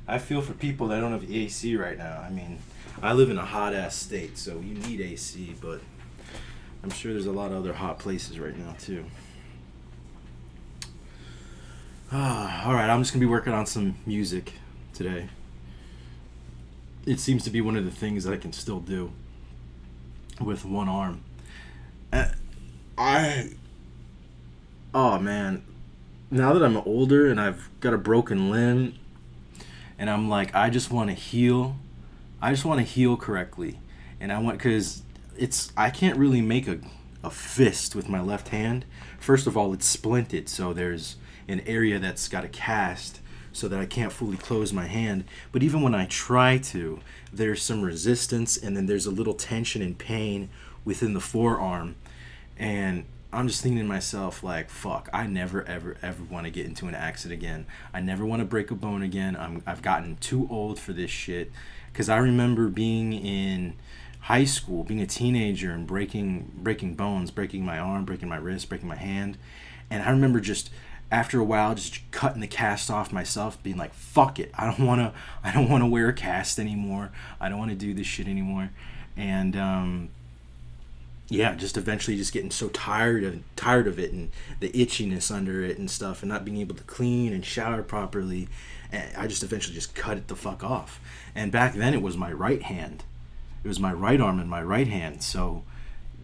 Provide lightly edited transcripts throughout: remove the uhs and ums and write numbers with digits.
I feel for people that don't have AC right now. I mean, I live in a hot ass state, so you need AC, but I'm sure there's a lot of other hot places right now too. All right, I'm just gonna be working on some music today. It seems to be one of the things that I can still do with one arm. Uh, I oh man, now that I'm older and I've got a broken limb, and I'm like, I just want to heal. I just want to heal correctly, and I want because I can't really make a fist with my left hand. First of all, it's splinted, so there's an area that's got a cast, so that I can't fully close my hand. But even when I try to, there's some resistance, and then there's a little tension and pain within the forearm, and I'm just thinking to myself, like, fuck, I never, ever, ever want to get into an accident again. I never want to break a bone again. I've gotten too old for this shit. Because I remember being in high school, being a teenager, and breaking bones, breaking my arm, breaking my wrist, breaking my hand. And I remember just, after a while, just cutting the cast off myself, being like, fuck it. I don't want to wear a cast anymore. I don't want to do this shit anymore. And, yeah, just eventually just getting so tired of it, and the itchiness under it and stuff, and not being able to clean and shower properly. And I just eventually just cut it the fuck off. And back then it was my right hand. It was my right arm and my right hand. So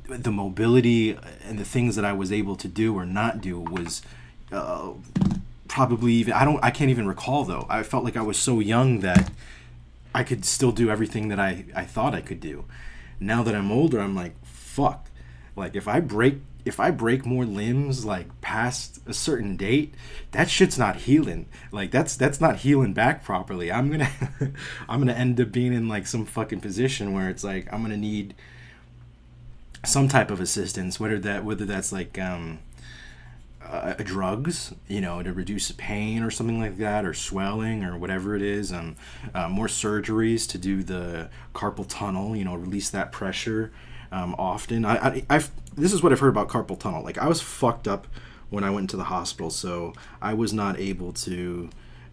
the mobility and the things that I was able to do or not do was probably even, I can't even recall though. I felt like I was so young that I could still do everything that I thought I could do. Now that I'm older, I'm like, fuck. Like if I break more limbs like past a certain date, that shit's not healing. Like that's not healing back properly. I'm gonna I'm gonna end up being in like some fucking position where it's like I'm gonna need some type of assistance, whether that's like drugs, to reduce pain or something like that, or swelling or whatever it is, more surgeries to do the carpal tunnel, release that pressure. Often, this is what I've heard about carpal tunnel. Like I was fucked up when I went to the hospital, so I was not able to,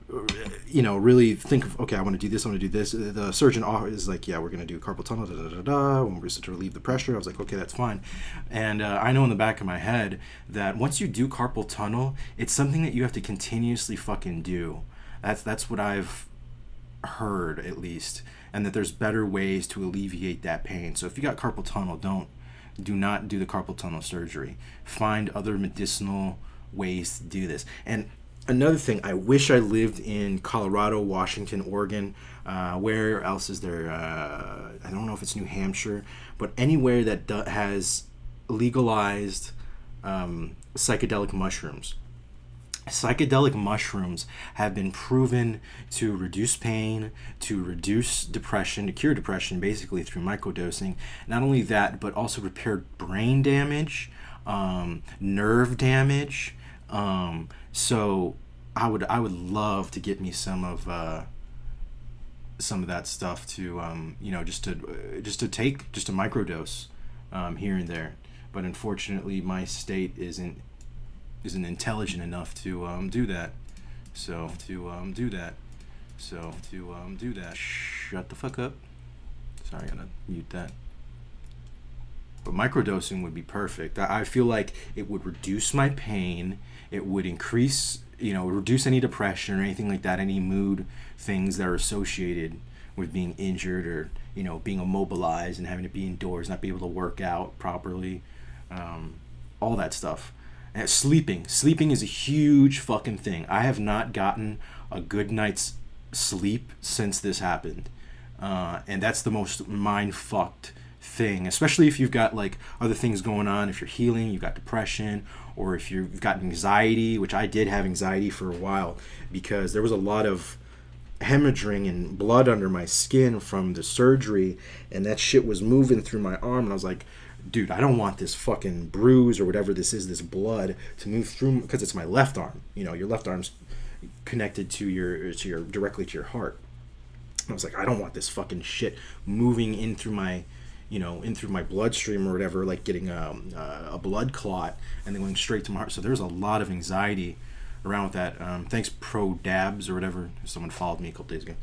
really think of, okay, I want to do this, I want to do this. The surgeon is like, yeah, we're going to do carpal tunnel, da, da, da, da, when we're to relieve the pressure. I was like, okay, that's fine. And I know in the back of my head that once you do carpal tunnel, it's something that you have to continuously fucking do. That's what I've heard, at least, and that there's better ways to alleviate that pain. So if you got carpal tunnel, do not do the carpal tunnel surgery. Find other medicinal ways to do this. And another thing, I wish I lived in Colorado, Washington, Oregon. Where else is there? I don't know if it's New Hampshire, but anywhere that has legalized psychedelic mushrooms. Psychedelic mushrooms have been proven to reduce pain, to reduce depression, to cure depression basically through microdosing. Not only that, but also repair brain damage, nerve damage. So I would love to get me some of that stuff to just to take, just a microdose here and there. But unfortunately, my state isn't intelligent enough to do that. So to do that. Shut the fuck up. Sorry, I gotta mute that. But microdosing would be perfect. I feel like it would reduce my pain. It would increase, reduce any depression or anything like that, any mood things that are associated with being injured or, being immobilized and having to be indoors, not be able to work out properly, all that stuff. And sleeping is a huge fucking thing. I have not gotten a good night's sleep since this happened, and that's the most mind fucked thing. Especially if you've got like other things going on. If you're healing, you've got depression, or if you've got anxiety, which I did have anxiety for a while because there was a lot of hemorrhaging and blood under my skin from the surgery, and that shit was moving through my arm, and I was like, dude, I don't want this fucking bruise or whatever this is, this blood, to move through, because it's my left arm. Your left arm's connected to your directly to your heart. I was like, I don't want this fucking shit moving in through my, in through my bloodstream or whatever, like getting a blood clot and then going straight to my heart. So there was a lot of anxiety around with that. Thanks, Pro Dabs or whatever. Someone followed me a couple days ago,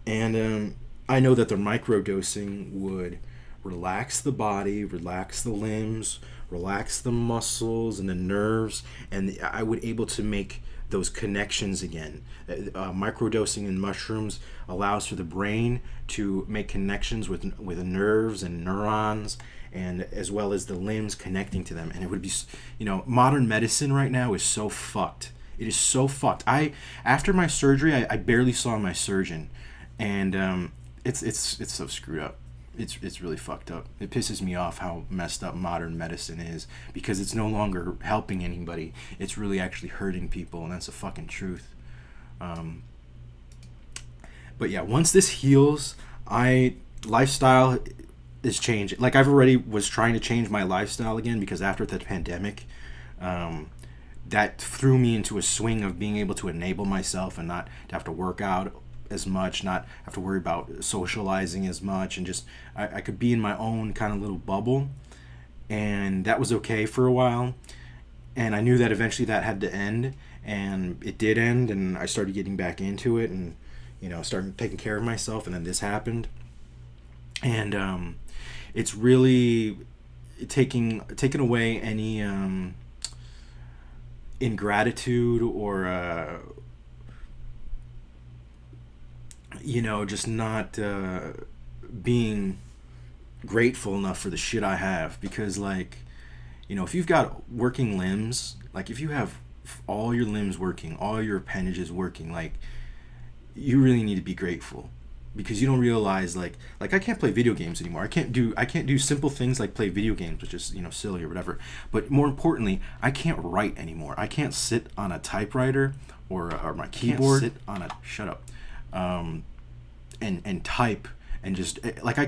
and I know that the microdosing would relax the body, relax the limbs, relax the muscles and the nerves, and I would able to make those connections again. Microdosing in mushrooms allows for the brain to make connections with nerves and neurons, and as well as the limbs connecting to them. And it would be, modern medicine right now is so fucked. It is so fucked. After my surgery, I barely saw my surgeon, and it's so screwed up. It's really fucked up. It pisses me off how messed up modern medicine is, because it's no longer helping anybody. It's really actually hurting people, and that's the fucking truth. But yeah, once this heals, lifestyle is changing. Like, I've already was trying to change my lifestyle again, because after the pandemic, that threw me into a swing of being able to enable myself and not to have to work out as much, not have to worry about socializing as much, and just I could be in my own kind of little bubble, and that was okay for a while. And I knew that eventually that had to end, and it did end, and I started getting back into it, and started taking care of myself, and then this happened. And it's really taking away any ingratitude or just not being grateful enough for the shit I have. Because, if you've got working limbs, like if you have all your limbs working, all your appendages working, you really need to be grateful. Because you don't realize, like I can't play video games anymore. I can't do simple things like play video games, which is silly or whatever. But more importantly, I can't write anymore. I can't sit on a typewriter or my keyboard. Shut up. And type, and just I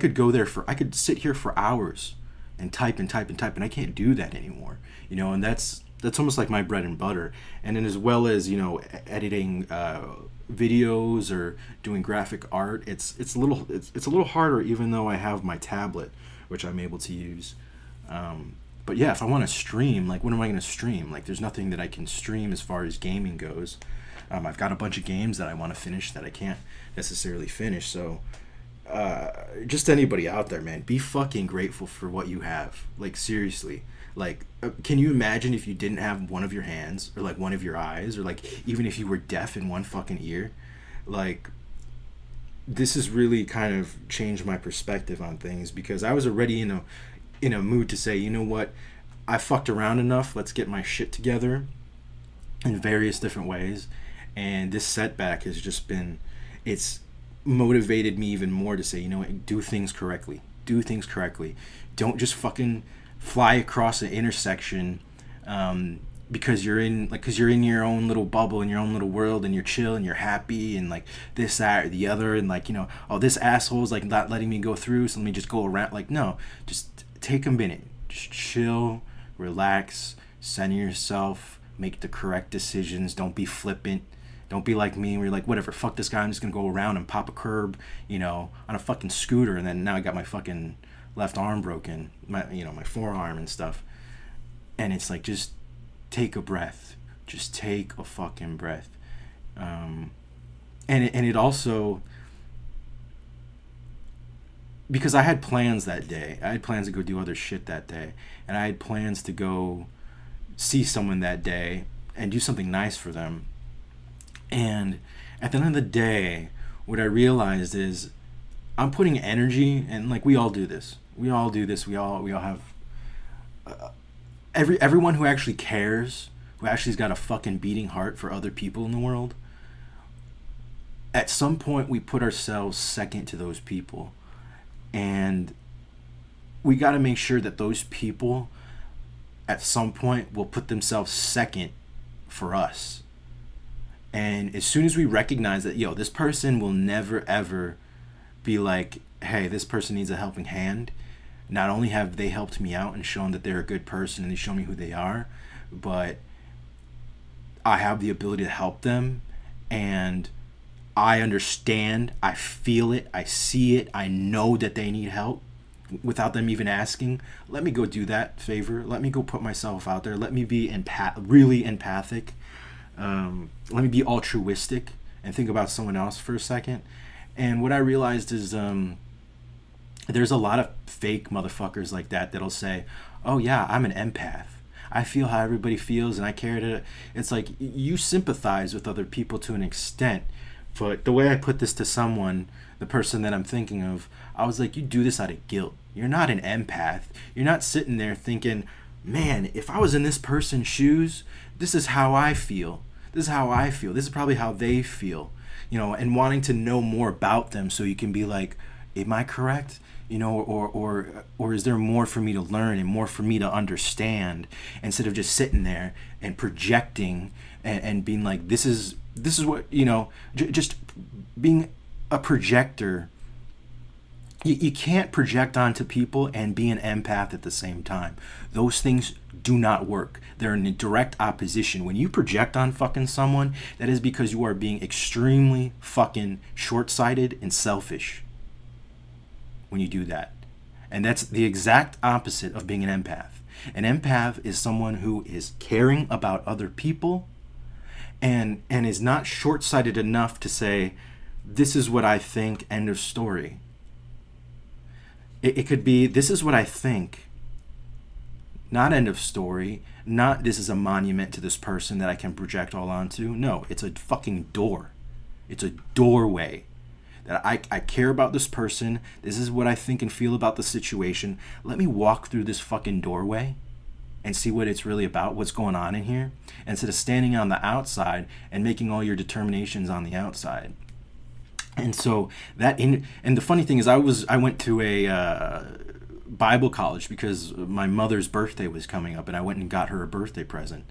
could sit here for hours and type, and I can't do that anymore. And that's almost like my bread and butter. And then as well as editing videos or doing graphic art, it's a little harder, even though I have my tablet, which I'm able to use. But yeah, if I want to stream, what am I going to stream? There's nothing that I can stream as far as gaming goes. I've got a bunch of games that I want to finish that I can't necessarily finish. So just anybody out there, man, be fucking grateful for what you have. Seriously. Can you imagine if you didn't have one of your hands, or one of your eyes, or even if you were deaf in one fucking ear? This has really kind of changed my perspective on things, because I was already in a mood to say, you know what, I fucked around enough, let's get my shit together in various different ways. And this setback has just been, it's motivated me even more to say, do things correctly. Don't just fucking fly across an intersection because you're in your own little bubble, in your own little world, and you're chill and you're happy, and this, that, or the other, and this asshole's not letting me go through, so let me just go around. No, just take a minute, just chill, relax, center yourself, make the correct decisions. Don't be flippant. Don't be like me, where you're whatever, fuck this guy, I'm just gonna go around and pop a curb, on a fucking scooter, and then now I got my fucking left arm broken, my forearm and stuff. And it's just take a breath. Just take a fucking breath. And it also, because I had plans that day. I had plans to go do other shit that day. And I had plans to go see someone that day and do something nice for them. And at the end of the day, what I realized is I'm putting energy, and we all do this. We all have everyone who actually cares, who actually's got a fucking beating heart for other people in the world. At some point, we put ourselves second to those people, and we got to make sure that those people at some point will put themselves second for us. And as soon as we recognize that, this person will never ever be hey, this person needs a helping hand. Not only have they helped me out and shown that they're a good person and they show me who they are, but I have the ability to help them, and I understand, I feel it, I see it, I know that they need help without them even asking. Let me go do that favor. Let me go put myself out there. Let me be really empathic. let me be altruistic and think about someone else for a second. And what I realized is there's a lot of fake motherfuckers like that that'll say, oh yeah, I'm an empath. I feel how everybody feels and I care to. It's like you sympathize with other people to an extent. But the way I put this to someone, the person that I'm thinking of, I was like, you do this out of guilt. You're not an empath. You're not sitting there thinking, man, if I was in this person's shoes, this is how I feel. This is how I feel. This is probably how they feel. And wanting to know more about them so you can be like, am I correct? Or is there more for me to learn and more for me to understand, instead of just sitting there and projecting and being like, this is what, just being a projector. You can't project onto people and be an empath at the same time. Those things do not work. They're in direct opposition. When you project on fucking someone, that is because you are being extremely fucking short-sighted and selfish when you do that. And that's the exact opposite of being an empath. An empath is someone who is caring about other people and is not short-sighted enough to say, this is what I think, end of story. It could be, this is what I think, not end of story, not this is a monument to this person that I can project all onto. No, it's a fucking door. It's a doorway. That I care about this person. This is what I think and feel about the situation. Let me walk through this fucking doorway and see what it's really about, what's going on in here, instead of standing on the outside and making all your determinations on the outside. And so and the funny thing is, I went to a Bible college because my mother's birthday was coming up, and I went and got her a birthday present.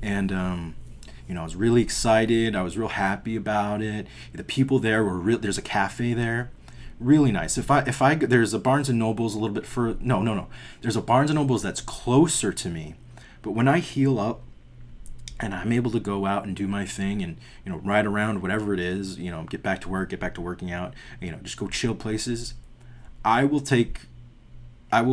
And I was really excited. I was real happy about it. The people there were real. There's a cafe there, really nice. There's a Barnes and Nobles a little bit further. No. There's a Barnes and Nobles that's closer to me. But when I heal up, and I'm able to go out and do my thing and, ride around, whatever it is, get back to work, get back to working out, just go chill places. I will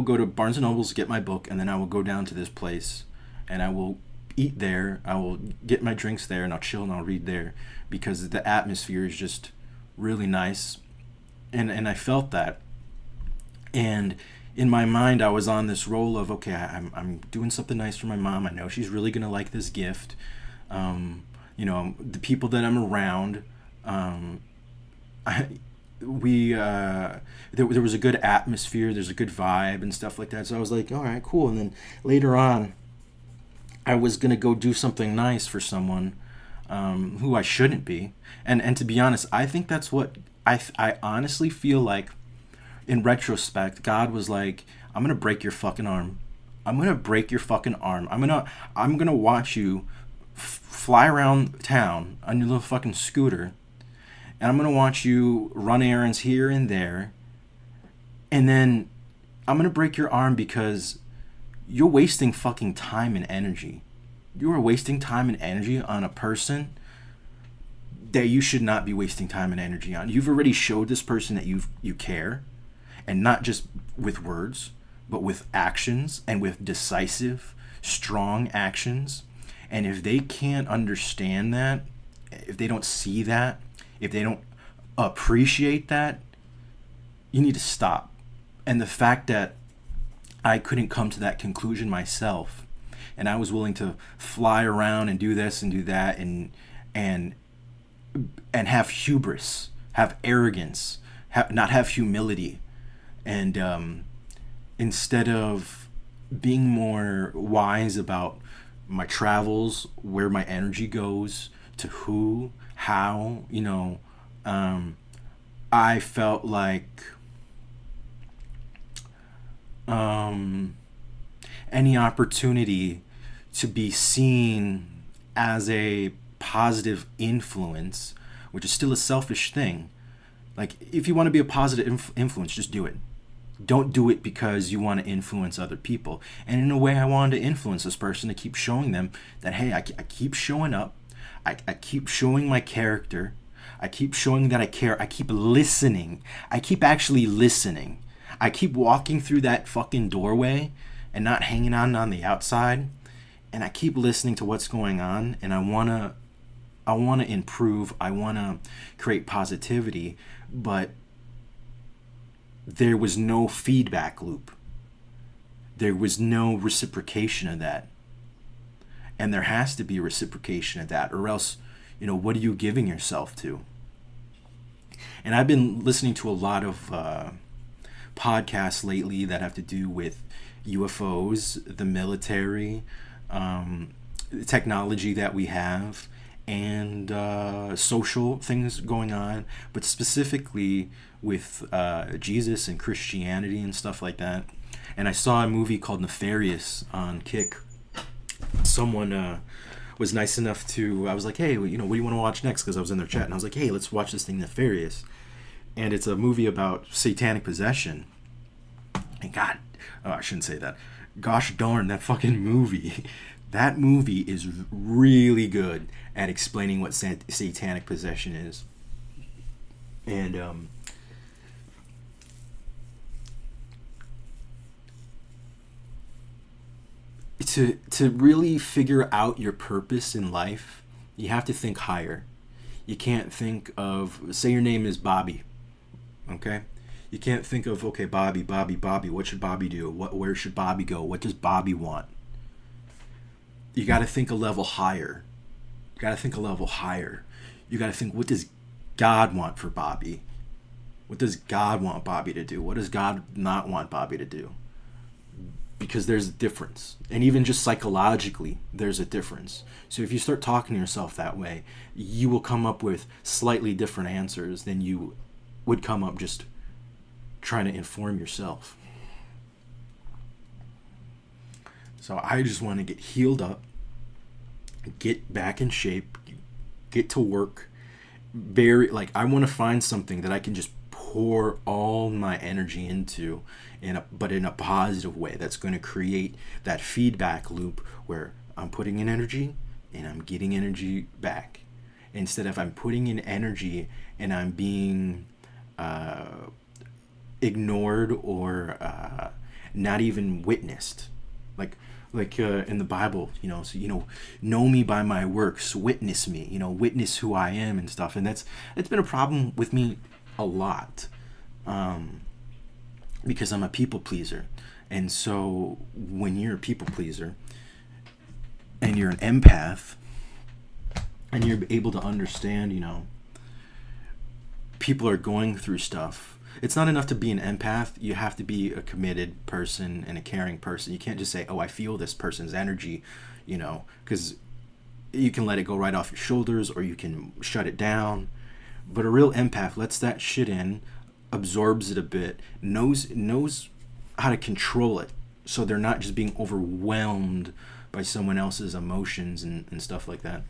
go to Barnes & Nobles, get my book, and then I will go down to this place and I will eat there. I will get my drinks there and I'll chill and I'll read there because the atmosphere is just really nice. And I felt that. And in my mind, I was on this roll of, okay, I'm doing something nice for my mom. I know she's really going to like this gift. The people that I'm around, there was a good atmosphere. There's a good vibe and stuff like that. So I was like, all right, cool. And then later on, I was going to go do something nice for someone who I shouldn't be. And to be honest, I think that's what I honestly feel like. In retrospect, God was like, I'm going to break your fucking arm. I'm going to break your fucking arm. I'm going to watch you fly around town on your little fucking scooter. And I'm going to watch you run errands here and there. And then I'm going to break your arm because you're wasting fucking time and energy. You are wasting time and energy on a person that you should not be wasting time and energy on. You've already showed this person that you care. And not just with words, but with actions and with decisive, strong actions. And if they can't understand that, if they don't see that, if they don't appreciate that, you need to stop. And the fact that I couldn't come to that conclusion myself, and I was willing to fly around and do this and do that and have hubris, have arrogance, not have humility. And instead of being more wise about my travels, where my energy goes, to who, how, I felt like any opportunity to be seen as a positive influence, which is still a selfish thing. Like, if you want to be a positive influence, just do it. Don't do it because you want to influence other people. And in a way, I wanted to influence this person to keep showing them that, hey, I keep showing up. I keep showing my character. I keep showing that I care. I keep listening. I keep actually listening. I keep walking through that fucking doorway and not hanging on the outside and I keep listening to what's going on, and I want to improve, I want to create positivity, but there was no feedback loop. There was no reciprocation of that. And there has to be a reciprocation of that, or else, what are you giving yourself to? And I've been listening to a lot of podcasts lately that have to do with UFOs, the military, the technology that we have, and social things going on, but specifically with Jesus and Christianity and stuff like that. And I saw a movie called Nefarious on Kick. Someone was nice enough to, I was like, hey, what do you want to watch next? Because I was in their chat, and I was like, hey, let's watch this thing, Nefarious. And it's a movie about satanic possession. And God, I shouldn't say that. Gosh darn, that fucking movie. That movie is really good at explaining what satanic possession is. And to really figure out your purpose in life, you have to think higher. You can't think of, say your name is Bobby, okay? You can't think of, okay, Bobby, what should Bobby do? Where should Bobby go? What does Bobby want? You got to think a level higher. You got to think, what does God want for Bobby? What does God want Bobby to do? What does God not want Bobby to do? Because there's a difference. And even just psychologically, there's a difference. So if you start talking to yourself that way, you will come up with slightly different answers than you would come up just trying to inform yourself. So I just want to get healed up, get back in shape, get to work. I want to find something that I can just pour all my energy into, but in a positive way that's going to create that feedback loop where I'm putting in energy and I'm getting energy back. Instead of I'm putting in energy and I'm being ignored or not even witnessed. Like in the Bible, know me by my works, witness me, witness who I am and stuff. And it's been a problem with me a lot, because I'm a people pleaser. And so when you're a people pleaser and you're an empath and you're able to understand, people are going through stuff. It's not enough to be an empath. You have to be a committed person and a caring person. You can't just say, oh, I feel this person's energy, because you can let it go right off your shoulders or you can shut it down. But a real empath lets that shit in, absorbs it a bit, knows how to control it, so they're not just being overwhelmed by someone else's emotions and stuff like that.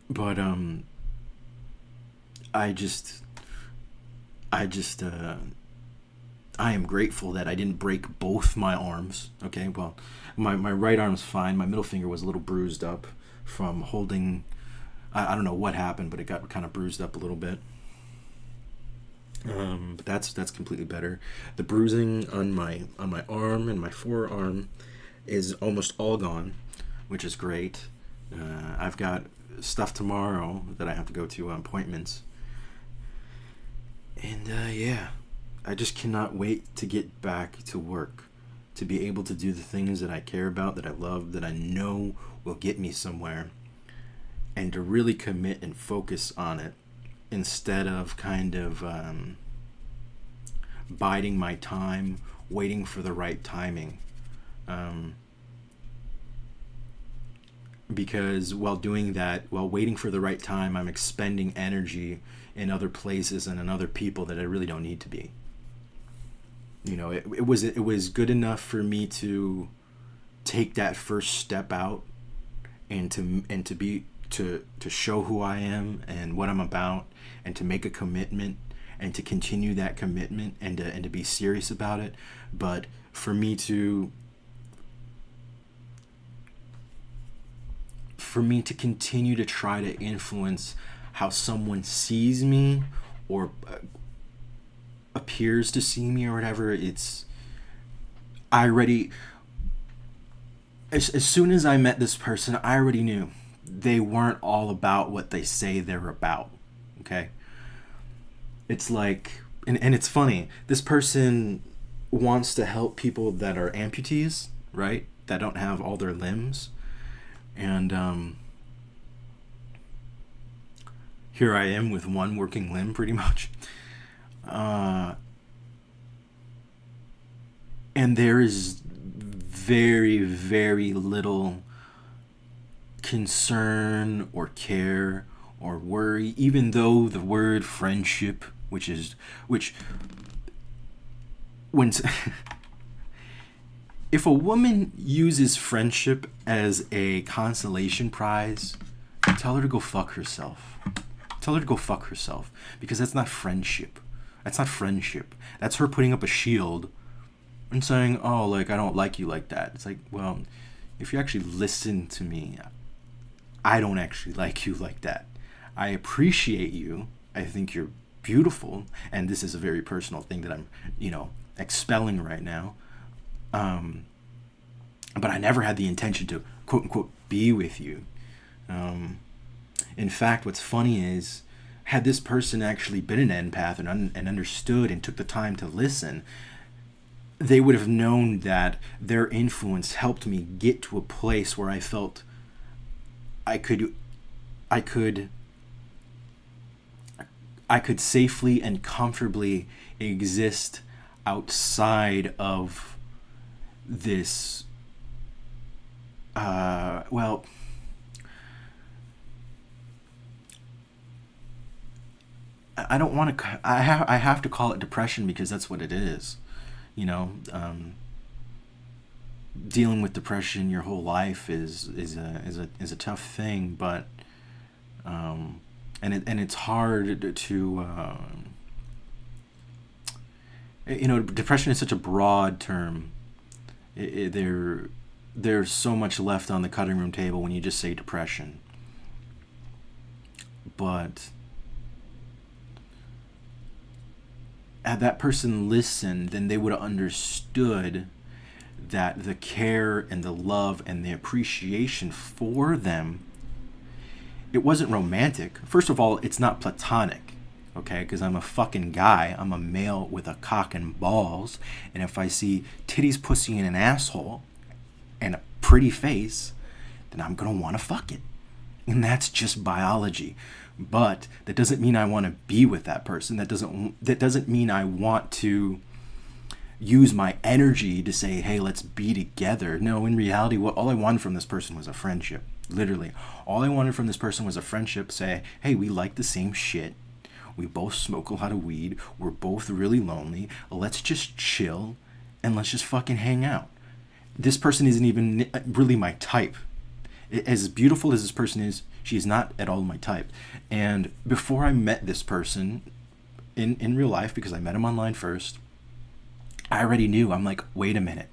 But I am grateful that I didn't break both my arms. Okay, well, my right arm's fine. My middle finger was a little bruised up from holding. I don't know what happened, but it got kind of bruised up a little bit. But that's completely better. The bruising on my arm and my forearm is almost all gone, which is great. I've got stuff tomorrow that I have to go to, appointments. And yeah, I just cannot wait to get back to work, to be able to do the things that I care about, that I love, that I know will get me somewhere, and to really commit and focus on it instead of kind of biding my time, waiting for the right timing. Because while doing that, while waiting for the right time, I'm expending energy in other places and in other people that I really don't need to be. It was good enough for me to take that first step out and to show who I am and what I'm about, and to make a commitment and to continue that commitment and to be serious about it. But for me to continue to try to influence how someone sees me or appears to see me or whatever, as soon as I met this person, I already knew they weren't all about what they say they're about. Okay? It's like, and it's funny, this person wants to help people that are amputees, right? That don't have all their limbs. And here I am with one working limb, pretty much. And there is very, very little concern or care or worry, even though the word friendship, which when if a woman uses friendship as a consolation prize, tell her to go fuck herself. Tell her to go fuck herself, because that's not friendship. That's not friendship. That's her putting up a shield and saying, oh, like, I don't like you like that. It's like, well, if you actually listen to me, I don't actually like you like that. I appreciate you. I think you're beautiful. And this is a very personal thing that I'm, expelling right now. But I never had the intention to, quote unquote, be with you. In fact, what's funny is, had this person actually been an empath and understood and took the time to listen, they would have known that their influence helped me get to a place where I felt I could safely and comfortably exist outside of this I don't want to. I have to call it depression, because that's what it is. Dealing with depression your whole life is a tough thing, but and it's hard to depression is such a broad term. There's so much left on the cutting room table when you just say depression, but had that person listened, then they would have understood that the care and the love and the appreciation for them, it wasn't romantic. First of all, it's not platonic, okay? Because I'm a fucking guy. I'm a male with a cock and balls. And if I see titties, pussy, and an asshole and a pretty face, then I'm going to want to fuck it. And that's just biology. But that doesn't mean I want to be with that person. That doesn't mean I want to use my energy to say, hey, let's be together. No, in reality, all I wanted from this person was a friendship. Literally. All I wanted from this person was a friendship. Say, hey, we like the same shit. We both smoke a lot of weed. We're both really lonely. Let's just chill and let's just fucking hang out. This person isn't even really my type. As beautiful as this person is, she's not at all my type. And before I met this person in real life, because I met him online first, I already knew. I'm like, wait a minute.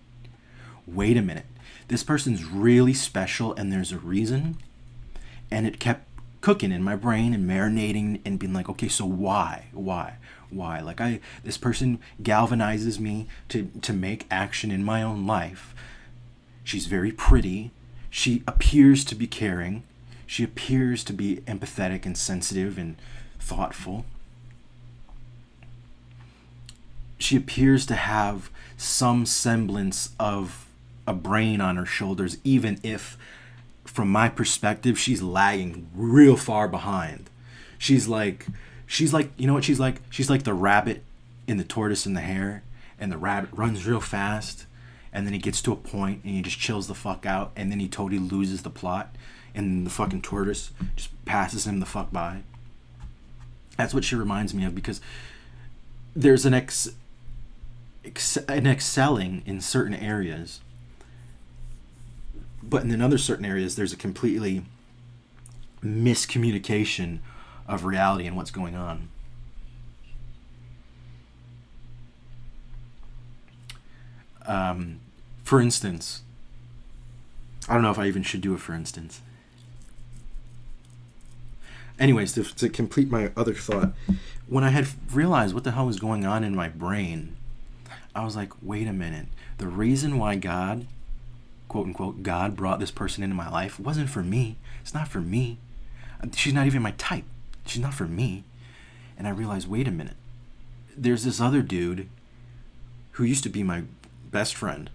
This person's really special, and there's a reason. And it kept cooking in my brain and marinating and being like, okay, so why? Like, this person galvanizes me to make action in my own life. She's very pretty. She appears to be caring. She appears to be empathetic and sensitive and thoughtful. She appears to have some semblance of a brain on her shoulders, even if, from my perspective, she's lagging real far behind. She's like, you know what she's like? She's like the rabbit in The Tortoise and the Hare, and the rabbit runs real fast, and then he gets to a point and he just chills the fuck out, and then he totally loses the plot, and the fucking tortoise just passes him the fuck by. That's what she reminds me of, because there's an excelling in certain areas, but in other certain areas there's a completely miscommunication of reality and what's going on. For instance, I don't know if I even should do it for instance. Anyways, to complete my other thought, when I had realized what the hell was going on in my brain, I was like, wait a minute. The reason why God quote unquote, God brought this person into my life, it wasn't for me. It's not for me. She's not even my type. She's not for me. And I realized, wait a minute. There's this other dude who used to be my best friend,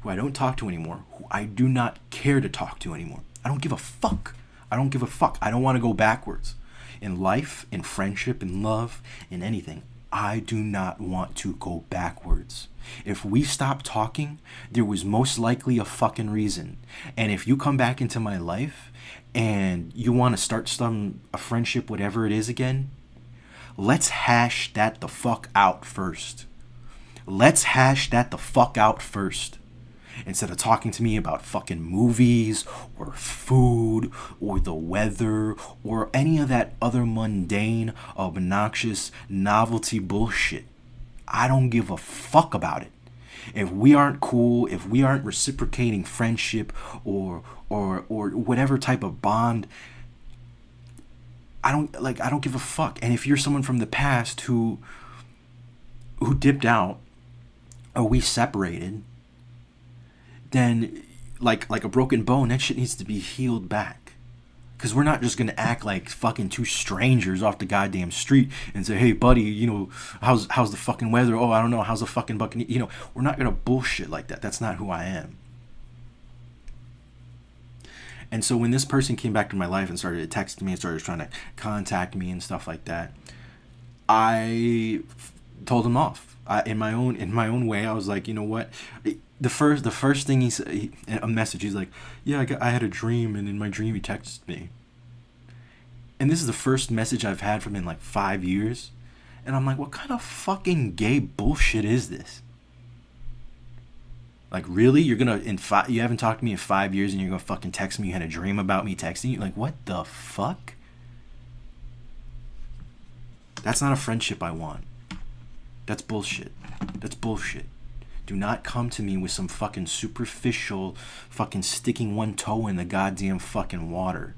who I don't talk to anymore, who I do not care to talk to anymore. I don't give a fuck. I don't give a fuck. I don't want to go backwards. In life, in friendship, in love, in anything, I do not want to go backwards. If we stop talking, there was most likely a fucking reason. And if you come back into my life and you want to start a friendship, whatever it is again, let's hash that the fuck out first. Let's hash that the fuck out first. Instead of talking to me about fucking movies or food or the weather or any of that other mundane, obnoxious, novelty bullshit. I don't give a fuck about it. If we aren't cool, if we aren't reciprocating friendship or whatever type of bond, I don't give a fuck. And if you're someone from the past who dipped out or we separated, then like a broken bone, that shit needs to be healed back. Because we're not just going to act like fucking two strangers off the goddamn street and say, hey, buddy, you know, how's the fucking weather? Oh, I don't know. How's the fucking bucket? You know, we're not going to bullshit like that. That's not who I am. And so when this person came back to my life and started texting me and started trying to contact me and stuff like that, I told him off. In my own way, I was like, you know what? The first thing he said, a message, he's like, yeah, I had a dream, and in my dream he texted me. And this is the first message I've had from him in like 5 years. And I'm like, what kind of fucking gay bullshit is this? Like, really? You're gonna, you haven't talked to me in 5 years and you're gonna fucking text me you had a dream about me texting you? Like, what the fuck? That's not a friendship I want. That's bullshit. That's bullshit. Do not come to me with some fucking superficial, fucking sticking one toe in the goddamn fucking water.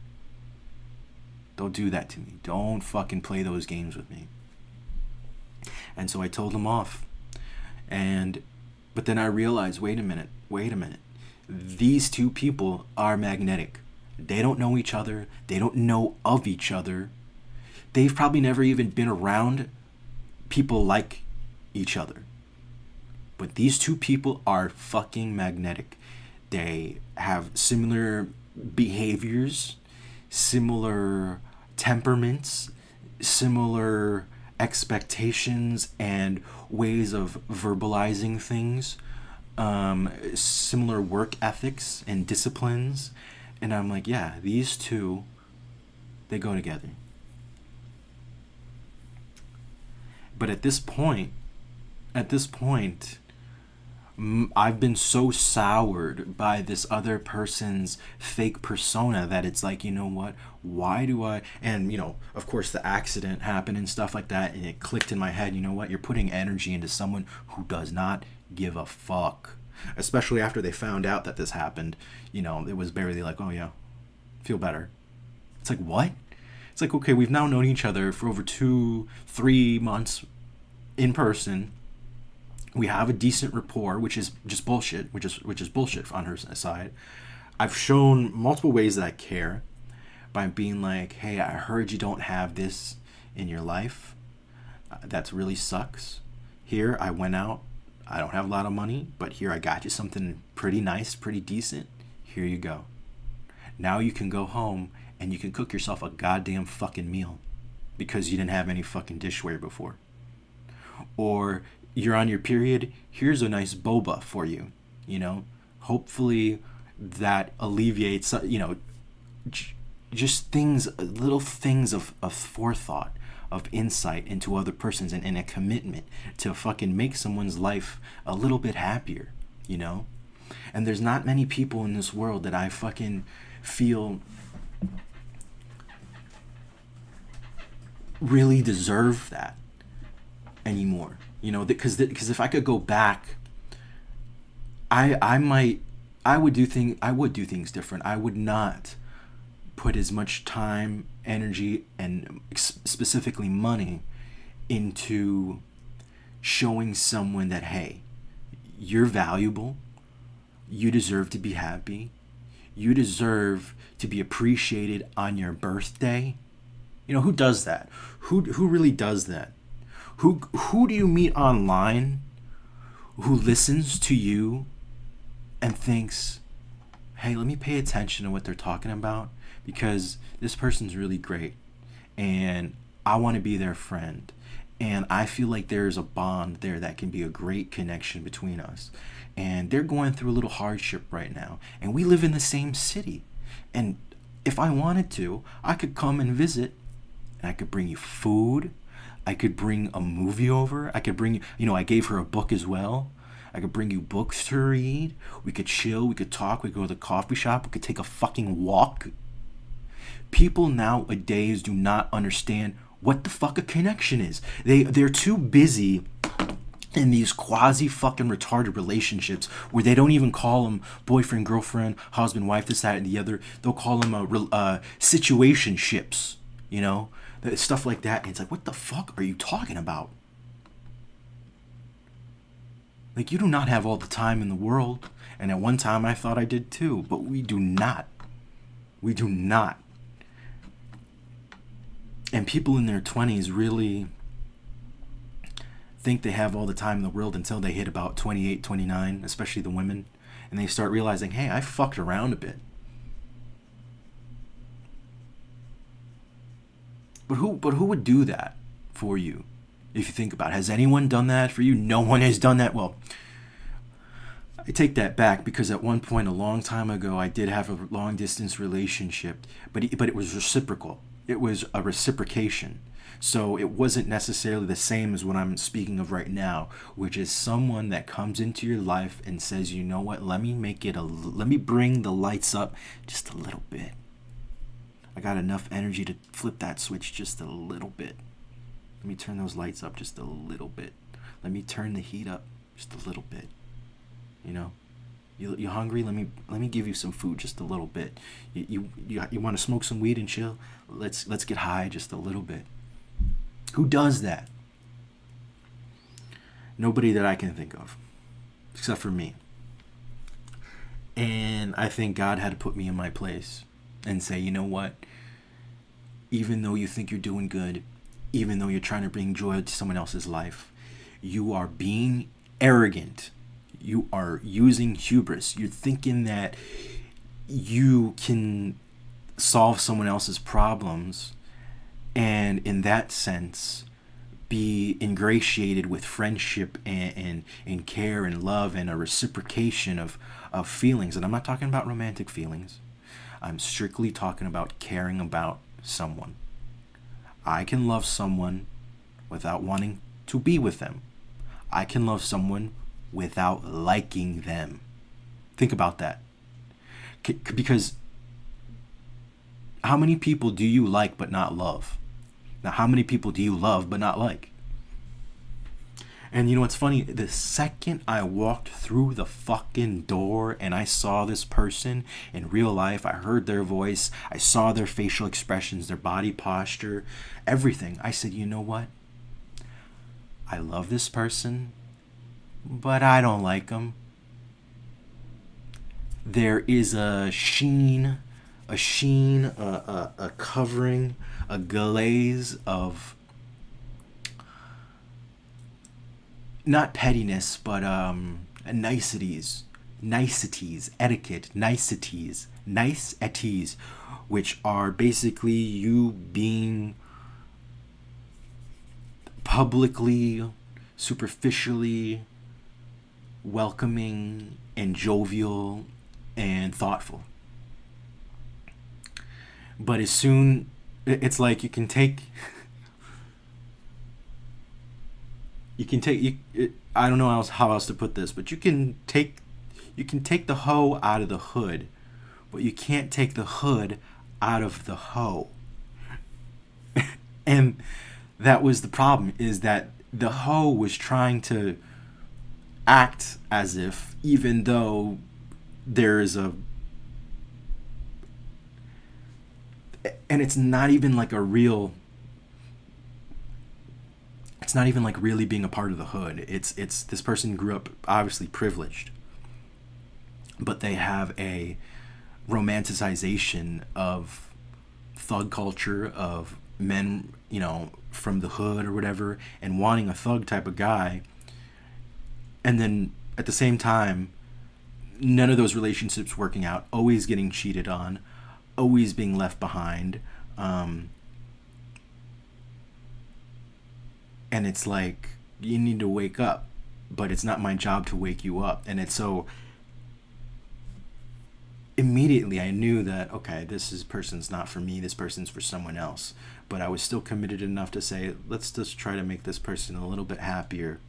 Don't do that to me. Don't fucking play those games with me. And so I told him off. But then I realized, wait a minute. These two people are magnetic. They don't know each other. They don't know of each other. They've probably never even been around people like each other. But these two people are fucking magnetic. They have similar behaviors, similar temperaments, similar expectations and ways of verbalizing things, similar work ethics and disciplines. And I'm like, yeah, these two, they go together. But at this point, I've been so soured by this other person's fake persona that it's like, you know what? Why do I? And, you know, of course, the accident happened and stuff like that. And it clicked in my head, you know what? You're putting energy into someone who does not give a fuck. Especially after they found out that this happened. You know, it was barely like, oh, yeah, feel better. It's like, what? It's like, okay, we've now known each other for over 2-3 months in person. We have a decent rapport, which is just bullshit, which is bullshit on her side. I've shown multiple ways that I care by being like, hey, I heard you don't have this in your life. That really sucks. Here, I went out. I don't have a lot of money, but here I got you something pretty nice, pretty decent. Here you go. Now you can go home and you can cook yourself a goddamn fucking meal because you didn't have any fucking dishware before. Or you're on your period, here's a nice boba for you, you know. Hopefully that alleviates, you know, just things, little things of forethought, of insight into other persons and a commitment to fucking make someone's life a little bit happier, you know. And there's not many people in this world that I fucking feel really deserve that anymore. You know, because if I could go back, I would do things different. I would not put as much time, energy, and specifically money into showing someone that, hey, you're valuable, You deserve to be happy. You deserve to be appreciated on your birthday. You know, who does that? Who really does that? Who do you meet online who listens to you and thinks, hey, let me pay attention to what they're talking about because this person's really great and I want to be their friend. And I feel like there's a bond there that can be a great connection between us. And they're going through a little hardship right now. And we live in the same city. And if I wanted to, I could come and visit. And I could bring you food. I could bring a movie over. I could bring you, I gave her a book as well. I could bring you books to read. We could chill. We could talk. We could go to the coffee shop. We could take a fucking walk. People nowadays do not understand what the fuck a connection is. They're too busy in these quasi fucking retarded relationships where they don't even call them boyfriend, girlfriend, husband, wife, this, that, and the other. They'll call them situationships, stuff like that. And it's like, what the fuck are you talking about? Like, you do not have all the time in the world. And at one time I thought I did too, but we do not. We do not. And people in their 20s really think they have all the time in the world until they hit about 28, 29, especially the women. And they start realizing, hey, I fucked around a bit. But who would do that for you if you think about it? Has anyone done that for you? No one has done that. Well, I take that back because at one point a long time ago I did have a long distance relationship, but it was reciprocal. It was a reciprocation. So it wasn't necessarily the same as what I'm speaking of right now, which is someone that comes into your life and says, you know what, let me bring the lights up just a little bit. I got enough energy to flip that switch just a little bit. Let me turn those lights up just a little bit. Let me turn the heat up just a little bit. You hungry? Let me give you some food just a little bit. You want to smoke some weed and chill? Let's get high just a little bit. Who does that? Nobody that I can think of, except for me. And I think God had to put me in my place and say, you know what? Even though you think you're doing good, even though you're trying to bring joy to someone else's life, you are being arrogant. You are using hubris. You're thinking that you can solve someone else's problems and in that sense be ingratiated with friendship and care and love and a reciprocation of feelings. And I'm not talking about romantic feelings. I'm strictly talking about caring about someone. I can love someone without wanting to be with them. I can love someone without liking them. Think about that. Because how many people do you like but not love? Now, how many people do you love but not like? And you know what's funny? The second I walked through the fucking door and I saw this person in real life, I heard their voice, I saw their facial expressions, their body posture, everything. I said, you know what? I love this person, but I don't like them. There is a sheen, a covering, a glaze of not pettiness, but niceties, etiquette, niceties, which are basically you being publicly, superficially welcoming and jovial and thoughtful. But as soon, it's like you can take, I don't know how else to put this, but you can take the hoe out of the hood, but you can't take the hood out of the hoe. And that was the problem, is that the hoe was trying to act as if, even though there is a, and it's not even like really being a part of the hood. It's this person grew up obviously privileged, but they have a romanticization of thug culture, of men, from the hood or whatever, and wanting a thug type of guy. And then at the same time, none of those relationships working out, always getting cheated on, always being left behind. And it's like, you need to wake up, but it's not my job to wake you up. And it's so, immediately I knew that, okay, person's not for me, this person's for someone else. But I was still committed enough to say, let's just try to make this person a little bit happier.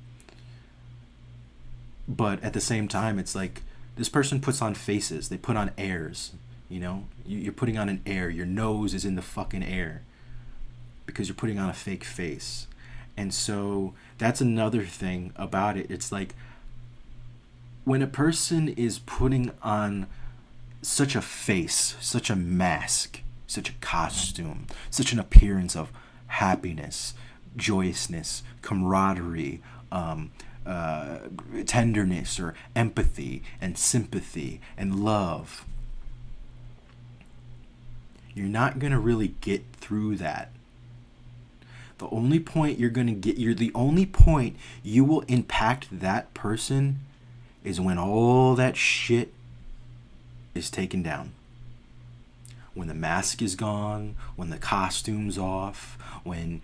But at the same time, it's like, this person puts on faces, they put on airs, you're putting on an air, your nose is in the fucking air because you're putting on a fake face. And so that's another thing about it. It's like, when a person is putting on such a face, such a mask, such a costume, such an appearance of happiness, joyousness, camaraderie, tenderness or empathy and sympathy and love, you're not going to really get through that. The only point the only point you will impact that person is when all that shit is taken down. When the mask is gone, when the costume's off, when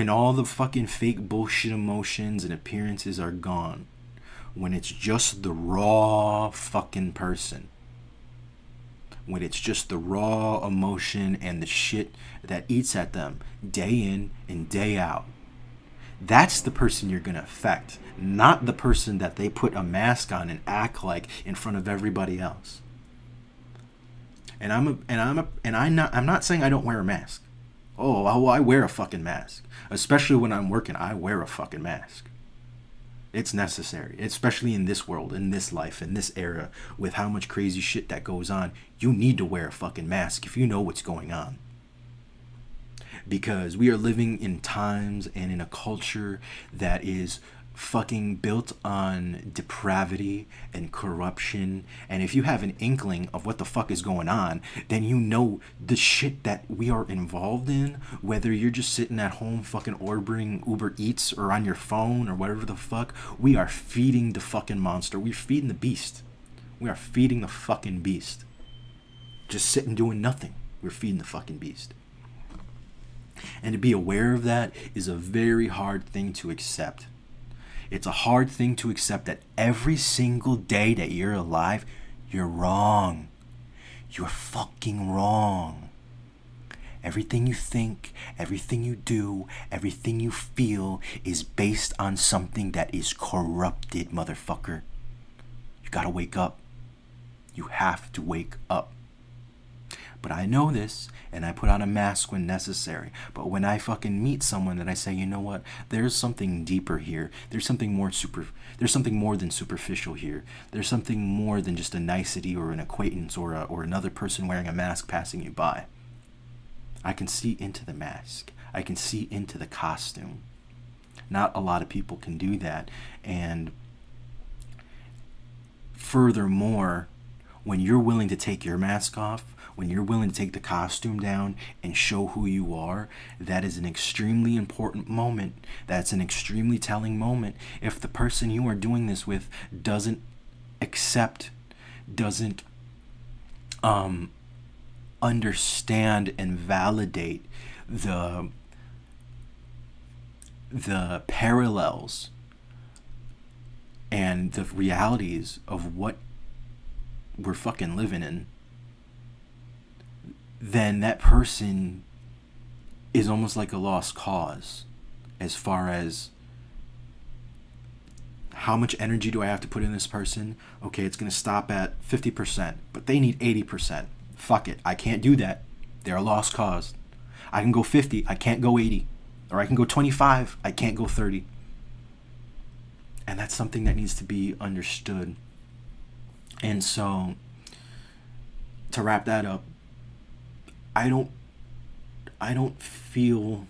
all the fucking fake bullshit emotions and appearances are gone. When it's just the raw fucking person. When it's just the raw emotion and the shit that eats at them day in and day out. That's the person you're going to affect, not the person that they put a mask on and act like in front of everybody else. And I'm not saying I don't wear a mask. Oh, I wear a fucking mask. Especially when I'm working, I wear a fucking mask. It's necessary, especially in this world, in this life, in this era, with how much crazy shit that goes on. You need to wear a fucking mask if you know what's going on. Because we are living in times and in a culture that is fucking built on depravity and corruption. And if you have an inkling of what the fuck is going on, then you know the shit that we are involved in, whether you're just sitting at home fucking ordering Uber Eats or on your phone or whatever the fuck. We are feeding the fucking monster. We're feeding the beast. We are feeding the fucking beast. Just sitting doing nothing. We're feeding the fucking beast. And to be aware of that is a very hard thing to accept. It's a hard thing to accept that every single day that you're alive, you're wrong. You're fucking wrong. Everything you think, everything you do, everything you feel is based on something that is corrupted, motherfucker. You gotta wake up. You have to wake up. But I know this, and I put on a mask when necessary. But when I fucking meet someone that I say, you know what, there's something deeper here. There's something more than superficial here. There's something more than just a nicety or an acquaintance or another person wearing a mask passing you by. I can see into the mask. I can see into the costume. Not a lot of people can do that. And furthermore, when you're willing to take your mask off, when you're willing to take the costume down and show who you are, that is an extremely important moment. That's an extremely telling moment. If the person you are doing this with doesn't accept, doesn't understand and validate the parallels and the realities of what we're fucking living in, then that person is almost like a lost cause as far as how much energy do I have to put in this person? Okay, it's going to stop at 50%, but they need 80%. Fuck it. I can't do that. They're a lost cause. I can go 50. I can't go 80. Or I can go 25. I can't go 30. And that's something that needs to be understood. And so, to wrap that up, I don't feel,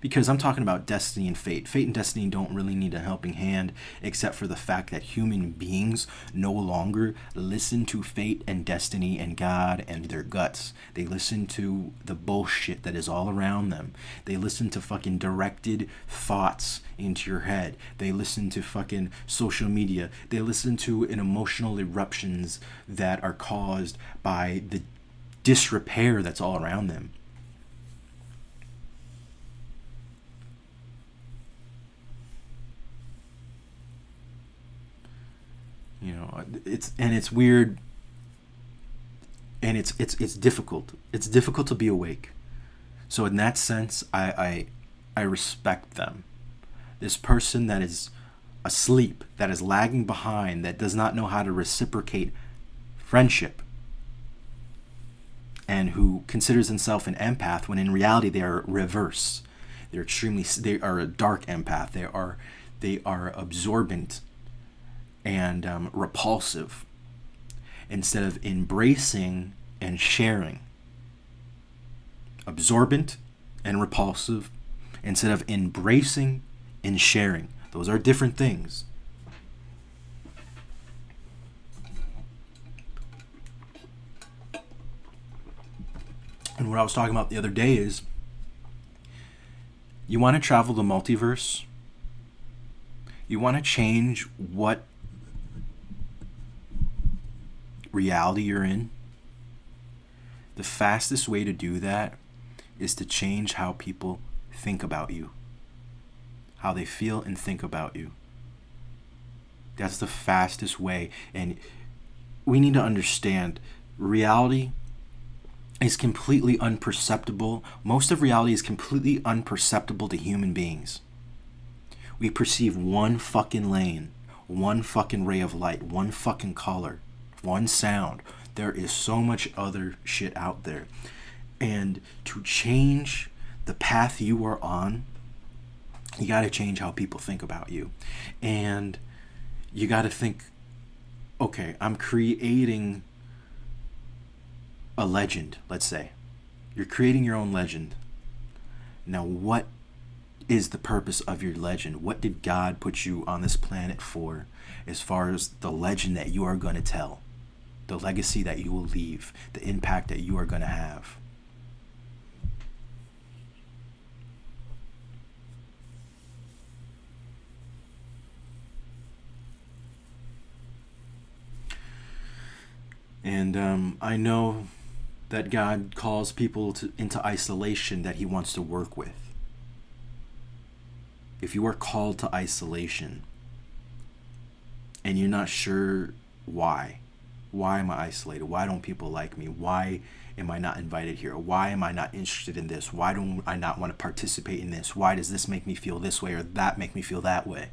Because I'm talking about destiny and fate. Fate and destiny don't really need a helping hand, except for the fact that human beings no longer listen to fate and destiny and God and their guts. They listen to the bullshit that is all around them. They listen to fucking directed thoughts into your head. They listen to fucking social media. They listen to an emotional eruptions that are caused by the disrepair that's all around them. You know, it's weird, and it's difficult. It's difficult to be awake. So in that sense, I respect them. This person that is asleep, that is lagging behind, that does not know how to reciprocate friendship, and who considers himself an empath when in reality they are reverse. They are a dark empath. They are absorbent and repulsive, instead of embracing and sharing. Absorbent and repulsive instead of embracing and sharing. Those are different things. And what I was talking about the other day is, you want to travel the multiverse? You want to change what reality you're in? The fastest way to do that is to change how people think about you, how they feel and think about you. That's the fastest way. And we need to understand, reality is completely unperceptible. Most of reality is completely unperceptible to human beings. We perceive one fucking lane, one fucking ray of light, one fucking color, one sound. There is so much other shit out there. And to change the path you are on, you got to change how people think about you. And you got to think, okay, I'm creating a legend, let's say. You're creating your own legend. Now, what is the purpose of your legend? What did God put you on this planet for, as far as the legend that you are going to tell? The legacy that you will leave, the impact that you are going to have. And I know that God calls people into isolation that he wants to work with. If you are called to isolation and you're not sure why am I isolated? Why don't people like me? Why am I not invited here? Why am I not interested in this? Why don't I not want to participate in this? Why does this make me feel this way or that make me feel that way?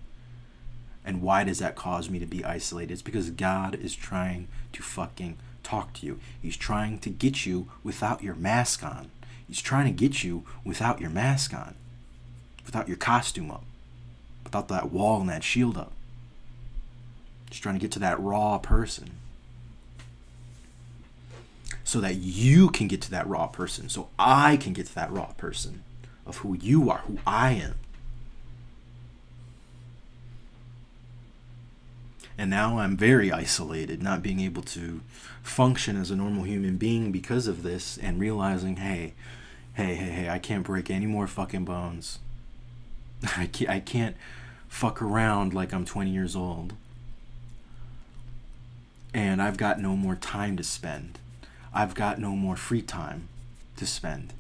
And why does that cause me to be isolated? It's because God is trying to fucking talk to you. He's trying to get you without your mask on. He's trying to get you without your mask on. Without your costume up. Without that wall and that shield up. He's trying to get to that raw person. So that you can get to that raw person. So I can get to that raw person of who you are, who I am. And now I'm very isolated, not being able to function as a normal human being because of this, and realizing, hey, I can't break any more fucking bones. I can't fuck around like I'm 20 years old. And I've got no more time to spend. I've got no more free time to spend.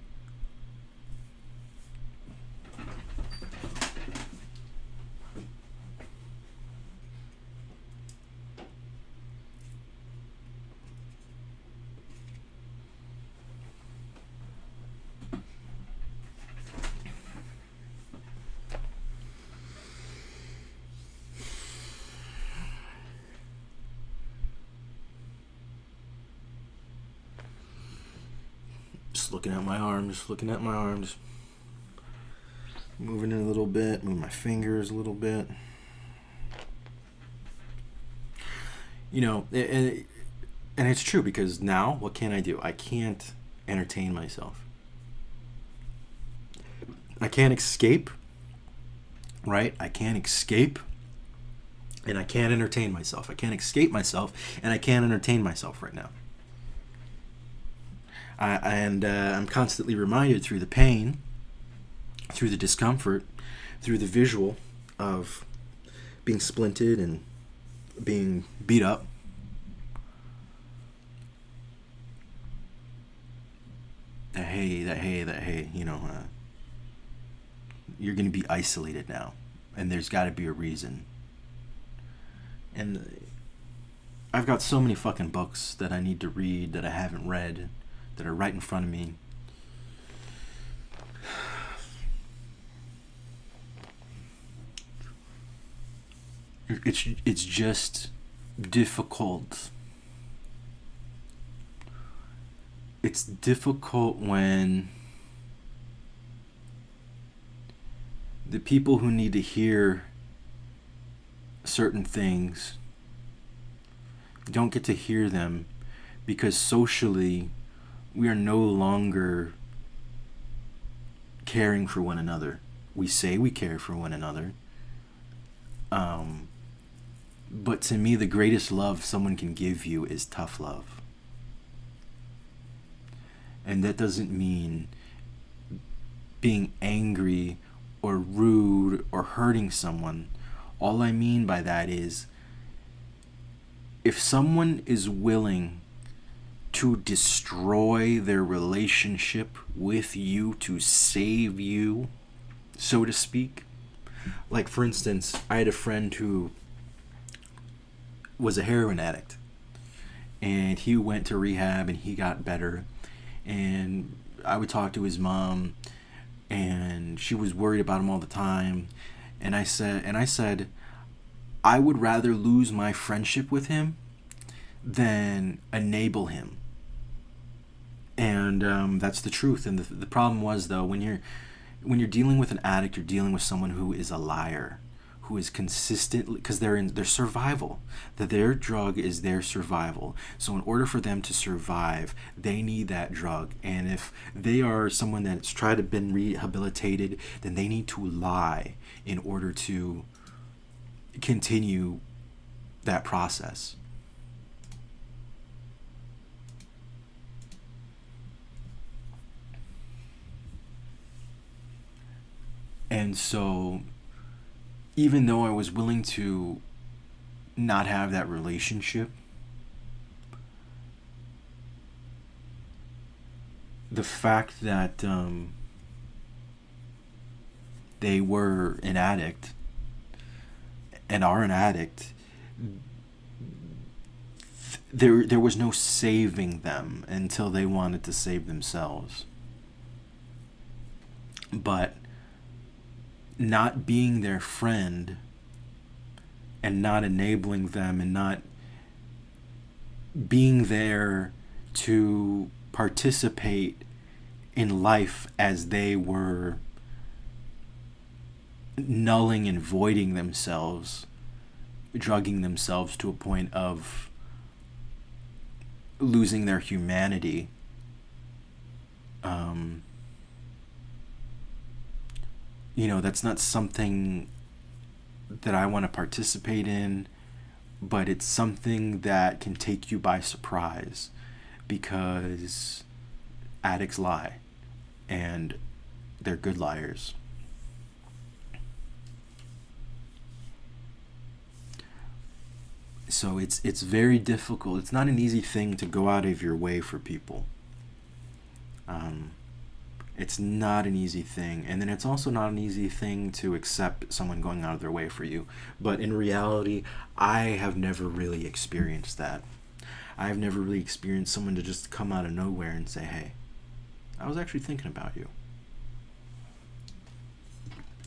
Just looking at my arms, moving it a little bit, move my fingers a little bit. You know, and it's true, because now what can I do? I can't entertain myself. I can't escape, right? I can't escape, and I can't entertain myself. I can't escape myself, and I can't entertain myself right now. I'm constantly reminded through the pain, through the discomfort, through the visual of being splinted and being beat up, that hey, you're going to be isolated now, and there's got to be a reason. And I've got so many fucking books that I need to read that I haven't read, that are right in front of me. It's just difficult. It's difficult when the people who need to hear certain things don't get to hear them, because socially we are no longer caring for one another. We say we care for one another, but to me the greatest love someone can give you is tough love. And that doesn't mean being angry or rude or hurting someone. All I mean by that is, if someone is willing to destroy their relationship with you to save you, so to speak. Like, for instance, I had a friend who was a heroin addict, and he went to rehab and he got better. And I would talk to his mom, and she was worried about him all the time. And I said, I would rather lose my friendship with him than enable him. And that's the truth. And the problem was, though, when you're dealing with an addict, you're dealing with someone who is a liar, who is consistently, because they're in their survival, that their drug is their survival. So in order for them to survive, they need that drug. And if they are someone that's tried to been rehabilitated, then they need to lie in order to continue that process. And so, even though I was willing to not have that relationship, the fact that they were an addict and are an addict, there was no saving them until they wanted to save themselves. But not being their friend and not enabling them and not being there to participate in life as they were nulling and voiding themselves, drugging themselves to a point of losing their humanity. That's not something that I want to participate in, but it's something that can take you by surprise, because addicts lie, and they're good liars. So it's very difficult. It's not an easy thing to go out of your way for people. It's not an easy thing. And then it's also not an easy thing to accept someone going out of their way for you. But in reality, I have never really experienced that. I've never really experienced someone to just come out of nowhere and say, hey, I was actually thinking about you.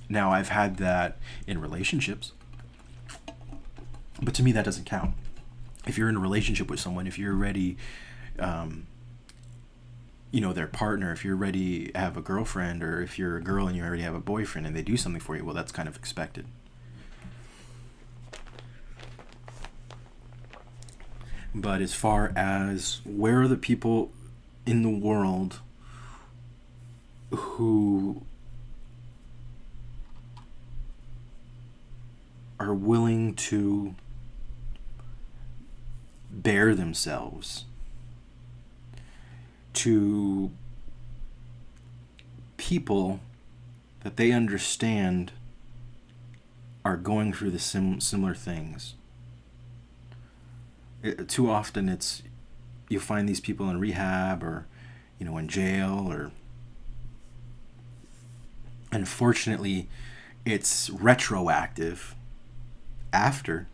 Now, I've had that in relationships, but to me that doesn't count. If you're in a relationship with someone, if you're already their partner, if you're ready to have a girlfriend, or if you're a girl and you already have a boyfriend and they do something for you, well, that's kind of expected. But as far as where are the people in the world who are willing to bare themselves to people that they understand are going through the similar things. Too often you find these people in rehab or, in jail, or unfortunately it's retroactive after,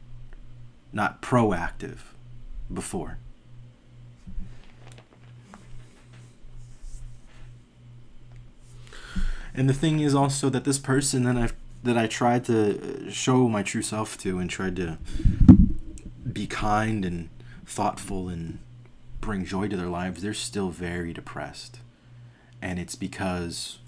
not proactive before. And the thing is also that this person that I tried to show my true self to and tried to be kind and thoughtful and bring joy to their lives, they're still very depressed. And it's because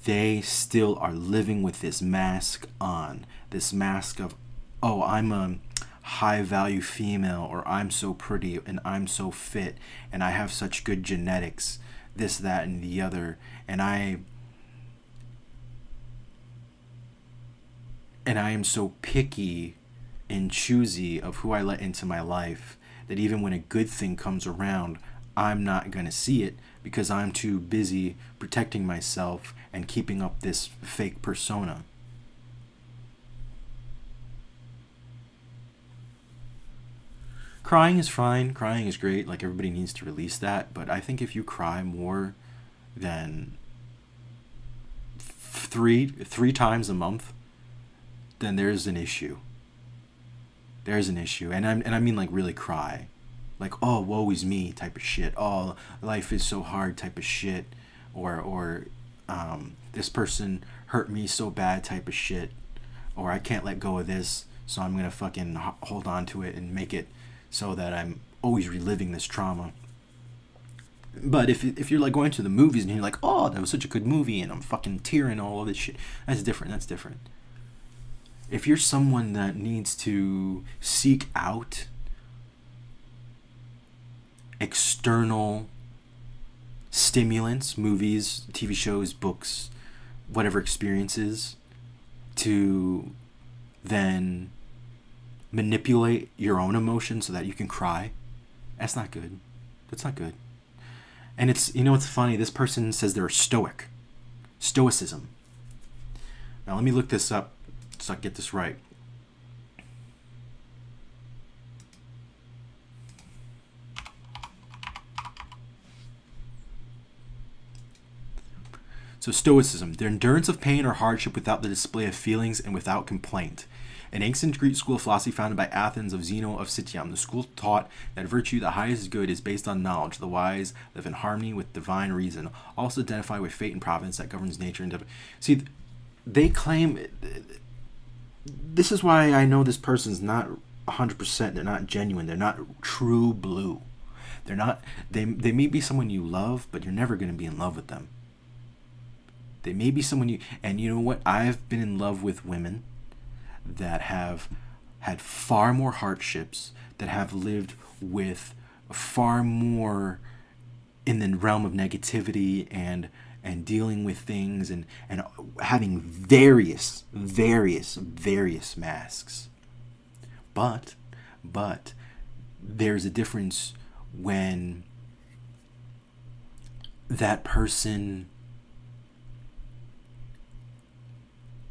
they still are living with this mask on. This mask of, oh, I'm a high value female, or I'm so pretty and I'm so fit and I have such good genetics, this, that, and the other. And I am so picky and choosy of who I let into my life that even when a good thing comes around, I'm not going to see it because I'm too busy protecting myself and keeping up this fake persona. Crying is fine. Crying is great. Like, everybody needs to release that. But I think if you cry more than three times a month, then there's an issue. There's an issue. And I mean, like, really cry. Like, oh, woe is me type of shit. Oh, life is so hard type of shit. Or this person hurt me so bad type of shit. Or I can't let go of this, so I'm going to fucking hold on to it and make it so that I'm always reliving this trauma. But if you're like going to the movies and you're like, oh, that was such a good movie and I'm fucking tearing all of this shit, that's different. If you're someone that needs to seek out external stimulants, movies, TV shows, books, whatever experiences, to then manipulate your own emotions so that you can cry, that's not good. That's not good. And it's funny, this person says they're a stoic. Stoicism. Now let me look this up so I get this right. So Stoicism, the endurance of pain or hardship without the display of feelings and without complaint. An ancient Greek school of philosophy founded by Athens of Zeno of Citium, the school taught that virtue, the highest good, is based on knowledge. The wise live in harmony with divine reason, also identify with fate and providence that governs nature. And see, they claim, this is why I know this person's not 100%. They're not genuine. They're not true blue. They're not. They may be someone you love, but you're never going to be in love with them. They may be someone and you know what? I've been in love with women that have had far more hardships, that have lived with far more in the realm of negativity and dealing with things and having various masks. But there's a difference when that person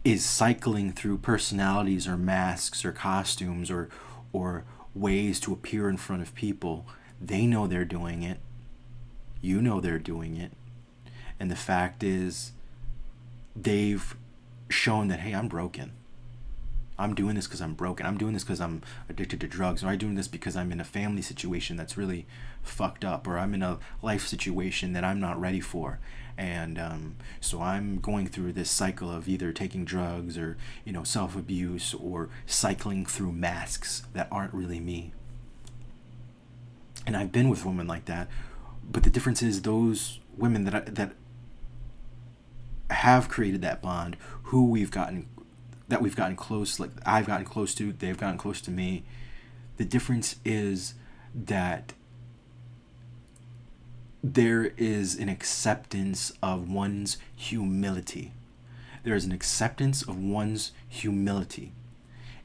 is cycling through personalities or masks or costumes or ways to appear in front of people. They know they're doing it. You know they're doing it. And the fact is, they've shown that, hey, I'm broken. I'm doing this because I'm broken. I'm doing this because I'm addicted to drugs. Or I'm doing this because I'm in a family situation that's really fucked up. Or I'm in a life situation that I'm not ready for. And so I'm going through this cycle of either taking drugs or, self-abuse, or cycling through masks that aren't really me. And I've been with women like that. But the difference is, those women that have created that bond, who we've gotten close, like I've gotten close to, they've gotten close to me. The difference is that there is an acceptance of one's humility. There is an acceptance of one's humility.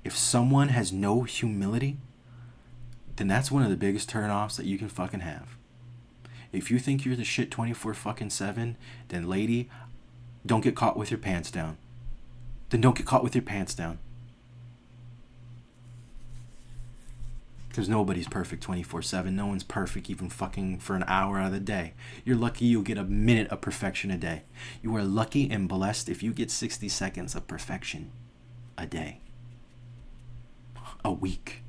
If someone has no humility, then that's one of the biggest turnoffs that you can fucking have. If you think you're the shit 24/7, then lady, don't get caught with your pants down. Then don't get caught with your pants down. Because nobody's perfect 24/7. No one's perfect even fucking for an hour out of the day. You're lucky you'll get a minute of perfection a day. You are lucky and blessed if you get 60 seconds of perfection a day. A week.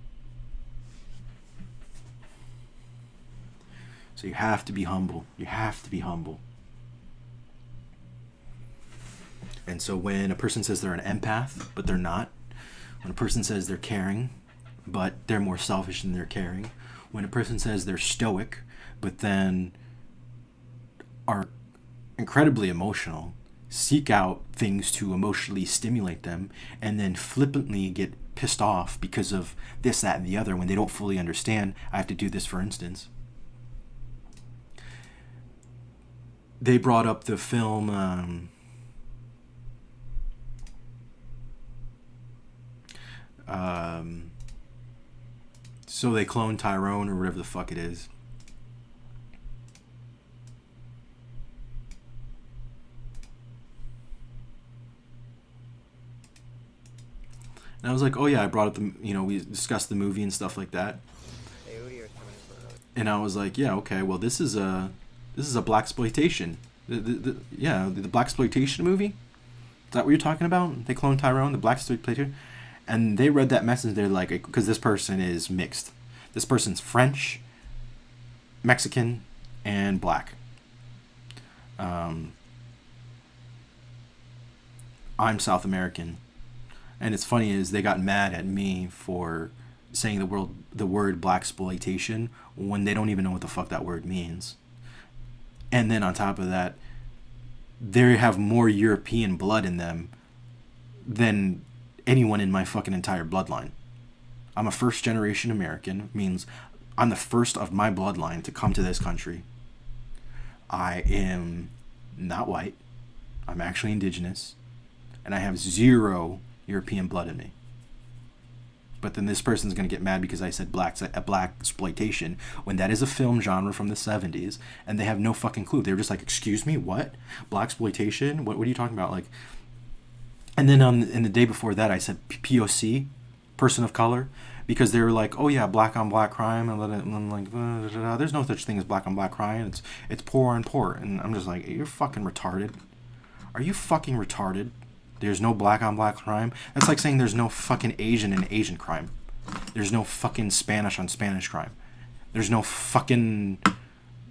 So you have to be humble. You have to be humble. And so when a person says they're an empath, but they're not, when a person says they're caring, but they're more selfish than they're caring, when a person says they're stoic, but then are incredibly emotional, seek out things to emotionally stimulate them, and then flippantly get pissed off because of this, that, and the other when they don't fully understand. I have to do this, for instance. They brought up the film So They Cloned Tyrone, or whatever the fuck it is. And I was like, oh yeah, I brought up the, we discussed the movie and stuff like that. And I was like, yeah, okay, well this is a blaxploitation. The blaxploitation movie? Is that what you're talking about? They cloned Tyrone, the blaxploitation? And they read that message, they're like, because this person is mixed. This person's French, Mexican, and black. I'm South American. And it's funny is they got mad at me for saying the word blaxploitation when they don't even know what the fuck that word means. And then on top of that, they have more European blood in them than anyone in my fucking entire bloodline. I'm a first generation American, means I'm the first of my bloodline to come to this country. I am not white. I'm actually indigenous. And I have 0 European blood in me. But then this person's going to get mad because I said blaxploitation when that is a film genre from the 70s and they have no fucking clue. They were just like, excuse me, what? Blaxploitation? What are you talking about? Like, and then in the day before that, I said POC, person of color, because they were like, oh yeah, black on black crime, and I'm like, there's no such thing as black on black crime. It's poor on poor, and I'm just like, you're fucking retarded. Are you fucking retarded? There's no black on black crime. That's like saying there's no fucking Asian in Asian crime. There's no fucking Spanish on Spanish crime. There's no fucking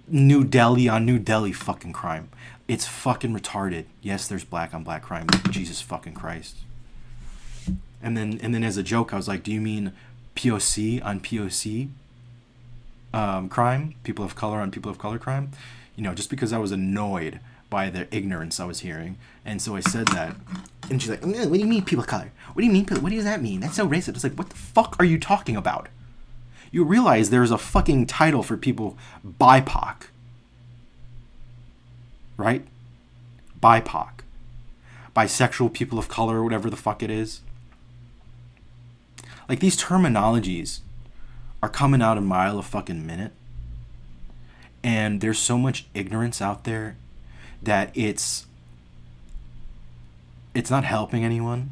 New Delhi on New Delhi fucking crime. It's fucking retarded. Yes, there's black on black crime. Jesus fucking Christ. And then as a joke, I was like, do you mean POC on POC crime? People of color on people of color crime? Just because I was annoyed by the ignorance I was hearing. And so I said that. And she's like, what do you mean people of color? What do you mean? What does that mean? That's so racist. It's like, what the fuck are you talking about? You realize there's a fucking title for people, BIPOC. Right? BIPOC. Bisexual, people of color, whatever the fuck it is. Like, these terminologies are coming out a mile a fucking minute. And there's so much ignorance out there that it's not helping anyone.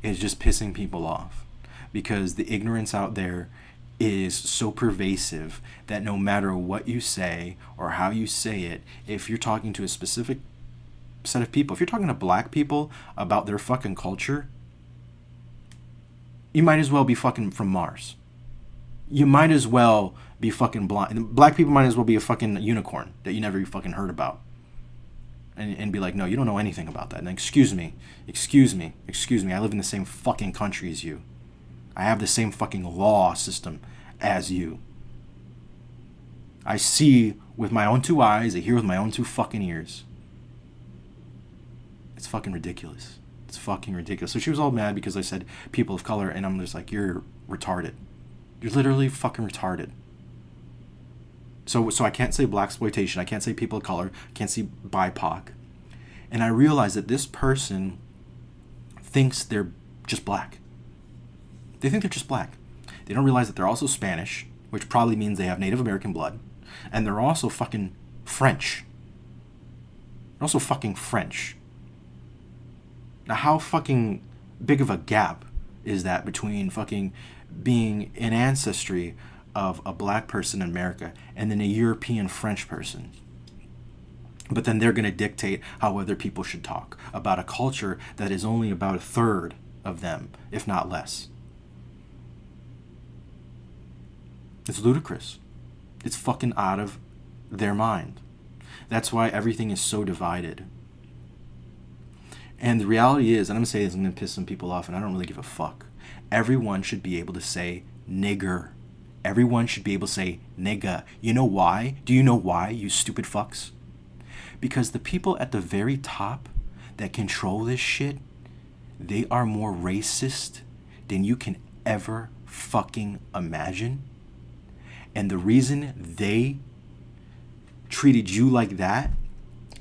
It's just pissing people off. Because the ignorance out there is so pervasive that no matter what you say or how you say it, if you're talking to a specific set of people, if you're talking to black people about their fucking culture, you might as well be fucking from Mars. You might as well be fucking blind. Black people might as well be a fucking unicorn that you never fucking heard about. And be like, no, you don't know anything about that. And excuse me, I live in the same fucking country as you. I have the same fucking law system as you. I see with my own 2 eyes, I hear with my own 2 fucking ears. It's fucking ridiculous. It's fucking ridiculous. So she was all mad because I said people of color, and I'm just like, you're retarded. You're literally fucking retarded. So I can't say blaxploitation. I can't say people of color. I can't say BIPOC. And I realize that this person thinks they're just black. They think they're just black. They don't realize that they're also Spanish, which probably means they have Native American blood. And they're also fucking French. They're also fucking French. Now, how fucking big of a gap is that between fucking being an ancestry of a black person in America and then a European French person? But then they're going to dictate how other people should talk about a culture that is only about a third of them, if not less. It's ludicrous. It's fucking out of their mind. That's why everything is so divided. And the reality is, and I'm going to say this, I'm going to piss some people off, and I don't really give a fuck. Everyone should be able to say nigger. Everyone should be able to say nigga. You know why? Do you know why, you stupid fucks? Because the people at the very top that control this shit, they are more racist than you can ever fucking imagine. And the reason they treated you like that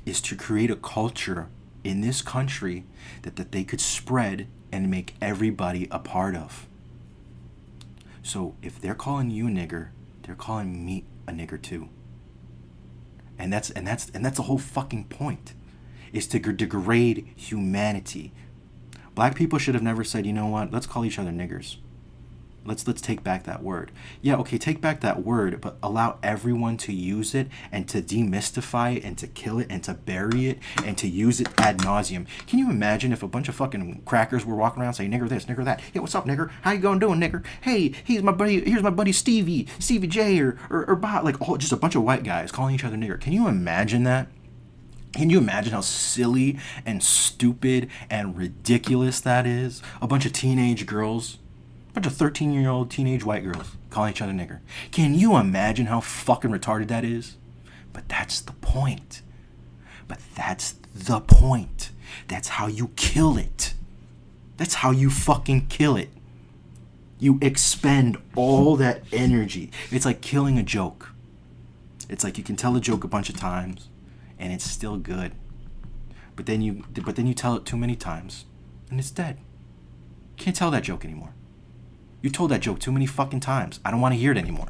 is to create a culture in this country that they could spread and make everybody a part of. So if they're calling you a nigger, they're calling me a nigger too. And that's the whole fucking point, is to degrade humanity. Black people should have never said, you know what, let's call each other niggers. Let's take back that word. Yeah, okay, take back that word, but allow everyone to use it and to demystify it and to kill it and to bury it and to use it ad nauseum. Can you imagine if a bunch of fucking crackers were walking around saying nigger this, nigger that? Hey, what's up, nigger? How you going doing, nigger? Hey, here's my buddy Stevie J or Bob, like just a bunch of white guys calling each other nigger. Can you imagine that? Can you imagine how silly and stupid and ridiculous that is? A bunch of teenage girls, a bunch of 13-year-old teenage white girls calling each other nigger. Can you imagine how fucking retarded that is? But that's the point. That's how you kill it. That's how you fucking kill it. You expend all that energy. It's like killing a joke. It's like you can tell a joke a bunch of times and it's still good. But then you tell it too many times and it's dead. Can't tell that joke anymore. You told that joke too many fucking times. I don't want to hear it anymore.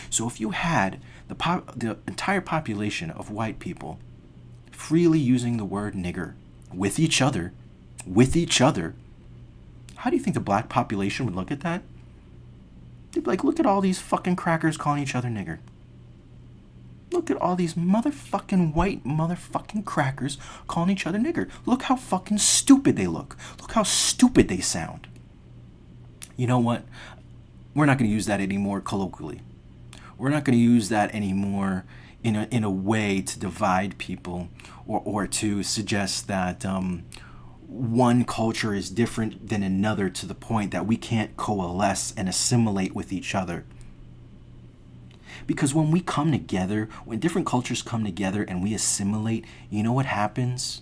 So if you had the entire population of white people freely using the word nigger with each other, how do you think the black population would look at that? They'd be like, look at all these fucking crackers calling each other nigger. Look at all these motherfucking white motherfucking crackers calling each other nigger. Look how fucking stupid they look. Look how stupid they sound. You know what? We're not going to use that anymore colloquially. We're not going to use that anymore in a way to divide people or to suggest that one culture is different than another to the point that we can't coalesce and assimilate with each other. Because when we come together, when different cultures come together and we assimilate, you know what happens?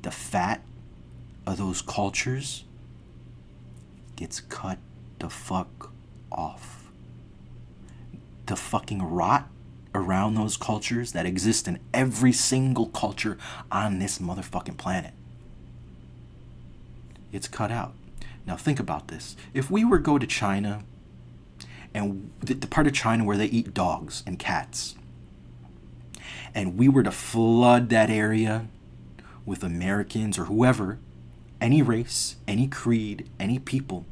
The fat of those cultures gets cut the fuck off. The fucking rot around those cultures that exist in every single culture on this motherfucking planet, it's cut out. Now think about this. If we were to go to China, and the part of China where they eat dogs and cats, and we were to flood that area with Americans or whoever, any race, any creed, any people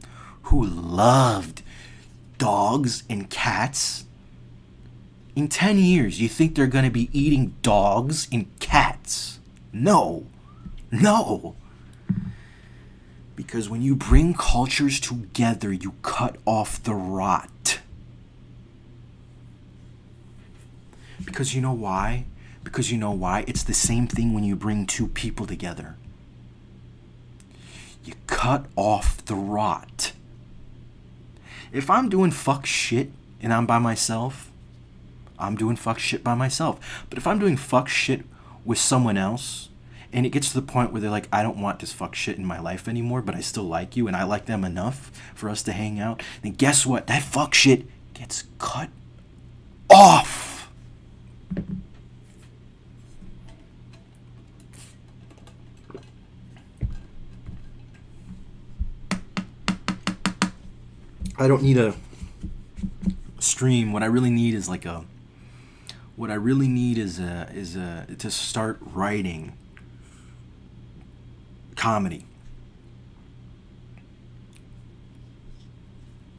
who loved dogs and cats, in 10 years, you think they're going to be eating dogs and cats? No. Because when you bring cultures together, you cut off the rot. Because you know why? It's the same thing when you bring two people together. You cut off the rot. If I'm doing fuck shit and I'm by myself, I'm doing fuck shit by myself. But if I'm doing fuck shit with someone else, and it gets to the point where they're like, I don't want this fuck shit in my life anymore, but I still like you and I like them enough for us to hang out, then guess what? That fuck shit gets cut off. I don't need a stream. What I really need is to start writing comedy.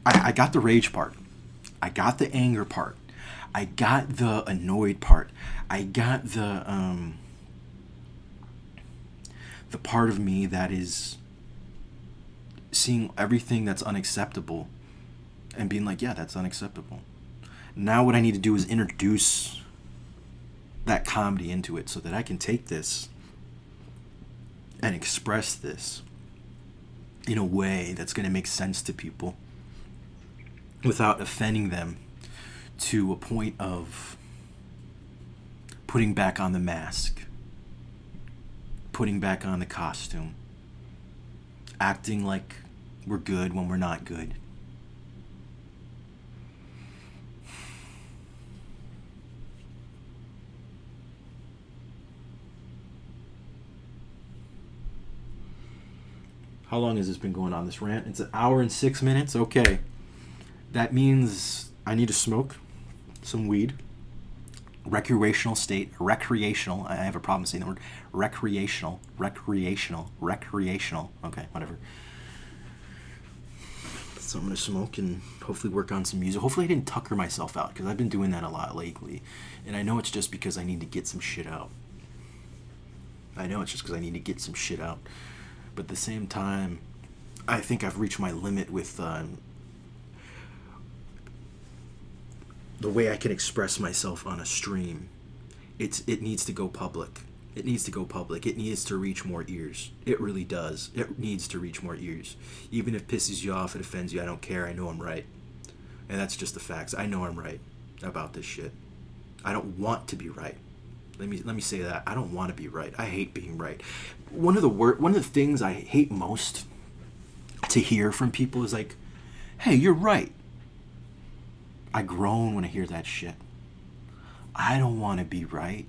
I got the rage part. I got the anger part. I got the annoyed part. I got the part of me that is seeing everything that's unacceptable and being like, yeah, that's unacceptable. Now what I need to do is introduce that comedy into it so that I can take this and express this in a way that's going to make sense to people without offending them to a point of putting back on the mask, putting back on the costume, acting like we're good when we're not good. How long has this been going on, this rant? It's 1 hour and 6 minutes? Okay. That means I need to smoke some weed. Recreational. I have a problem saying the word recreational. Okay, whatever. So I'm going to smoke and hopefully work on some music. Hopefully I didn't tucker myself out, because I've been doing that a lot lately. And I know it's just because I need to get some shit out. But at the same time, I think I've reached my limit with the way I can express myself on a stream. It needs to go public. It needs to reach more ears. It really does. It needs to reach more ears. Even if it pisses you off, it offends you, I don't care. I know I'm right. And that's just the facts. I know I'm right about this shit. I don't want to be right. Let me say that. I don't want to be right. I hate being right. One of the things I hate most to hear from people is like, "Hey, you're right." I groan when I hear that shit. I don't want to be right.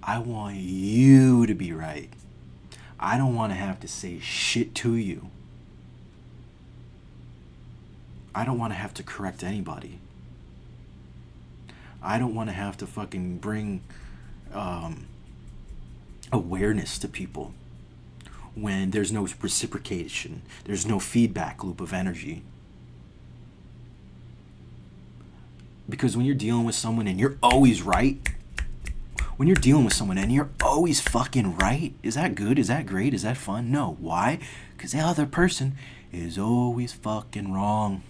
I want you to be right. I don't want to have to say shit to you. I don't want to have to correct anybody. I don't want to have to fucking bring awareness to people when there's no reciprocation, there's no feedback loop of energy. Because when you're dealing with someone and you're always right, when you're dealing with someone and you're always fucking right, is that good? Is that great? Is that fun? No. Why? Because the other person is always fucking wrong.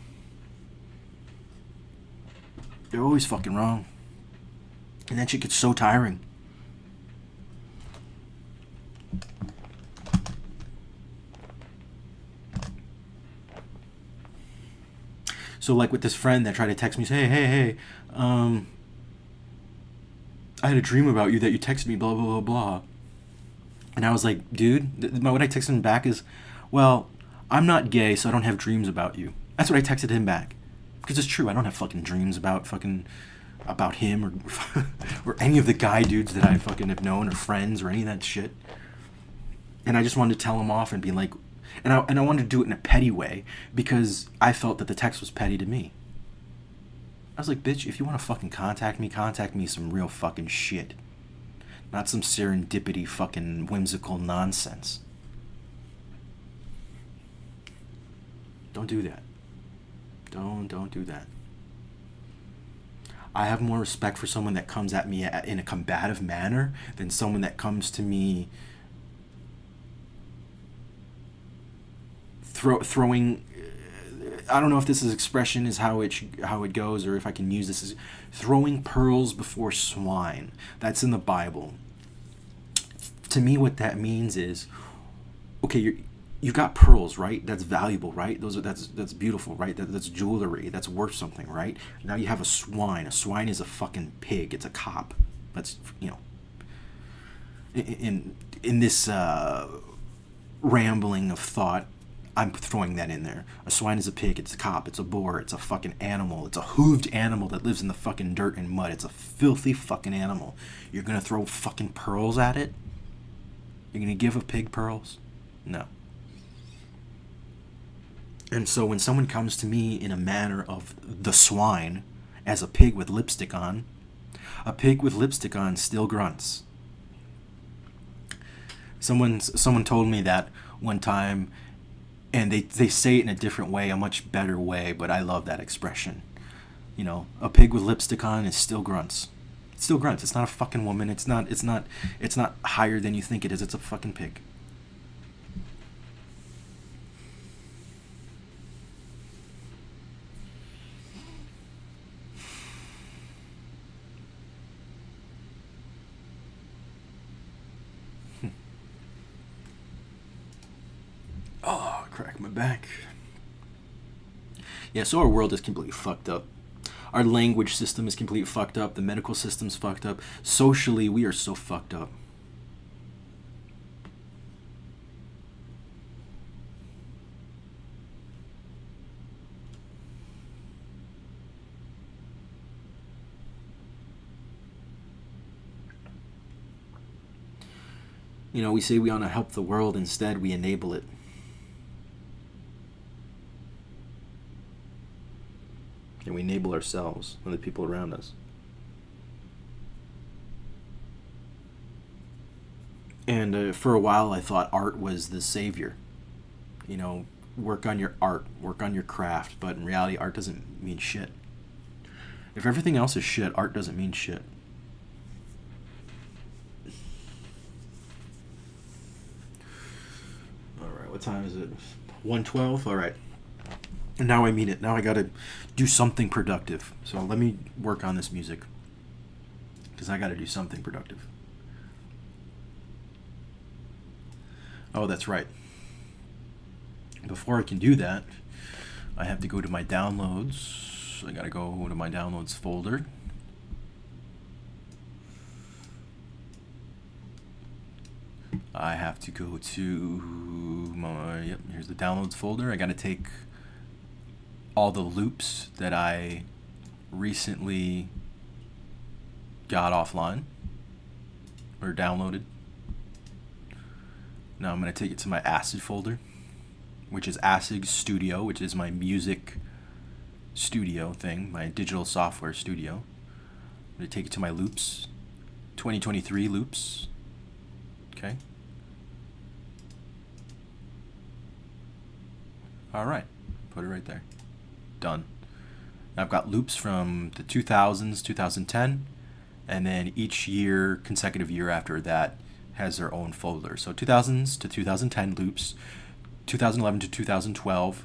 They're always fucking wrong. And that shit gets so tiring. So like with this friend that tried to text me, say, hey, I had a dream about you that you texted me, blah, blah, blah, blah. And I was like, dude, what I texted him back is, well, I'm not gay, so I don't have dreams about you. That's what I texted him back. Because it's true, I don't have fucking dreams about him or or any of the guy dudes that I fucking have known or friends or any of that shit. And I just wanted to tell him off and be like, and I wanted to do it in a petty way because I felt that the text was petty to me. I was like, bitch, if you want to fucking contact me some real fucking shit. Not some serendipity fucking whimsical nonsense. Don't do that. Don't do that. I have more respect for someone that comes at me in a combative manner than someone that comes to me throwing. I don't know if this expression is how it goes, or if I can use this as throwing pearls before swine. That's in the Bible. To me, what that means is, okay, you got pearls, right? That's valuable, right? That's beautiful, right? That's jewelry. That's worth something, right? Now you have a swine. A swine is a fucking pig. It's a cop. That's, in this rambling of thought, I'm throwing that in there. A swine is a pig. It's a cop. It's a boar. It's a fucking animal. It's a hooved animal that lives in the fucking dirt and mud. It's a filthy fucking animal. You're gonna throw fucking pearls at it? You're gonna give a pig pearls? No. And so when someone comes to me in a manner of the swine as a pig with lipstick on, a pig with lipstick on still grunts. Someone told me that one time, and they say it in a different way, a much better way, but I love that expression. You know, a pig with lipstick on is still grunts. It still grunts. It's not a fucking woman. It's not higher than you think it is. It's a fucking pig. Oh, crack my back. Yeah, so our world is completely fucked up. Our language system is completely fucked up. The medical system's fucked up. Socially, we are so fucked up. You know, we say we want to help the world, instead we enable it. And we enable ourselves and the people around us. And for a while, I thought art was the savior. You know, work on your art, work on your craft. But in reality, art doesn't mean shit. If everything else is shit, art doesn't mean shit. All right, what time is it? 1:12. All right. Now I mean it. Now I gotta do something productive. So let me work on this music, because I gotta do something productive. Oh, that's right. Before I can do that, I have to go to my downloads. I gotta go to my downloads folder. I have to go to my, yep, here's the downloads folder. I gotta take all the loops that I recently got offline or downloaded. Now I'm going to take it to my Acid folder, which is Acid Studio, which is my music studio thing, my digital software studio. I'm going to take it to my loops, 2023 loops. Okay. All right. Put it right there. Done. I've got loops from the 2000s, 2010, and then each year, consecutive year after that, has their own folder. So 2000s to 2010 loops, 2011 to 2012,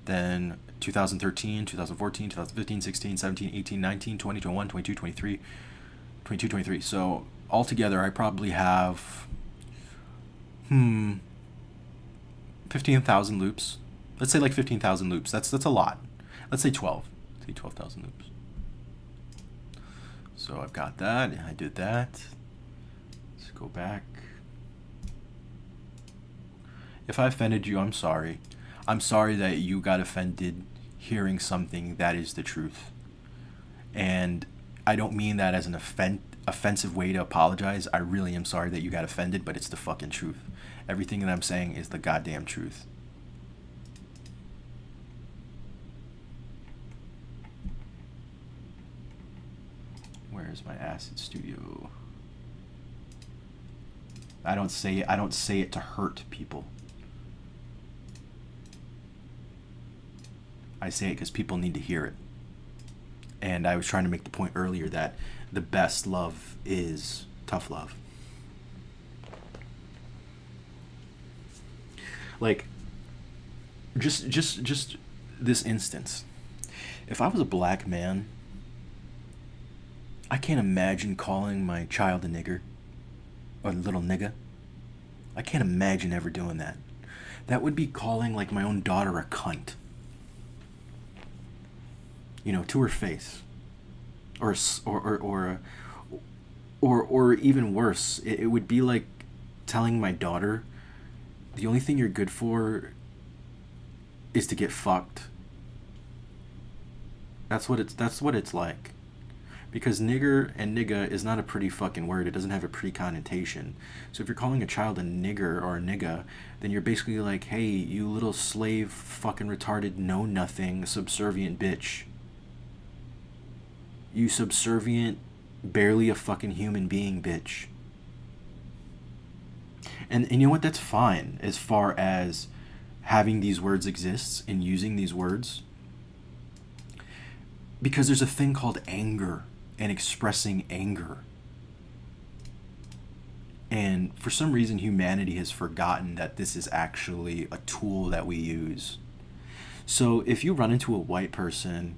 then 2013, 2014, 2015, 16, 17, 18, 19, 20, 21, 22, 23, 22, 23. So altogether, I probably have 15,000 loops. Let's say like 15,000 loops. That's a lot. Let's say 12. Let's say 12,000 loops. So I've got that. I did that. Let's go back. If I offended you, I'm sorry. I'm sorry that you got offended hearing something that is the truth. And I don't mean that as an offensive way to apologize. I really am sorry that you got offended, but it's the fucking truth. Everything that I'm saying is the goddamn truth. Where's my Acid Studio? I don't say it to hurt people. I say it because people need to hear it. And I was trying to make the point earlier that the best love is tough love. Like, just this instance. If I was a black man, I can't imagine calling my child a nigger or a little nigga. I can't imagine ever doing that. That would be calling like my own daughter a cunt. You know, to her face. Or even worse, it would be like telling my daughter the only thing you're good for is to get fucked. That's what it's like. Because nigger and nigga is not a pretty fucking word. It doesn't have a pretty connotation. So if you're calling a child a nigger or a nigga, then you're basically like, hey, you little slave, fucking retarded, know-nothing, subservient bitch. You subservient, barely a fucking human being bitch. And you know what? That's fine as far as having these words exists and using these words. Because there's a thing called anger and expressing anger. And for some reason, humanity has forgotten that this is actually a tool that we use. So if you run into a white person,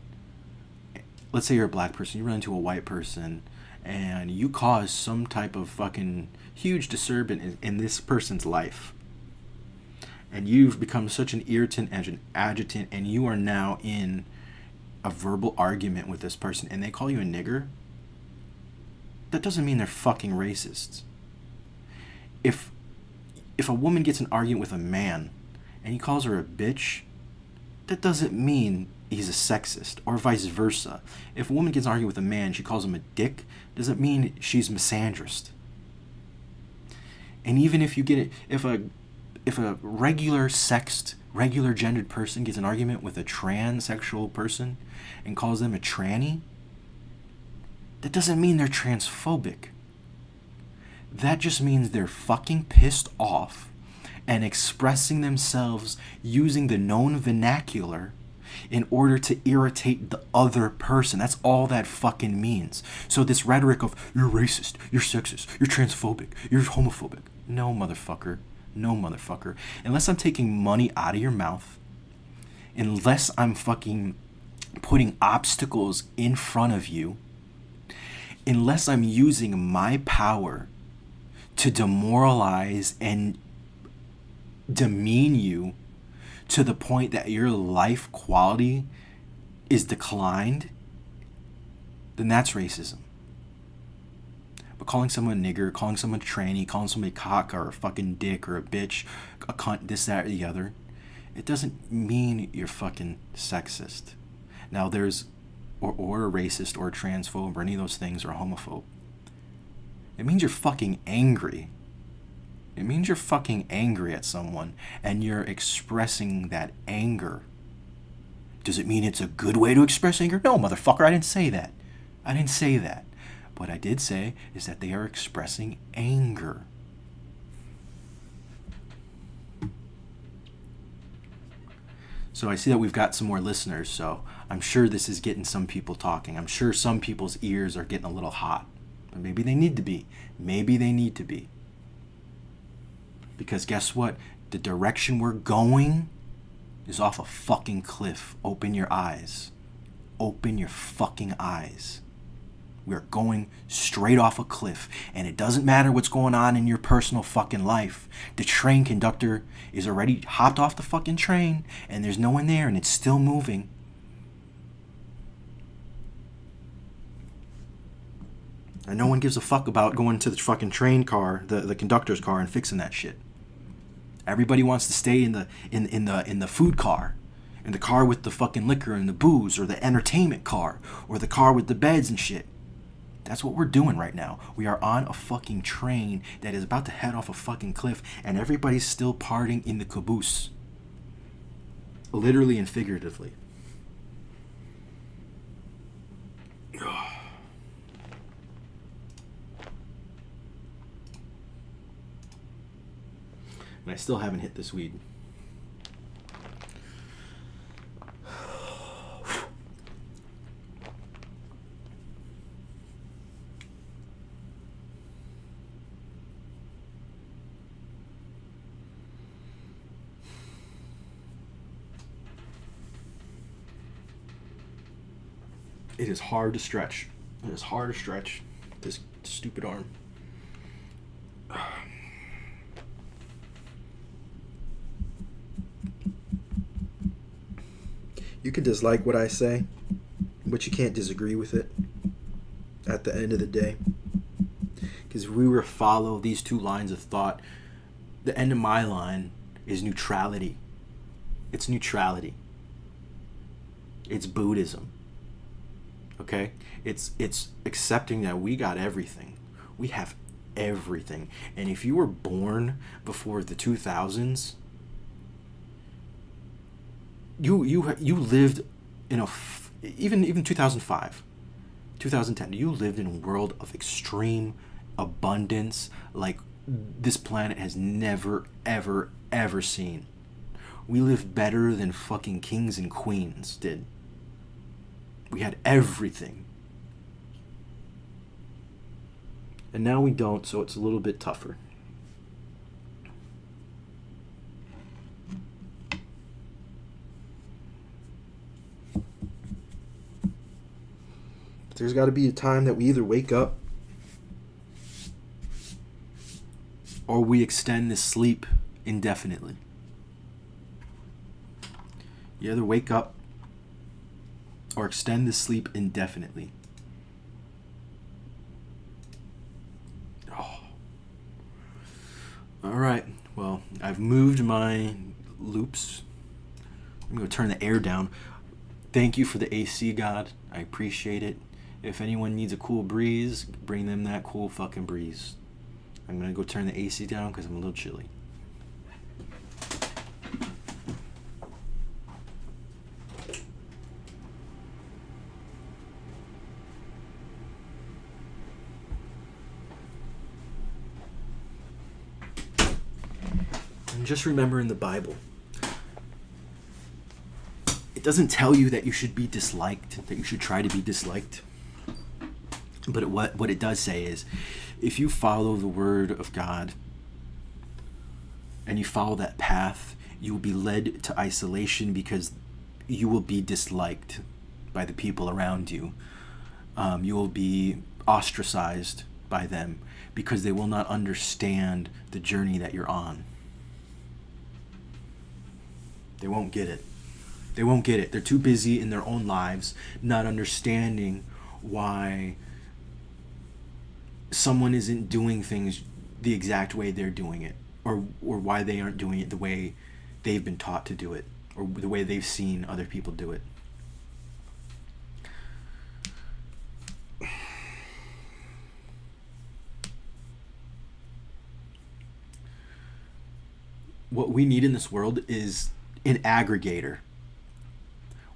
let's say you're a black person, you run into a white person and you cause some type of fucking huge disturbance in this person's life. And you've become such an irritant and an agitant, and you are now in a verbal argument with this person and they call you a nigger, that doesn't mean they're fucking racists. If a woman gets an argument with a man and he calls her a bitch, that doesn't mean he's a sexist, or vice versa. If a woman gets an argument with a man, she calls him a dick, doesn't mean she's misandrist. And even if you get it, if a regular sexed, regular gendered person gets an argument with a transsexual person and calls them a tranny, that doesn't mean they're transphobic. That just means they're fucking pissed off and expressing themselves using the known vernacular in order to irritate the other person. That's all that fucking means. So this rhetoric of you're racist, you're sexist, you're transphobic, you're homophobic. No, motherfucker. No, motherfucker. Unless I'm taking money out of your mouth, unless I'm fucking putting obstacles in front of you, unless I'm using my power to demoralize and demean you to the point that your life quality is declined, then that's racism. But calling someone a nigger, calling someone a tranny, calling somebody a cock or a fucking dick or a bitch, a cunt, this, that, or the other, it doesn't mean you're fucking sexist. Now there's, or a racist or a transphobe or any of those things or a homophobe. It means you're fucking angry. It means you're fucking angry at someone and you're expressing that anger. Does it mean it's a good way to express anger? No, motherfucker, I didn't say that. I didn't say that. What I did say is that they are expressing anger. So I see that we've got some more listeners, so I'm sure this is getting some people talking. I'm sure some people's ears are getting a little hot. But maybe they need to be. Maybe they need to be. Because guess what? The direction we're going is off a fucking cliff. Open your eyes. Open your fucking eyes. We're going straight off a cliff. And it doesn't matter what's going on in your personal fucking life. The train conductor is already hopped off the fucking train and there's no one there and it's still moving. And no one gives a fuck about going to the fucking train car, the conductor's car, and fixing that shit. Everybody wants to stay in the food car, in the car with the fucking liquor and the booze, or the entertainment car, or the car with the beds and shit. That's what we're doing right now. We are on a fucking train that is about to head off a fucking cliff, and everybody's still partying in the caboose. Literally and figuratively. And I still haven't hit this weed. It is hard to stretch. It is hard to stretch this stupid arm. You can dislike what I say, but you can't disagree with it at the end of the day. Because if we were to follow these two lines of thought, the end of my line is neutrality. It's neutrality. It's Buddhism. Okay? It's accepting that we got everything. We have everything. And if you were born before the 2000s, you lived in even 2005, 2010, you lived in a world of extreme abundance like this planet has never ever seen. We lived better than fucking kings and queens did. We had everything. And now we don't, so it's a little bit tougher. There's got to be a time that we either wake up or we extend this sleep indefinitely. You either wake up or extend the sleep indefinitely. Oh. All right. Well, I've moved my loops. I'm going to turn the air down. Thank you for the AC, God. I appreciate it. If anyone needs a cool breeze, bring them that cool fucking breeze. I'm going to go turn the AC down because I'm a little chilly. And just remember in the Bible, it doesn't tell you that you should be disliked, that you should try to be disliked. But what it does say is, if you follow the word of God and you follow that path, you will be led to isolation because you will be disliked by the people around you. You will be ostracized by them because they will not understand the journey that you're on. They won't get it. They won't get it. They're too busy in their own lives, not understanding why someone isn't doing things the exact way they're doing it, or why they aren't doing it the way they've been taught to do it, or the way they've seen other people do it. What we need in this world is an aggregator.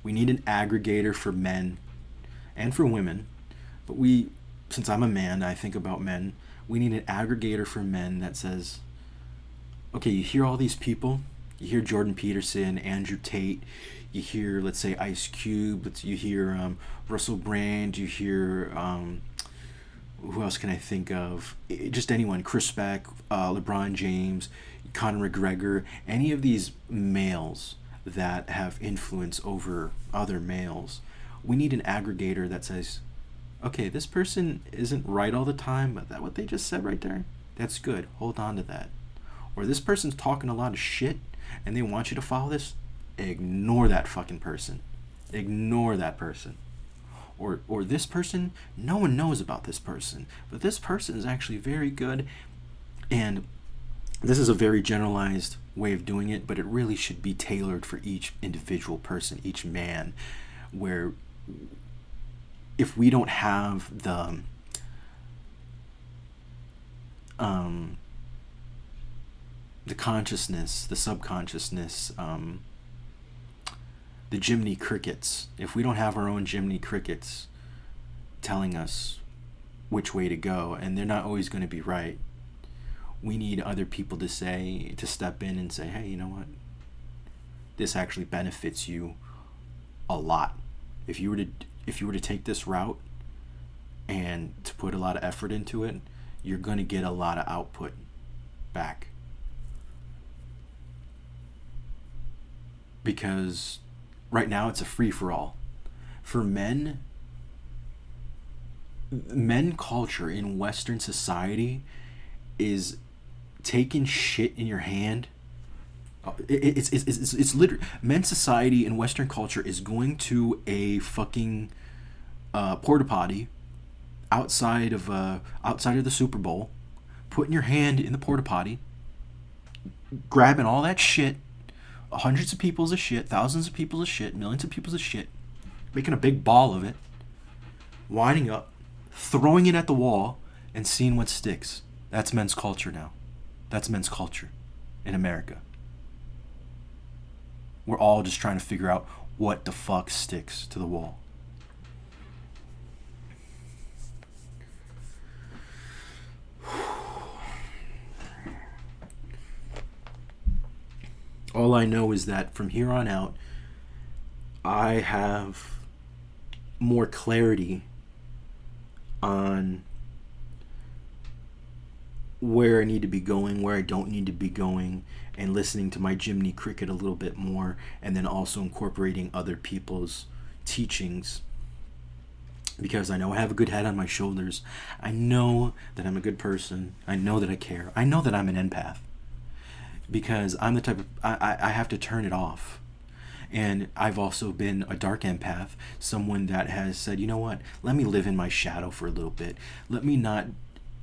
We need an aggregator for men and for women, but since I'm a man, I think about men. We need an aggregator for men that says, okay, you hear all these people. You hear Jordan Peterson, Andrew Tate. You hear, let's say, Ice Cube. You hear Russell Brand. You hear, who else can I think of? Just anyone. Chris Beck, LeBron James, Conor McGregor. Any of these males that have influence over other males. We need an aggregator that says, okay, this person isn't right all the time, but what they just said right there, that's good. Hold on to that. Or this person's talking a lot of shit and they want you to follow this. Ignore that fucking person. Ignore that person. Or this person, no one knows about this person, but this person is actually very good. And this is a very generalized way of doing it, but it really should be tailored for each individual person, each man, where if we don't have the consciousness, the subconsciousness, the Jiminy Crickets, if we don't have our own Jiminy Crickets telling us which way to go, and they're not always going to be right, we need other people to step in and say, hey, you know what? This actually benefits you a lot. If you were to take this route and to put a lot of effort into it, you're going to get a lot of output back. Because right now it's a free-for-all. For men culture in Western society is taking shit in your hand. It's literally, men's society in Western culture is going to a fucking porta potty outside of the Super Bowl, putting your hand in the porta potty, grabbing all that shit, hundreds of people's of shit, thousands of people's of shit, millions of people's of shit, making a big ball of it, winding up, throwing it at the wall, and seeing what sticks. That's men's culture now. That's men's culture in America. We're all just trying to figure out what the fuck sticks to the wall. All I know is that from here on out, I have more clarity on where I need to be going, where I don't need to be going, and listening to my Jiminy Cricket a little bit more, and then also incorporating other people's teachings, because I know I have a good head on my shoulders. I know that I'm a good person. I know that I care. I know that I'm an empath, because I'm the type of I have to turn it off. And I've also been a dark empath, someone that has said, you know what, let me live in my shadow for a little bit. Let me not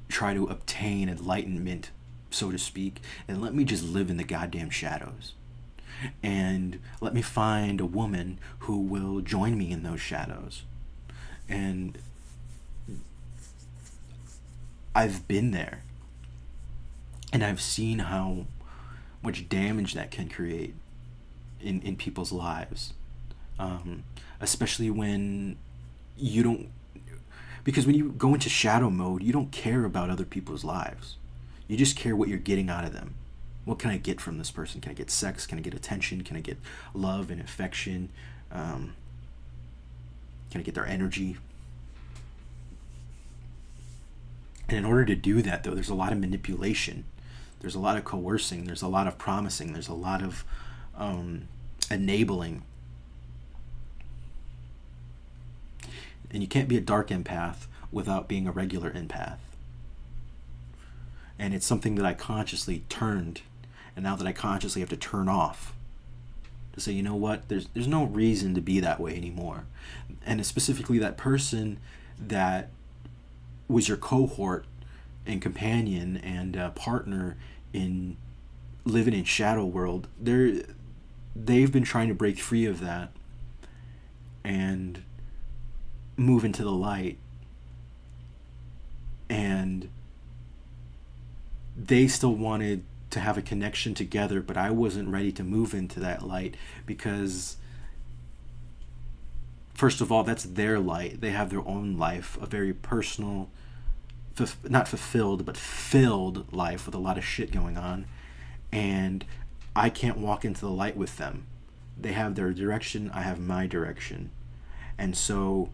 try to obtain enlightenment, so to speak, and let me just live in the goddamn shadows. And let me find a woman who will join me in those shadows. And I've been there. And I've seen how much damage that can create in people's lives. Especially when you don't... Because when you go into shadow mode, you don't care about other people's lives. You just care what you're getting out of them. What can I get from this person? Can I get sex? Can I get attention? Can I get love and affection? Can I get their energy? And in order to do that, though, there's a lot of manipulation. There's a lot of coercing. There's a lot of promising. There's a lot of enabling. And you can't be a dark empath without being a regular empath. And it's something that I consciously turned, and now that I consciously have to turn off, to say, you know what, there's no reason to be that way anymore. And specifically that person that was your cohort and companion and partner in living in shadow world, they've been trying to break free of that and move into the light. And they still wanted to have a connection together, but I wasn't ready to move into that light, because first of all, that's their light. They have their own life, a very personal, not fulfilled, but filled life with a lot of shit going on. And I can't walk into the light with them. They have their direction, I have my direction. And so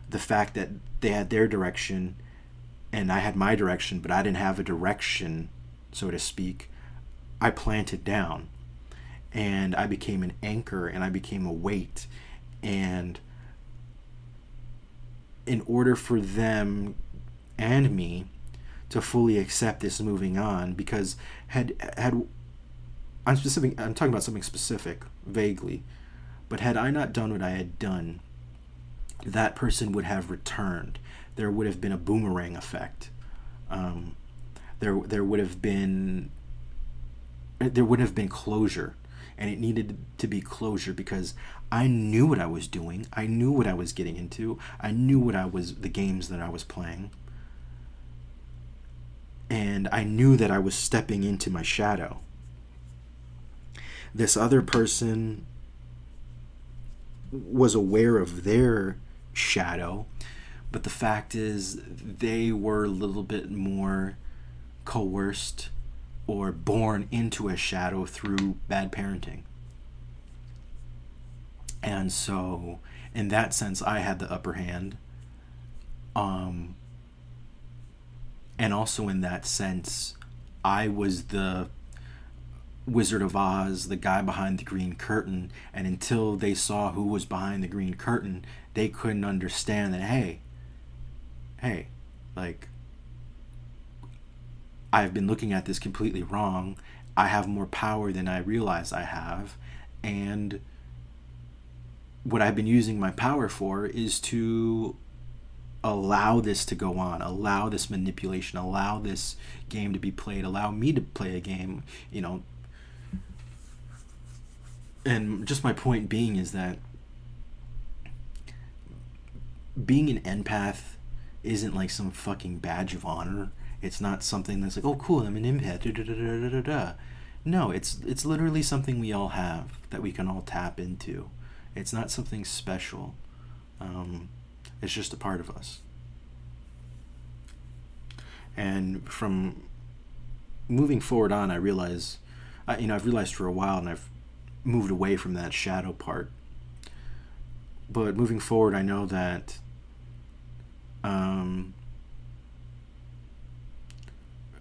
the fact that they had their direction and I had my direction, but I didn't have a direction, so to speak, I planted down. And I became an anchor, and I became a weight. And in order for them and me to fully accept this moving on, because I'm talking about something specific, vaguely, but had I not done what I had done, that person would have returned. There would have been a boomerang effect. There would have been closure, and it needed to be closure, because I knew what I was doing. I knew what I was getting into. I knew the games that I was playing. And I knew that I was stepping into my shadow. This other person was aware of their shadow, but the fact is they were a little bit more coerced or born into a shadow through bad parenting. And so in that sense, I had the upper hand. And also in that sense, I was the Wizard of Oz, the guy behind the green curtain, and until they saw who was behind the green curtain, they couldn't understand that, hey, like, I've been looking at this completely wrong. I have more power than I realize I have, and what I've been using my power for is to allow this to go on, allow this manipulation, allow this game to be played, allow me to play a game, And just my point being is that, being an empath isn't like some fucking badge of honor. It's not something that's like, oh cool, I'm an empath. Da, da, da, da, da, da. No, it's literally something we all have that we can all tap into. It's not something special. It's just a part of us. And from moving forward on, I realize, I've realized for a while, and I've moved away from that shadow part. But moving forward, I know that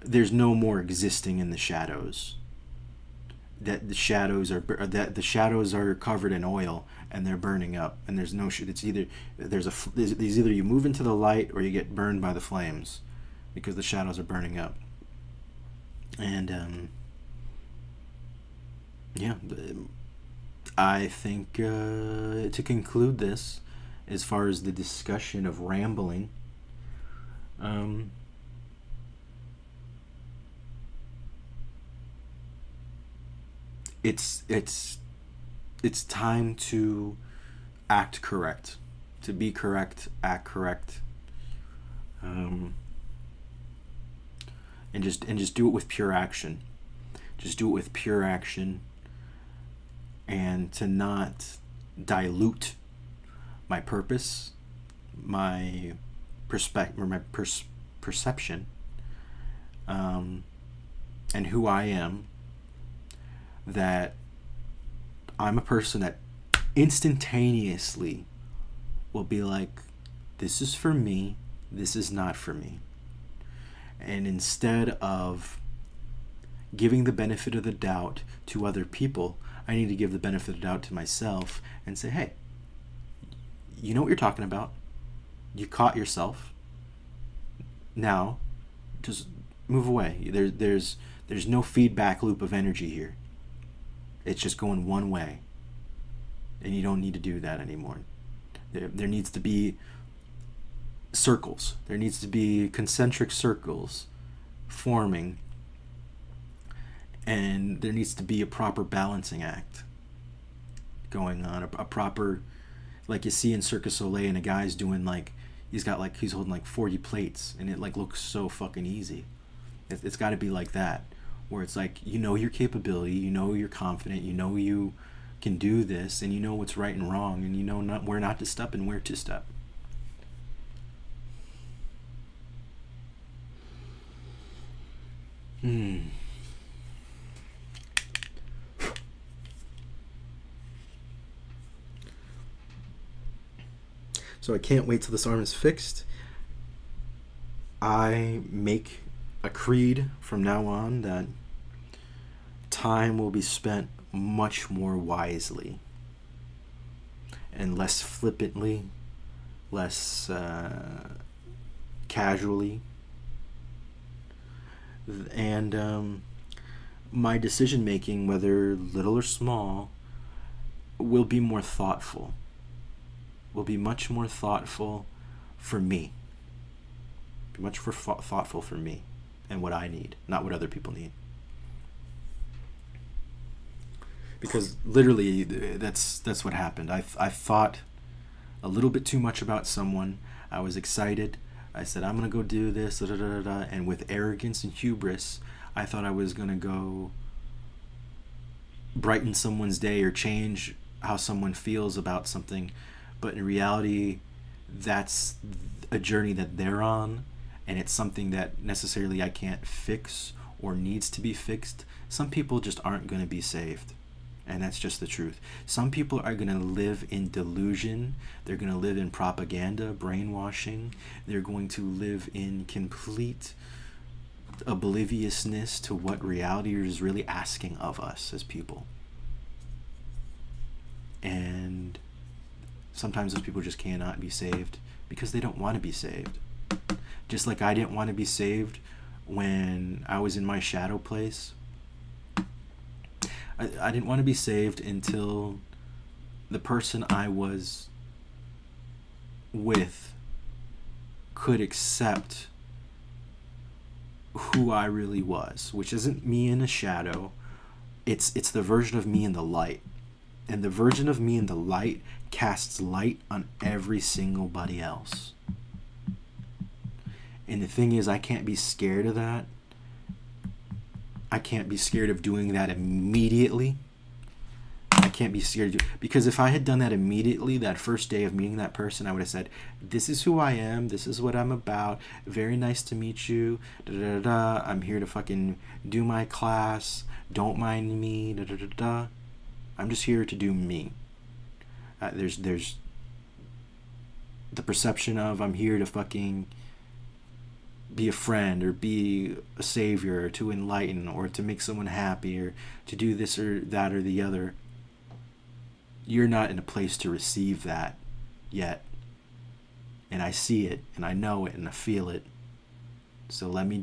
there's no more existing in the shadows. That the shadows are covered in oil and they're burning up, and there's no shit. It's either there's either you move into the light or you get burned by the flames, because the shadows are burning up. And yeah, I think to conclude this, as far as the discussion of rambling, it's time to act correct, to be correct, act correct, and just do it with pure action. Just do it with pure action, and to not dilute my purpose, my perception, and who I am. That I'm a person that instantaneously will be like, this is for me, this is not for me. And instead of giving the benefit of the doubt to other people, I need to give the benefit of the doubt to myself and say, hey, you know what you're talking about. You caught yourself. Now, just move away. There's no feedback loop of energy here. It's just going one way. And you don't need to do that anymore. There needs to be circles. There needs to be concentric circles forming. And there needs to be a proper balancing act going on. A proper, like you see in Cirque du Soleil, and a guy's doing like, he's holding like 40 plates, and it like looks so fucking easy. It's got to be like that. Where it's like, you know your capability, you know you're confident, you know you can do this, and you know what's right and wrong, and you know where not to step and where to step. So I can't wait till this arm is fixed. I make a creed from now on that time will be spent much more wisely and less flippantly, less casually, and my decision making, whether little or small, will be more thoughtful, will be much more thoughtful for me, be much more thoughtful for me and what I need, not what other people need. Because literally, that's what happened. I thought a little bit too much about someone. I was excited. I said, I'm going to go do this, da, da, da, da, and with arrogance and hubris, I thought I was going to go brighten someone's day or change how someone feels about something. But in reality, that's a journey that they're on, and it's something that necessarily I can't fix or needs to be fixed. Some people just aren't going to be saved. And that's just the truth. Some people are going to live in delusion. They're going to live in propaganda, brainwashing. They're going to live in complete obliviousness to what reality is really asking of us as people. And sometimes those people just cannot be saved because they don't want to be saved. Just like I didn't want to be saved when I was in my shadow place. I didn't want to be saved until the person I was with could accept who I really was, which isn't me in a shadow. It's the version of me in the light. And the version of me in the light casts light on every single body else. And the thing is, I can't be scared of that. I can't be scared of doing that immediately. I can't be scared because if I had done that immediately, that first day of meeting that person, I would have said, this is who I am, this is what I'm about, very nice to meet you, da da da da, I'm here to fucking do my class, don't mind me, da da da da. I'm just here to do me. There's the perception of I'm here to fucking be a friend or be a savior or to enlighten or to make someone happy or to do this or that or the other. You're not in a place to receive that yet. And I see it and I know it and I feel it. So let me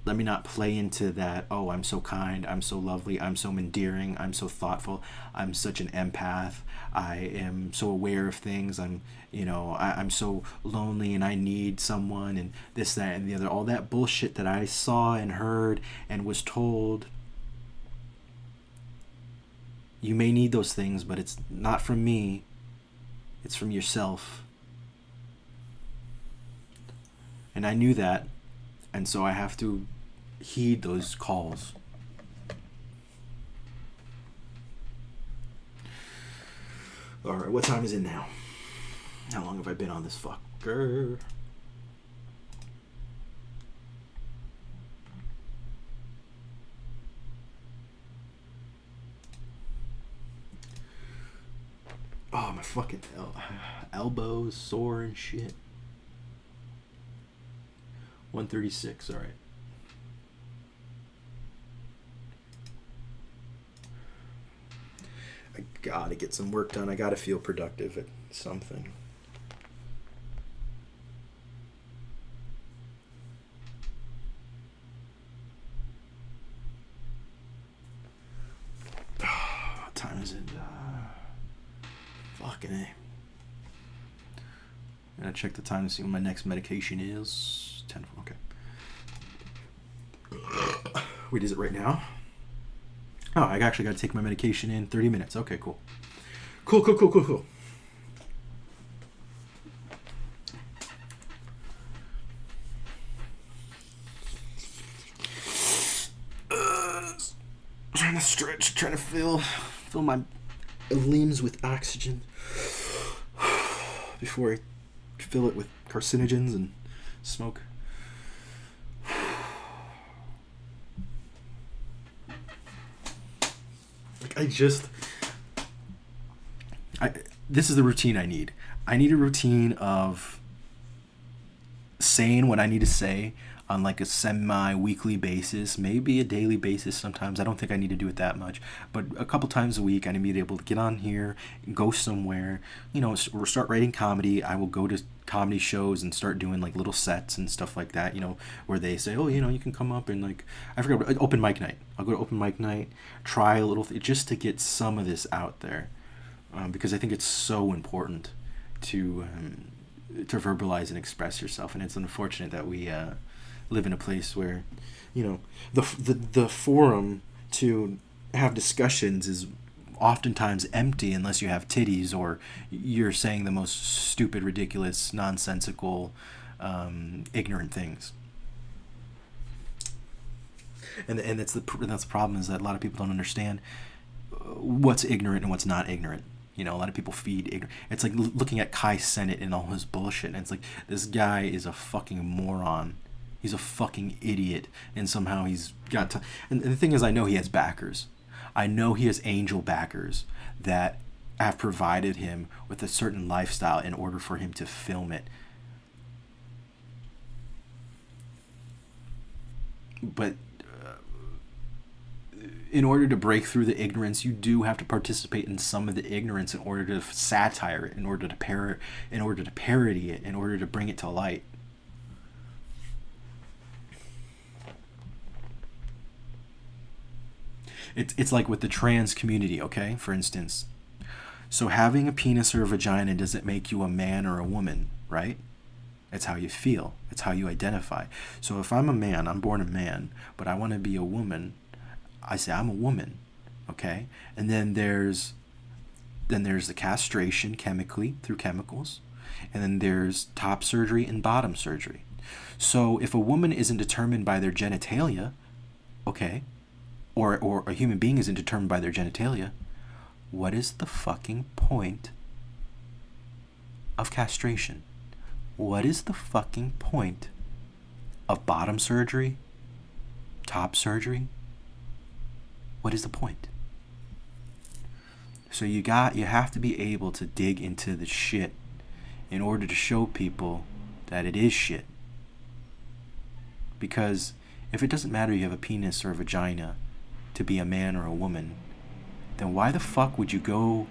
not play into that, oh, I'm so kind, I'm so lovely, I'm so endearing, I'm so thoughtful, I'm such an empath, I am so aware of things, I'm so lonely and I need someone and this, that, and the other. All that bullshit that I saw and heard and was told. You may need those things, but it's not from me. It's from yourself. And I knew that. And so I have to heed those calls. Alright, what time is it now? How long have I been on this fucker? Oh, my fucking elbows sore and shit. 1:36, alright. I gotta get some work done. I gotta feel productive at something. What time is it? Fucking A. I gotta check the time to see when my next medication is. 10. Okay. Wait, is it right now? Oh, I actually gotta take my medication in 30 minutes. Okay, cool. Cool. Trying to stretch, trying to fill my limbs with oxygen before I fill it with carcinogens and smoke. This is the routine I need. I need a routine of saying what I need to say on like a semi-weekly basis, maybe a daily basis sometimes. I don't think I need to do it that much, but a couple times a week I need to be able to get on here, go somewhere, start writing comedy. I will go to comedy shows and start doing like little sets and stuff like that, where they say, oh, you can come up and like, I forgot, like open mic night. I'll go to open mic night, try a little just to get some of this out there, because I think it's so important to verbalize and express yourself. And it's unfortunate that we live in a place where the forum to have discussions is oftentimes empty unless you have titties or you're saying the most stupid, ridiculous, nonsensical, ignorant things. And that's the problem, is that a lot of people don't understand what's ignorant and what's not ignorant. A lot of people feed ignorant. It's like looking at Kai Cenat and all his bullshit, and it's like, this guy is a fucking moron. He's a fucking idiot, and somehow he's got and the thing is, I know he has backers. I know he has angel backers that have provided him with a certain lifestyle in order for him to film it. But in order to break through the ignorance, you do have to participate in some of the ignorance in order to satire it, in order to parody it, in order to bring it to light. It's like with the trans community, okay? For instance. So having a penis or a vagina doesn't make you a man or a woman, right? It's how you feel. It's how you identify. So if I'm a man, I'm born a man, but I want to be a woman, I say I'm a woman. Okay, and then there's the castration chemically through chemicals, and then there's top surgery and bottom surgery. So if a woman isn't determined by their genitalia, okay, or a human being isn't determined by their genitalia, what is the fucking point of castration? What is the fucking point of bottom surgery, top surgery? What is the point? So you have to be able to dig into the shit in order to show people that it is shit. Because if it doesn't matter you have a penis or a vagina to be a man or a woman, then why the fuck would you go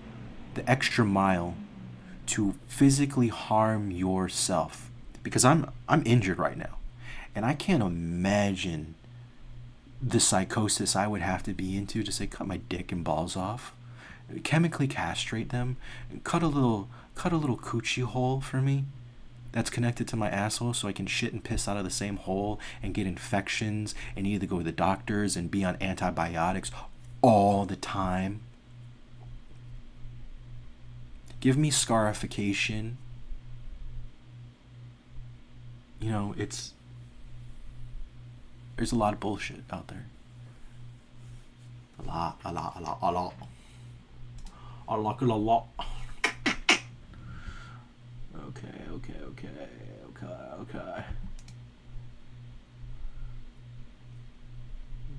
the extra mile to physically harm yourself? Because I'm injured right now, and I can't imagine the psychosis I would have to be into to say cut my dick and balls off, chemically castrate them, cut a little coochie hole for me that's connected to my asshole so I can shit and piss out of the same hole and get infections and either go to the doctors and be on antibiotics all the time. Give me scarification. You know, there's a lot of bullshit out there. A lot. Okay.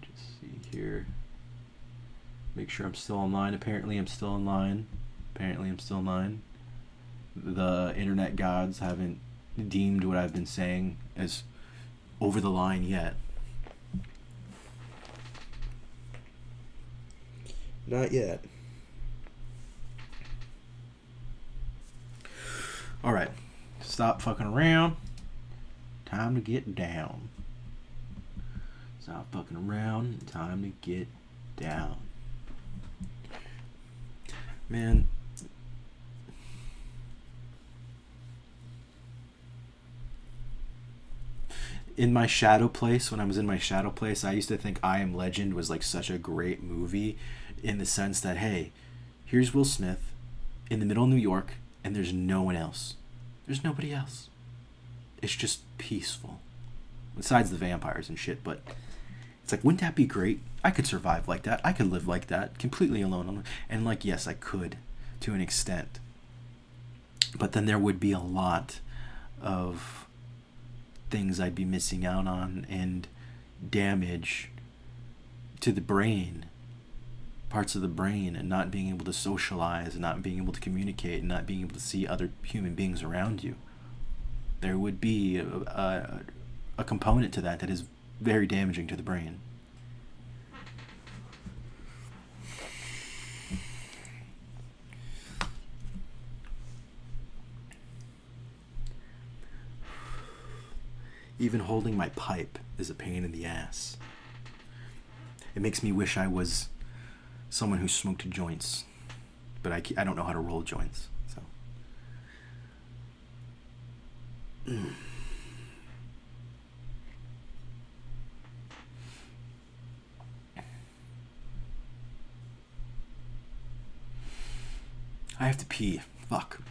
Just see here. Make sure I'm still online. Apparently I'm still online. The internet gods haven't deemed what I've been saying as over the line yet. Not yet. Alright. Stop fucking around. Time to get down. Stop fucking around. Time to get down. Man. In my shadow place, when I was in my shadow place, I used to think I Am Legend was like such a great movie in the sense that, hey, here's Will Smith in the middle of New York and there's no one else. There's nobody else. It's just peaceful. Besides the vampires and shit, but it's like, wouldn't that be great? I could survive like that. I could live like that, completely alone. And like, yes, I could to an extent. But then there would be a lot of things I'd be missing out on and damage to the brain, parts of the brain, and not being able to socialize, and not being able to communicate, and not being able to see other human beings around you. There would be a component to that is very damaging to the brain. Even holding my pipe is a pain in the ass. It makes me wish I was someone who smoked joints, but I don't know how to roll joints. So. I have to pee. Fuck.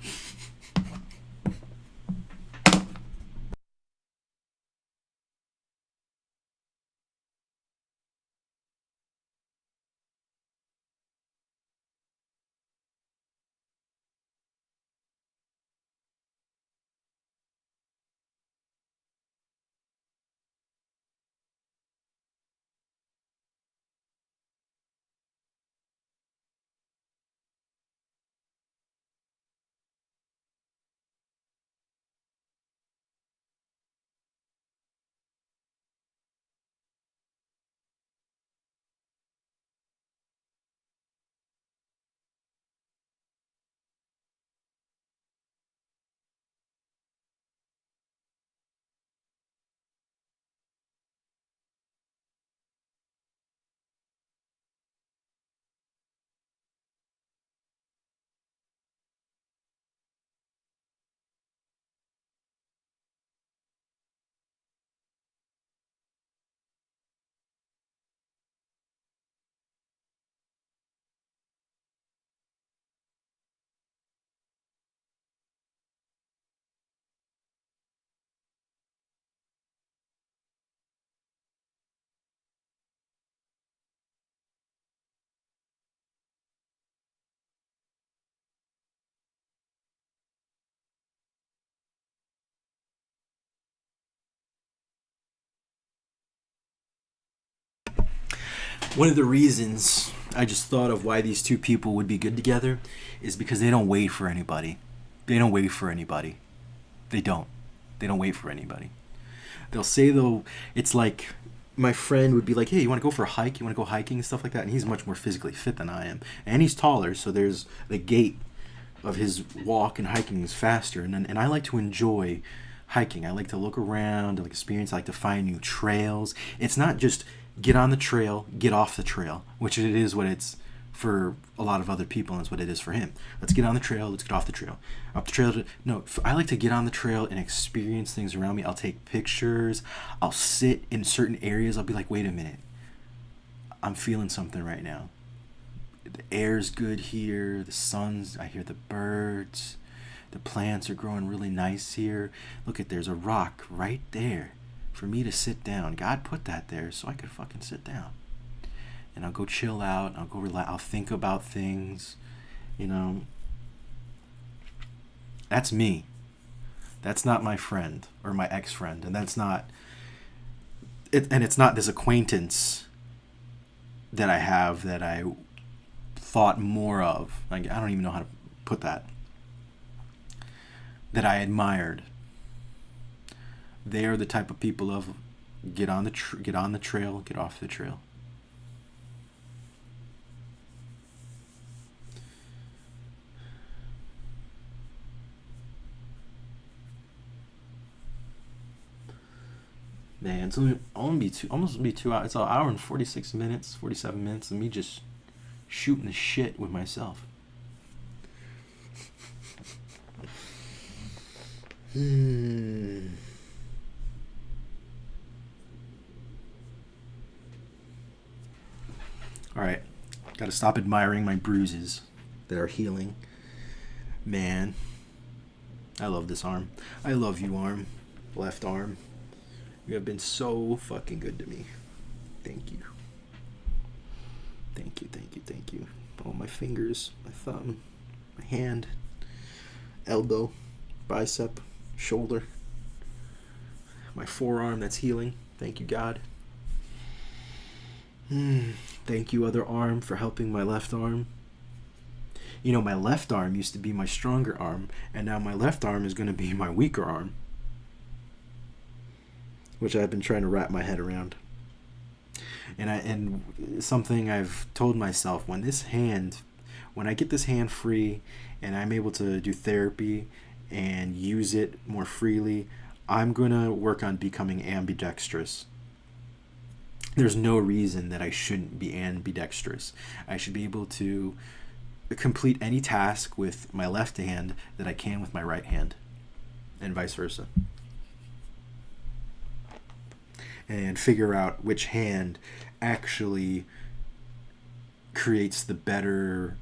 One of the reasons I just thought of why these two people would be good together is because they don't wait for anybody. They don't wait for anybody. They don't. They don't wait for anybody. They'll say though, it's like my friend would be like, "Hey, you want to go for a hike? You want to go hiking and stuff like that?" And he's much more physically fit than I am, and he's taller, so there's the gait of his walk and hiking is faster. And I like to enjoy hiking. I like to look around, I like experience. I like to find new trails. It's not just get on the trail, get off the trail, which it is what it's for a lot of other people, and it's what it is for him. Let's get on the trail, let's get off the trail. Up the trail, no, I like to get on the trail and experience things around me. I'll take pictures, I'll sit in certain areas, I'll be like, wait a minute, I'm feeling something right now. The air's good here, the sun's, I hear the birds, the plants are growing really nice here. Look at, there's a rock right there for me to sit down. God put that there so I could fucking sit down. And I'll go chill out, I'll go relax, I'll think about things, you know. That's me. That's not my friend or my ex-friend, and that's not it, and it's not this acquaintance that I have that I thought more of. Like, I don't even know how to put that. That I admired. They are the type of people of get on the trail, get off the trail. Man, it's almost be 2 hours. It's an hour and 46 minutes, 47 minutes of me just shooting the shit with myself. Alright, gotta stop admiring my bruises that are healing. Man, I love this arm. I love you, arm. Left arm. You have been so fucking good to me. Thank you. Thank you, thank you, thank you. All my fingers, my thumb, my hand, elbow, bicep, shoulder, my forearm that's healing. Thank you, God. Thank you, other arm, for helping my left arm. You know, my left arm used to be my stronger arm, and now my left arm is going to be my weaker arm, which I've been trying to wrap my head around. And something I've told myself, when I get this hand free and I'm able to do therapy and use it more freely, I'm going to work on becoming ambidextrous. There's no reason that I shouldn't be ambidextrous. I should be able to complete any task with my left hand that I can with my right hand, and vice versa. And figure out which hand actually creates the better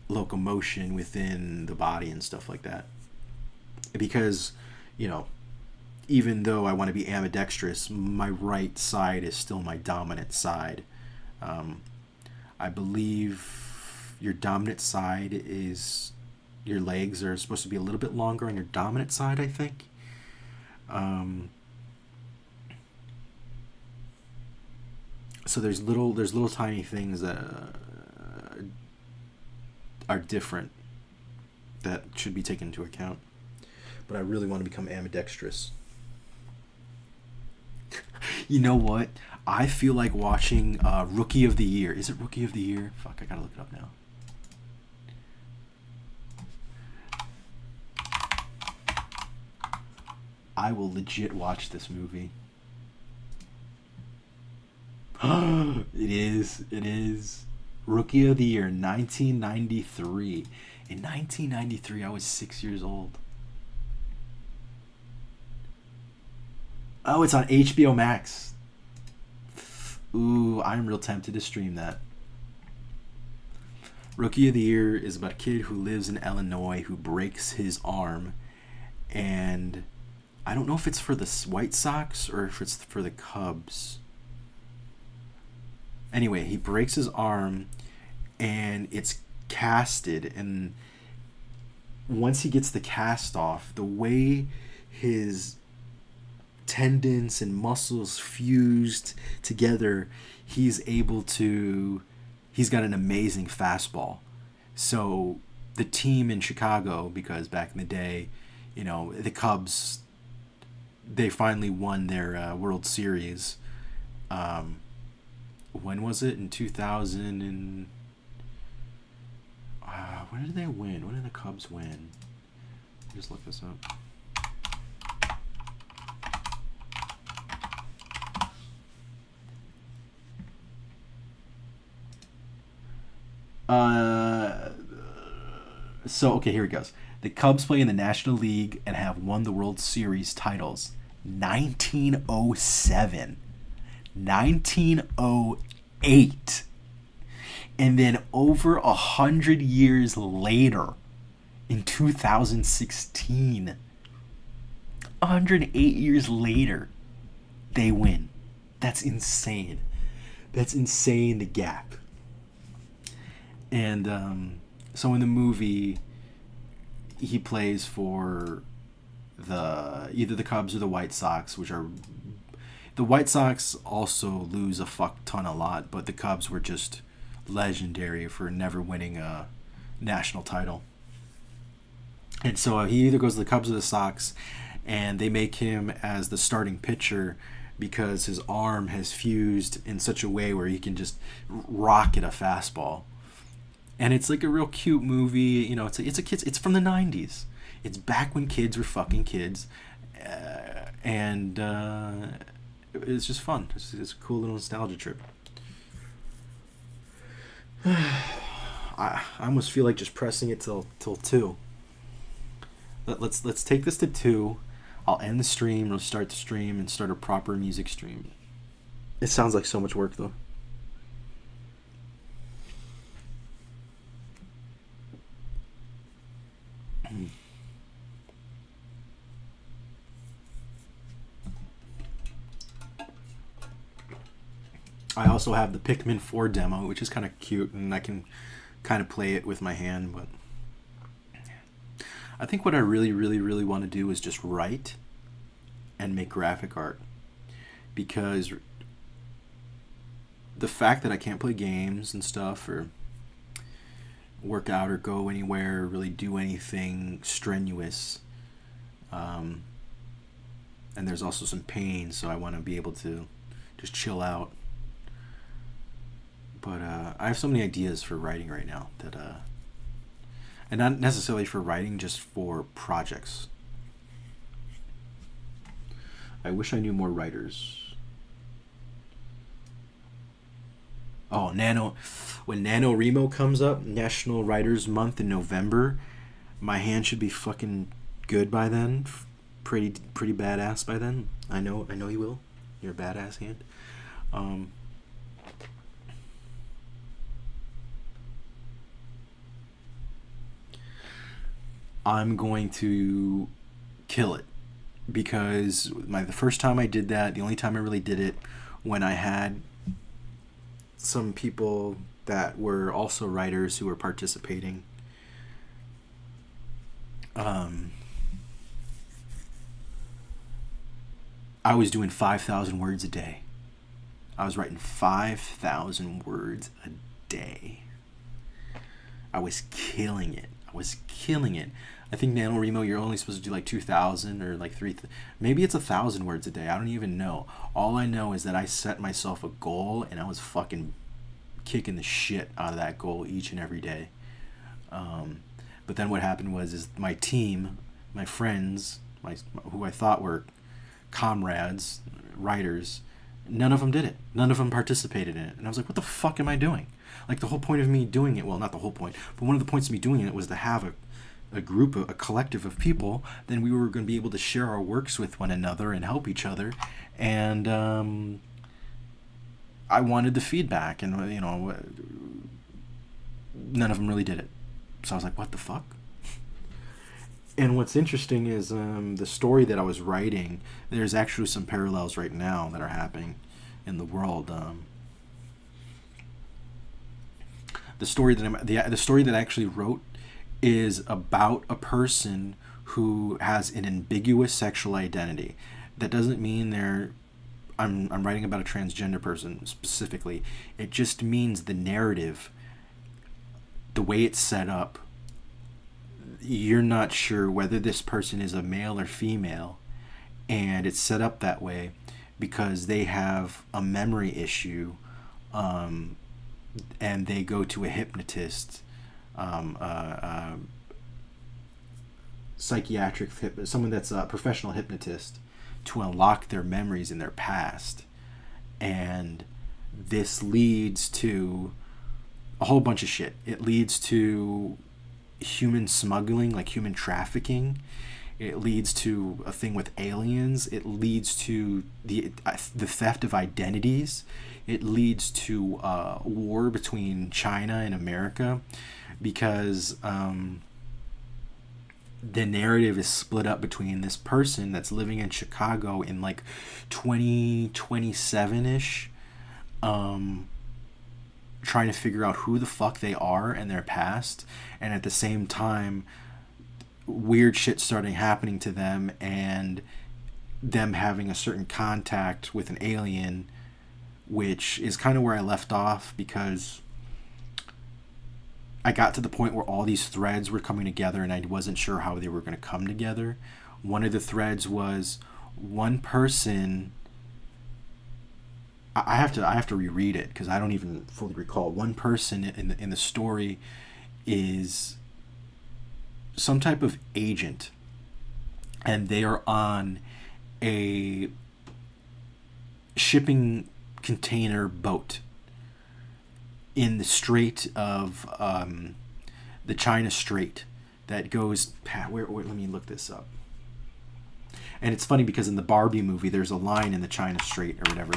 locomotion within the body and stuff like that. Because, you know, even though I want to be ambidextrous, my right side is still my dominant side. I believe your dominant side is, your legs are supposed to be a little bit longer on your dominant side, I think. So there's little tiny things that are different that should be taken into account. But I really want to become ambidextrous. You know what? I feel like watching Rookie of the Year. Is it Rookie of the Year? Fuck, I gotta look it up now. I will legit watch this movie. It is. Rookie of the Year, 1993. In 1993, I was 6 years old. Oh, it's on HBO Max. Ooh, I'm real tempted to stream that. Rookie of the Year is about a kid who lives in Illinois who breaks his arm. And I don't know if it's for the White Sox or if it's for the Cubs. Anyway, he breaks his arm and it's casted. And once he gets the cast off, the way his tendons and muscles fused together, he's got an amazing fastball. So the team in Chicago, because back in the day, the Cubs, they finally won their World Series. When was it? In 2000 and... when did they win? When did the Cubs win? Just look this up. So, okay, here it goes. The Cubs play in the National League and have won the World Series titles. 1907. 1908. And then over 100 years later, in 2016, 108 years later, they win. That's insane. That's insane, the gap. And so in the movie, he plays for either the Cubs or the White Sox, which are... The White Sox also lose a fuck ton a lot, but the Cubs were just legendary for never winning a national title. And so he either goes to the Cubs or the Sox, and they make him as the starting pitcher because his arm has fused in such a way where he can just rocket a fastball. And it's like a real cute movie. It's a kids. It's from the 90s. It's back when kids were fucking kids, and it's just fun. It's a cool little nostalgia trip. I almost feel like just pressing it till 2. Let's take this to 2. I'll end the stream. We'll start the stream and start a proper music stream. It sounds like so much work though. I also have the Pikmin 4 demo, which is kind of cute, and I can kind of play it with my hand, but I think what I really, really, really want to do is just write and make graphic art, because the fact that I can't play games and stuff or work out or go anywhere or really do anything strenuous, and there's also some pain, so I want to be able to just chill out. But I have so many ideas for writing right now that, and not necessarily for writing, just for projects. I wish I knew more writers. Oh, when NaNoWriMo comes up, National Writers Month in November, my hand should be fucking good by then. Pretty badass by then. I know you will. You're a badass hand. I'm going to kill it, because the first time I did that, the only time I really did it, when I had some people that were also writers who were participating. I was doing 5,000 words a day. I was writing 5,000 words a day. I was killing it. I think NaNoWriMo, you're only supposed to do like 2,000 or like 3,000. Maybe it's 1,000 words a day. I don't even know. All I know is that I set myself a goal, and I was fucking kicking the shit out of that goal each and every day. But then what happened is my team, my friends, who I thought were comrades, writers, none of them did it. None of them participated in it. And I was like, what the fuck am I doing? Like, the whole point of me doing it, well, not the whole point, but one of the points of me doing it was to have a group, a collective of people. Then we were going to be able to share our works with one another and help each other. And I wanted the feedback, and none of them really did it. So I was like, what the fuck? And what's interesting is the story that I was writing, there's actually some parallels right now that are happening in the world. The story that I actually wrote is about a person who has an ambiguous sexual identity. That doesn't mean I'm writing about a transgender person specifically. It just means the narrative, the way it's set up, you're not sure whether this person is a male or female, and it's set up that way because they have a memory issue, and they go to a hypnotist, someone that's a professional hypnotist, to unlock their memories in their past. And this leads to a whole bunch of shit. It leads to human smuggling, like human trafficking. It leads to a thing with aliens. It leads to the theft of identities. It leads to war between China and America, because the narrative is split up between this person that's living in Chicago in like 2027-ish, trying to figure out who the fuck they are and their past, and at the same time weird shit starting happening to them, and them having a certain contact with an alien, which is kind of where I left off, because I got to the point where all these threads were coming together and I wasn't sure how they were going to come together. One of the threads was one person. I have to reread it because I don't even fully recall. One person in the story is some type of agent, and they are on a shipping container boat in the Strait of the China Strait that goes where let me look this up. And it's funny because in the Barbie movie there's a line in the China Strait or whatever.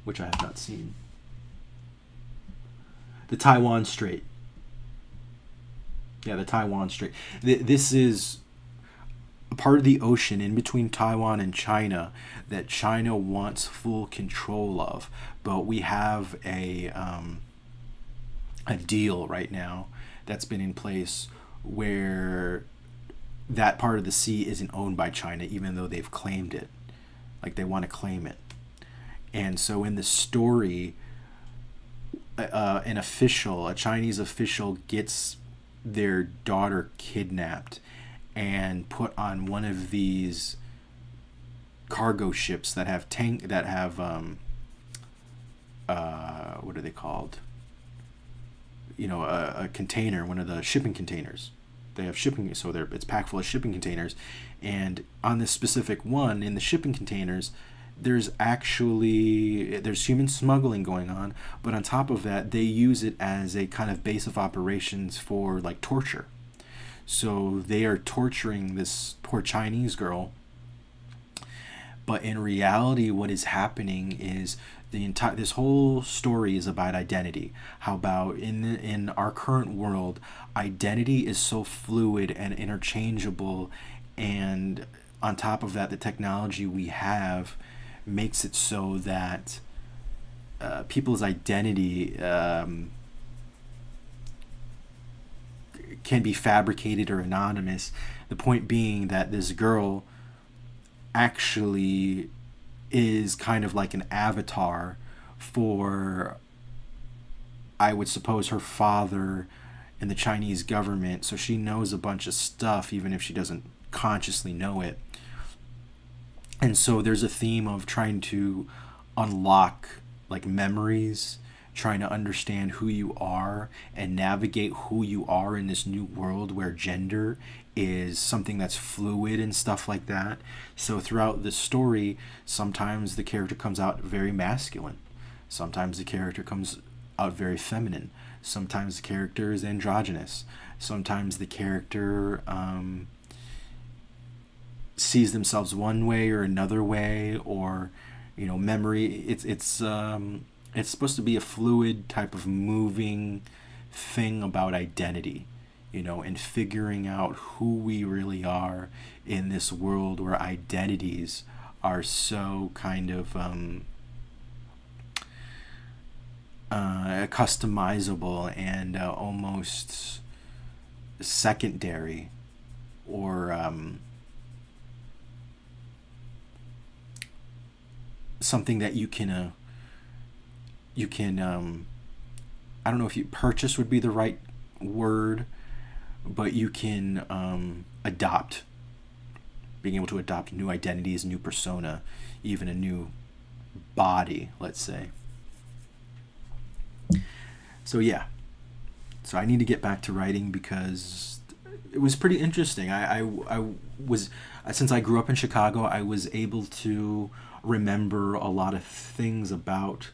Which I have not seen. The Taiwan Strait. Yeah, the Taiwan Strait. This is a part of the ocean in between Taiwan and China that China wants full control of. But we have a deal right now that's been in place where that part of the sea isn't owned by China, even though they've claimed it. Like, they want to claim it. And so in the story, a Chinese official gets their daughter kidnapped and put on one of these cargo ships that have what are they called? A container, one of the shipping containers. They have shipping, so it's packed full of shipping containers. And on this specific one, in the shipping containers, there's human smuggling going on, but on top of that, they use it as a kind of base of operations for like torture. So they are torturing this poor Chinese girl. But in reality, what is happening is this whole story is about identity. How about in our current world, identity is so fluid and interchangeable, and on top of that, the technology we have makes it so that people's identity can be fabricated or anonymous. The point being that this girl actually is kind of like an avatar for, I would suppose, her father in the Chinese government. So she knows a bunch of stuff even if she doesn't consciously know it. And so there's a theme of trying to unlock like memories, trying to understand who you are and navigate who you are in this new world where gender is something that's fluid and stuff like that. So throughout the story, sometimes the character comes out very masculine. Sometimes the character comes out very feminine. Sometimes the character is androgynous. Sometimes the character sees themselves one way or another way, or memory. It's supposed to be a fluid type of moving thing about identity, and figuring out who we really are in this world where identities are so kind of customizable and almost secondary, or something that you can I don't know if you purchase would be the right word, but you can adopt, being able to adopt new identities, new persona, even a new body, let's say. So yeah, so I need to get back to writing because it was pretty interesting. I was, since I grew up in Chicago, I was able to remember a lot of things about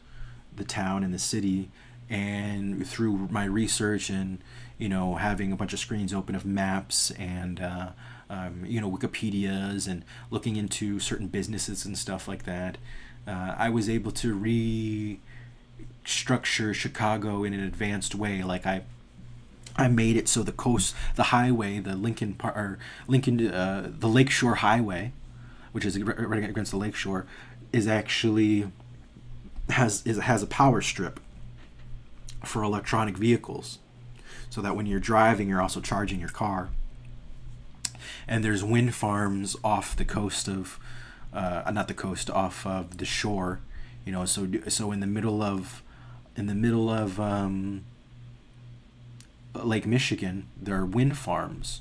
the town and the city, and through my research and having a bunch of screens open of maps and Wikipedias and looking into certain businesses and stuff like that, I was able to restructure Chicago in an advanced way. Like I made it so the coast, the highway, the the Lakeshore Highway, which is right against the lakeshore, is actually has a power strip for electronic vehicles, so that when you're driving, you're also charging your car. And there's wind farms off the coast of, not the coast, off of the shore. So in the middle of Lake Michigan, there are wind farms,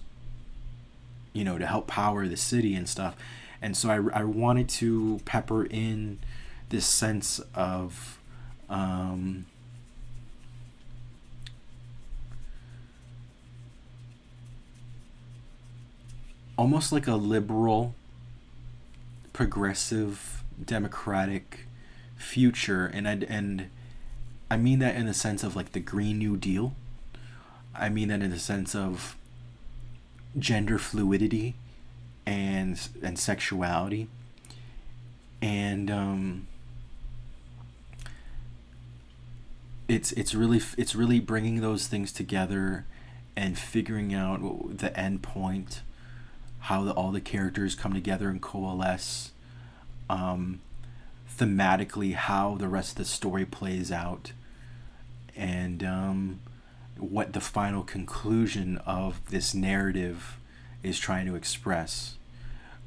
to help power the city and stuff. And so I wanted to pepper in this sense of almost like a liberal, progressive, democratic future, and I mean that in the sense of like the Green New Deal. I mean that in the sense of gender fluidity and sexuality, and it's really bringing those things together and figuring out the end point, how all the characters come together and coalesce, thematically how the rest of the story plays out, and what the final conclusion of this narrative is trying to express,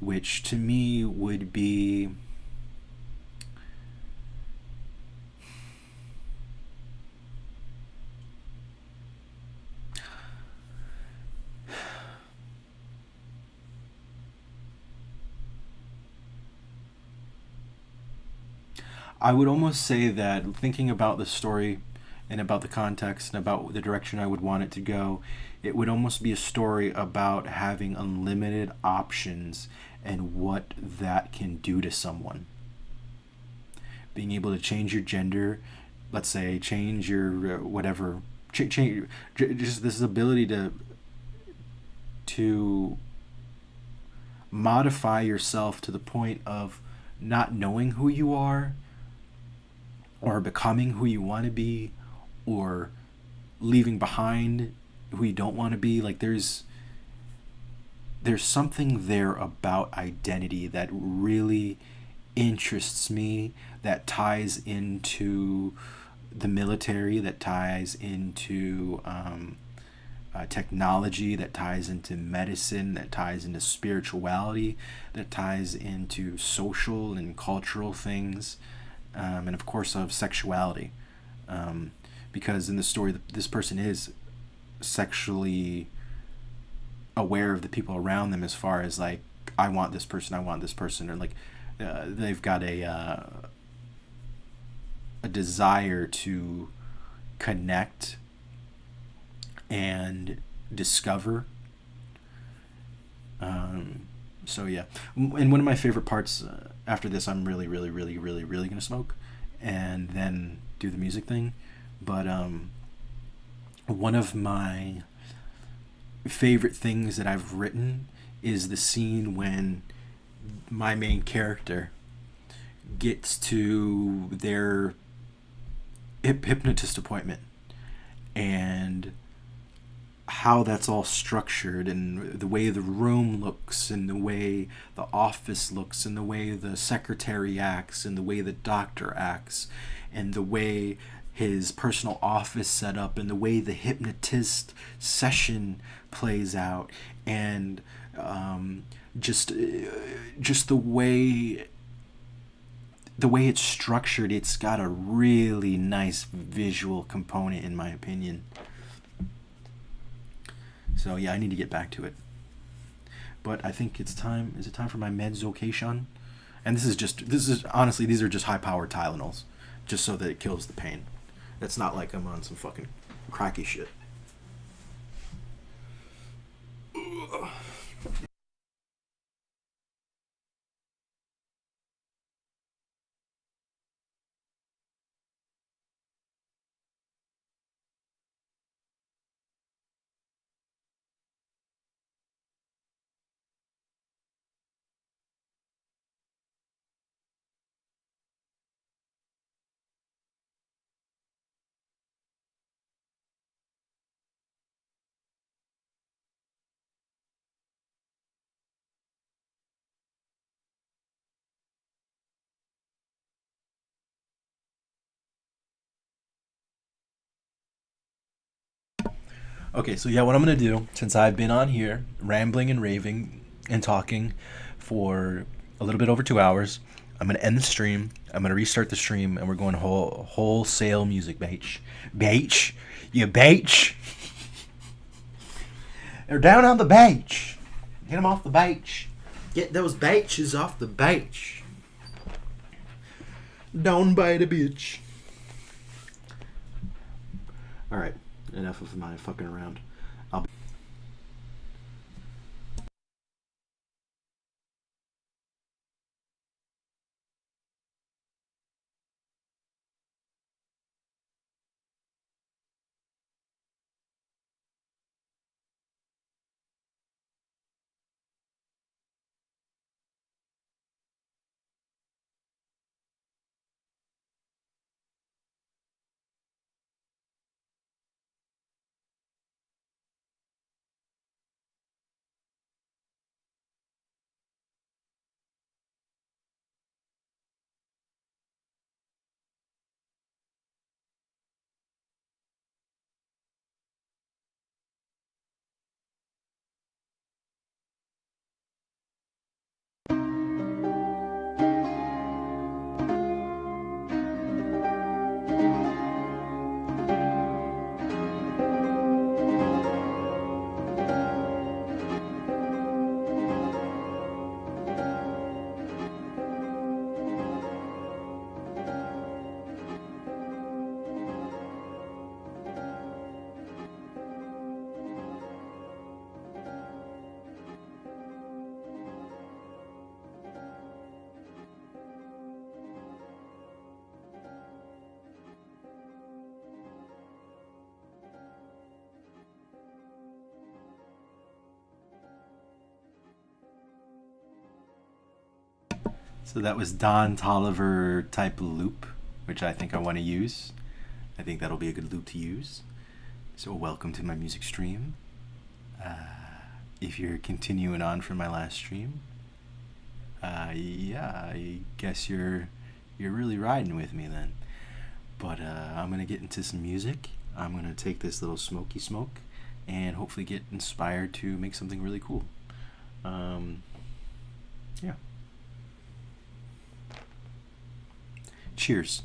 which to me would be I would almost say that, thinking about the story and about the context and about the direction I would want it to go, it would almost be a story about having unlimited options and what that can do to someone. Being able to change your gender, let's say, change your whatever, change just this ability to modify yourself to the point of not knowing who you are, or becoming who you want to be, or leaving behind who you don't want to be. Like there's something there about identity that really interests me, that ties into the military, that ties into technology, that ties into medicine, that ties into spirituality, that ties into social and cultural things, and of course of sexuality, because in the story this person is sexually aware of the people around them, as far as like, I want this person, or like they've got a desire to connect and discover. So yeah, and one of my favorite parts, after this, I'm really, really, really, really, really gonna smoke, and then do the music thing. But one of my favorite things that I've written is the scene when my main character gets to their hypnotist appointment, and how that's all structured, and the way the room looks, and the way the office looks, and the way the secretary acts, and the way the doctor acts, and the way his personal office setup and the way the hypnotist session plays out, and um, just just the way it's structured, it's got a really nice visual component, in my opinion. So yeah, I need to get back to it. But I think it's time. Is it time for my medzocation? And this is honestly, these are just high powered Tylenols, just so that it kills the pain. It's not like I'm on some fucking cracky shit. Okay, so yeah, what I'm gonna do, since I've been on here rambling and raving and talking for a little bit over 2 hours, I'm gonna end the stream. I'm gonna restart the stream, and we're going wholesale music, beach, beach, you beach. They're down on the beach. Get them off the beach. Get those beaches off the beach. Down by the beach. All right, enough of my fucking around. I'll be So that was Don Tolliver type loop, which I think I want to use. I think that'll be a good loop to use. So welcome to my music stream. If you're continuing on from my last stream, yeah, I guess you're really riding with me then. But I'm gonna get into some music. I'm gonna take this little smoky smoke, and hopefully get inspired to make something really cool. Um, yeah. Cheers.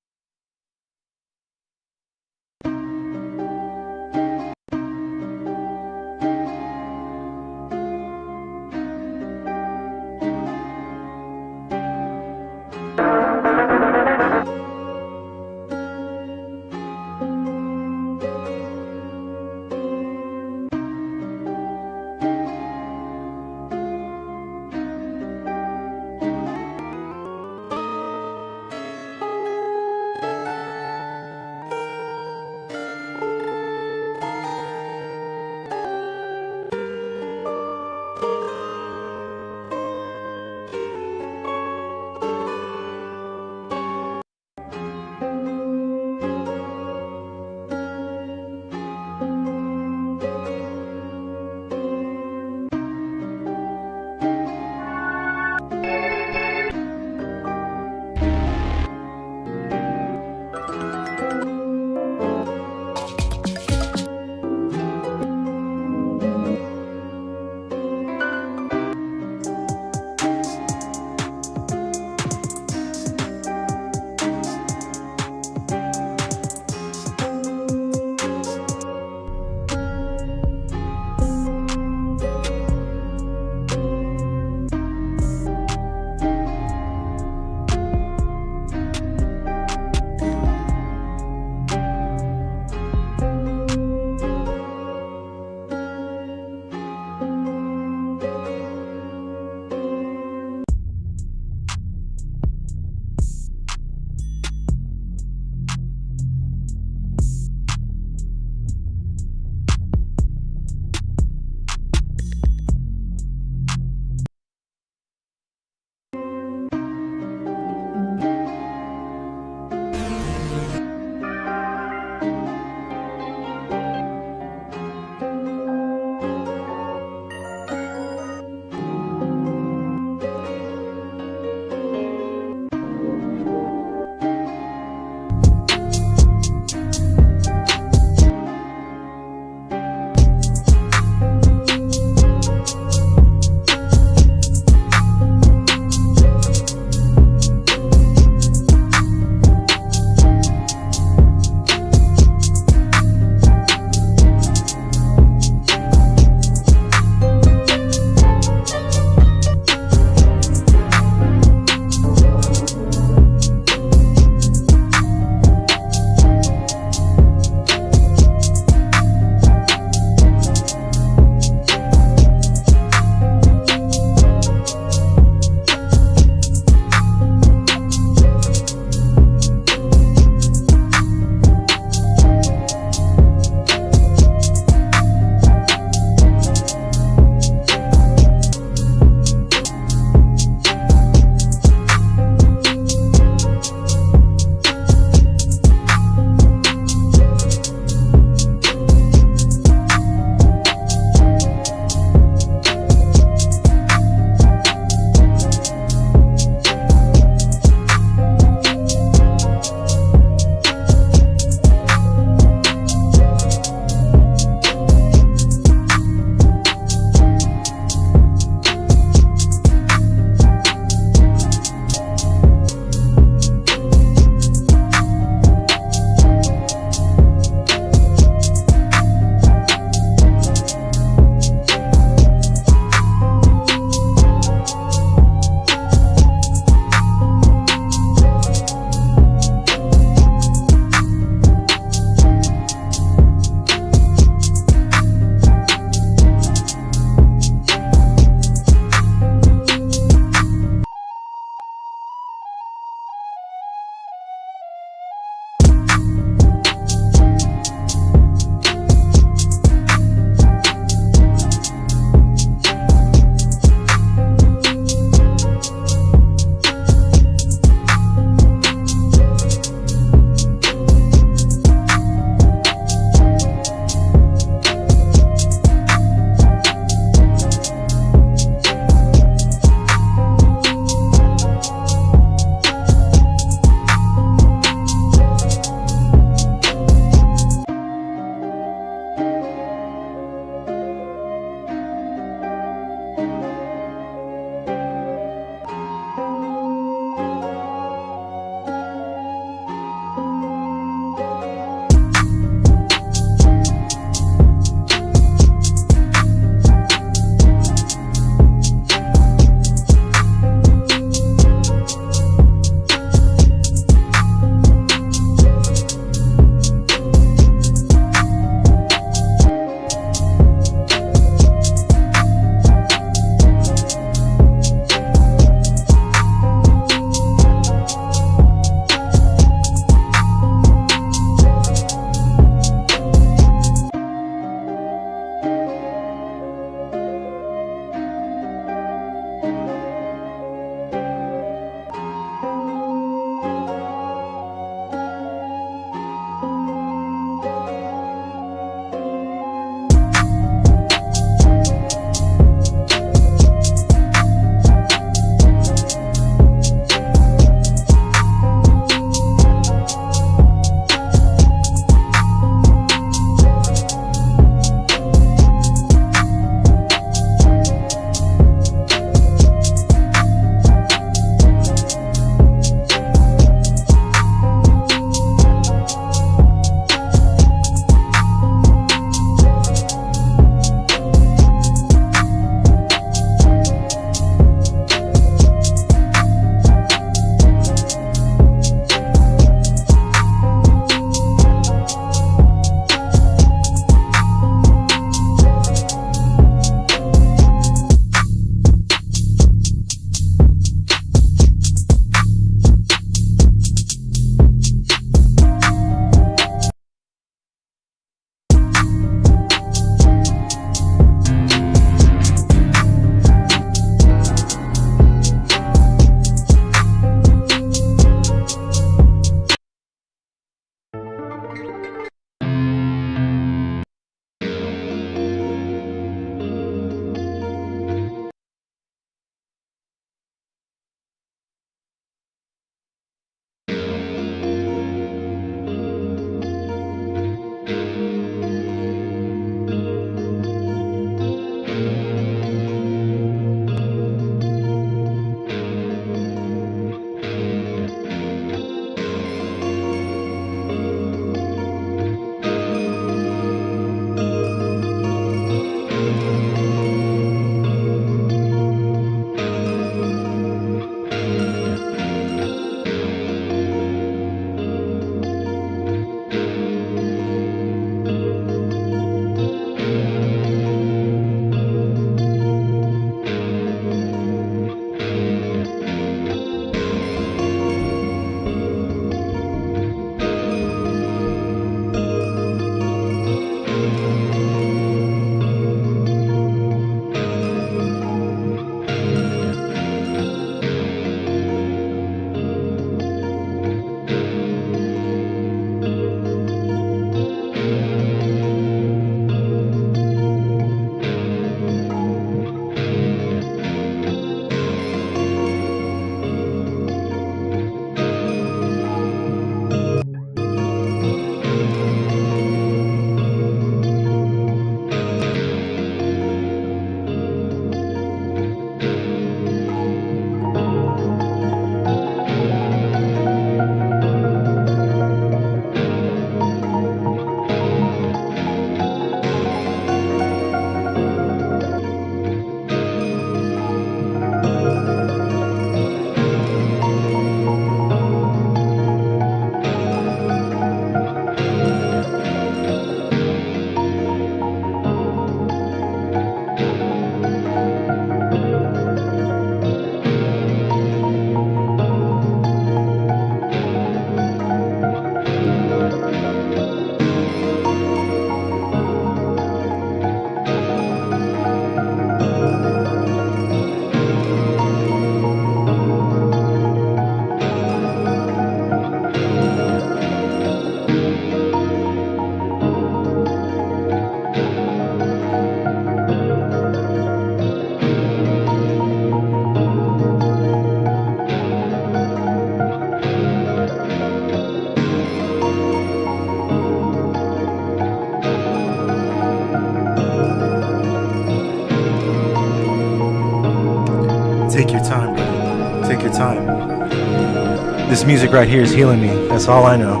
time. This music right here is healing me. That's all I know.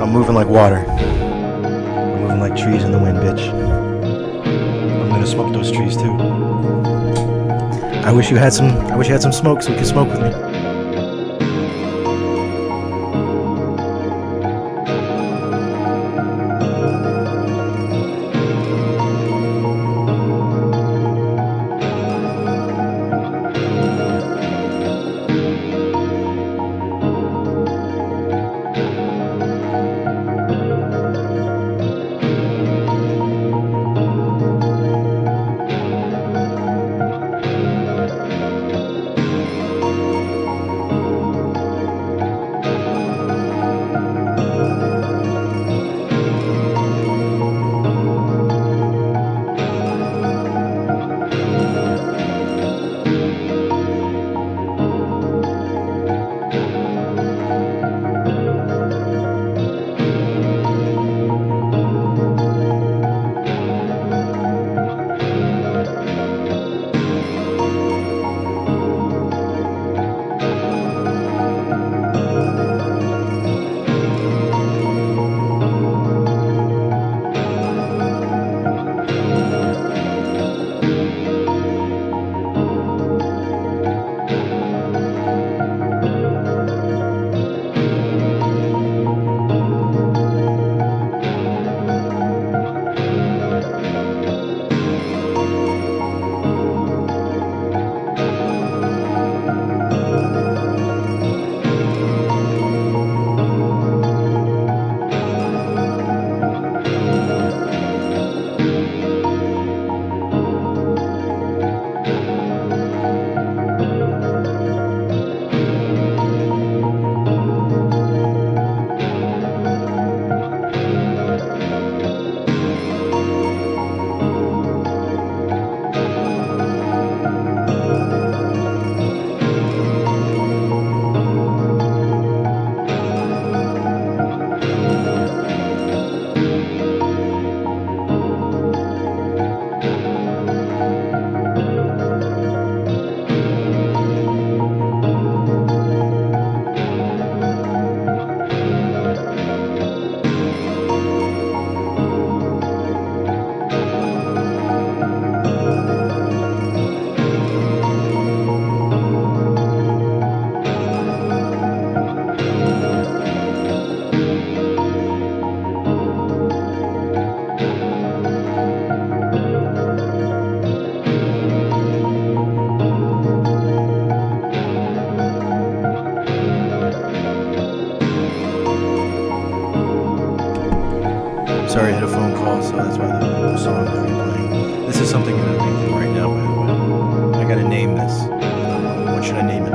I'm moving like water. I'm moving like trees in the wind, bitch. I'm gonna smoke those trees too. I wish you had some smoke so you could smoke with me. Sorry, I had a phone call, so that's why the song is replaying. This is something that I'm making right now, by the way. I gotta name this. What should I name it?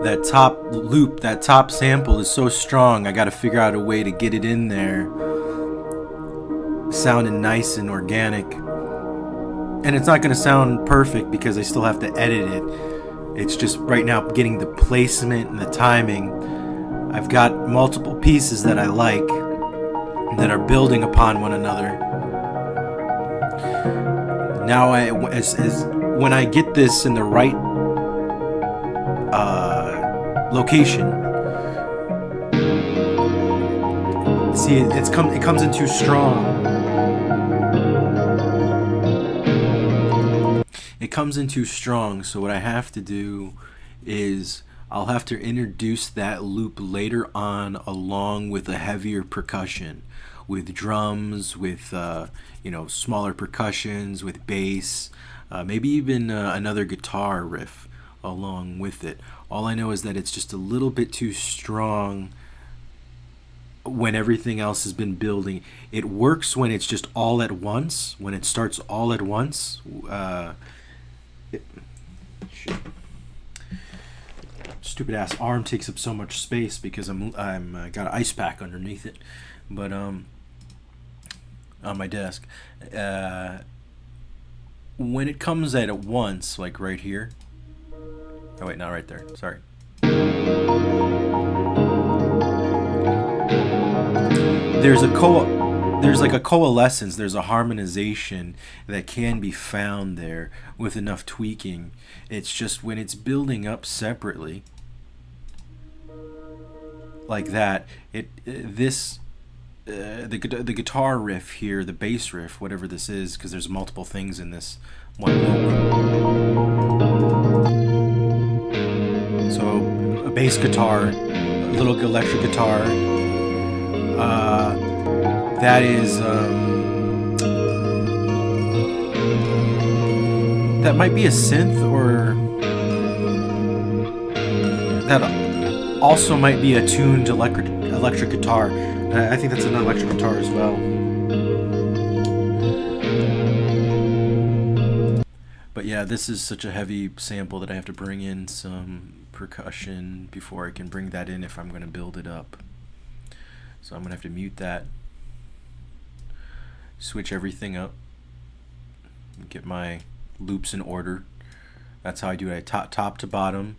That top loop, that top sample is so strong. I got to figure out a way to get it in there, sounding nice and organic. And it's not going to sound perfect because I still have to edit it. It's just right now getting the placement and the timing. I've got multiple pieces that I like that are building upon one another. Now, when I get this in the right location, see, it comes in too strong. It comes in too strong, so what I have to do is I'll have to introduce that loop later on along with a heavier percussion, with drums, with smaller percussions, with bass, maybe even another guitar riff along with it. All I know is that it's just a little bit too strong when everything else has been building. It works when it's just all at once, when it starts all at once. Stupid ass arm takes up so much space because I'm got an ice pack underneath it, but on my desk. When it comes at once, like right here. Oh wait, not right there. Sorry. There's like a coalescence, there's a harmonization that can be found there with enough tweaking. It's just when it's building up separately like that, the guitar riff here, the bass riff, whatever this is, because there's multiple things in this one loop. So a bass guitar, a little electric guitar, that is that might be a synth, or that also might be a tuned electric guitar. I think that's an electric guitar as well. But yeah, this is such a heavy sample that I have to bring in some percussion before I can bring that in if I'm going to build it up. So I'm going to have to mute that, switch everything up, get my loops in order. That's how I do it. Top to bottom.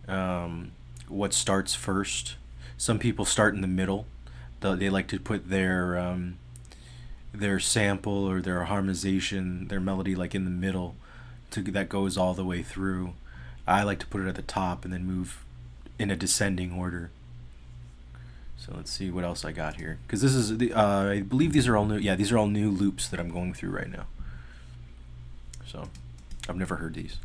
What starts first? Some people start in the middle. They like to put their sample or their harmonization, their melody, like in the middle, that goes all the way through. I like to put it at the top and then move in a descending order. So let's see what else I got here, because this is the I believe these are all new. Yeah, these are all new loops that I'm going through right now. So I've never heard these.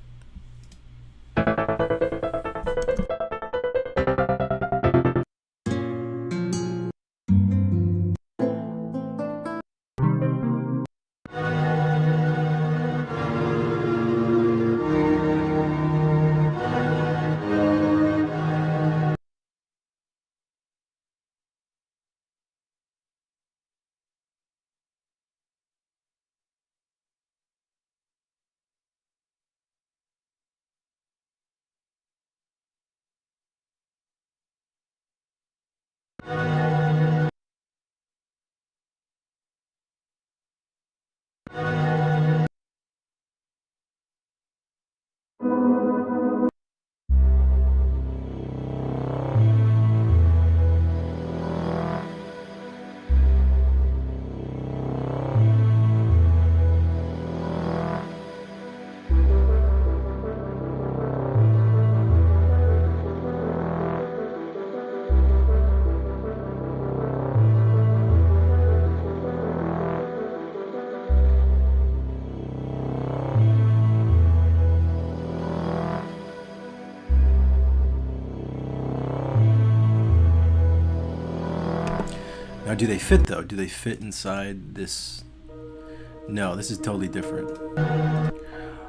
Now, do they fit though? Do they fit inside this? No, this is totally different.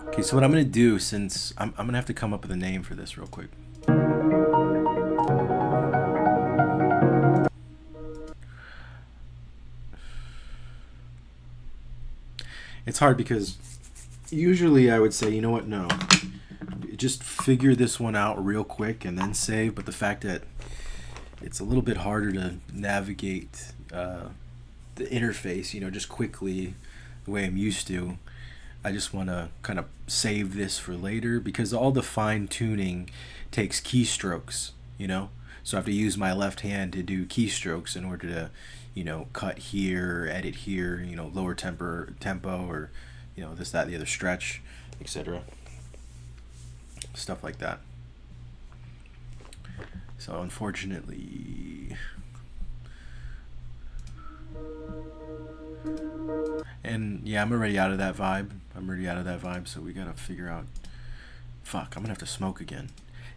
Okay, so what I'm gonna do, since I'm gonna have to come up with a name for this real quick. It's hard because usually I would say, you know what, no. Just figure this one out real quick and then save, but the fact that it's a little bit harder to navigate the interface, just quickly the way I'm used to, I just want to kind of save this for later, because all the fine tuning takes keystrokes, so I have to use my left hand to do keystrokes in order to cut here, edit here, lower tempo, or this, that, the other, stretch, etc. Stuff like that. So unfortunately, and yeah, I'm already out of that vibe. So we gotta figure out. Fuck, I'm gonna have to smoke again.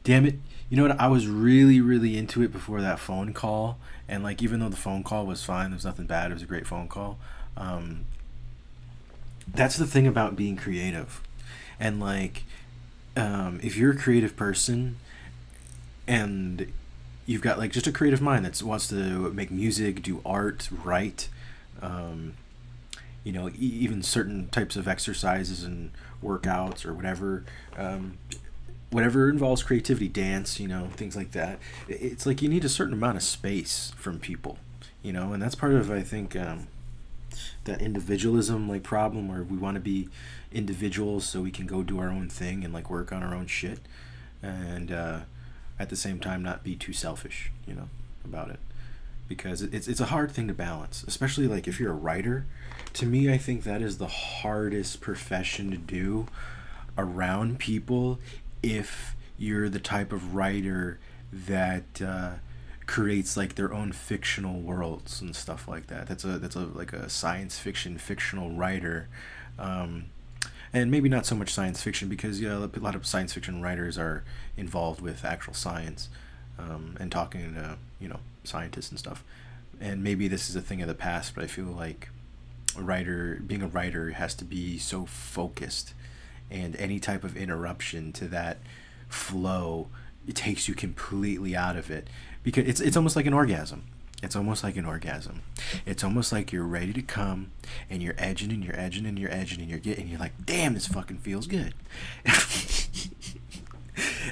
Damn it. You know what? I was really, really into it before that phone call, and like, even though the phone call was fine, there was nothing bad. It was a great phone call. That's the thing about being creative, and like, if you're a creative person and you've got like just a creative mind that wants to make music, do art, write, even certain types of exercises and workouts or whatever, whatever involves creativity, dance, things like that. It's like you need a certain amount of space from people, and that's part of, I think, that individualism like problem, where we want to be individuals so we can go do our own thing and like work on our own shit, and at the same time not be too selfish about it, because it's a hard thing to balance, especially like if you're a writer. To me, I think that is the hardest profession to do around people, if you're the type of writer that creates like their own fictional worlds and stuff like that. That's a like a science fiction fictional writer, and maybe not so much science fiction, because a lot of science fiction writers are involved with actual science, and talking to scientists and stuff. And maybe this is a thing of the past, but I feel like being a writer has to be so focused, and any type of interruption to that flow, it takes you completely out of it, because it's almost like an orgasm. It's almost like you're ready to come, and you're edging and you're edging and you're edging and you're like, damn, this fucking feels good.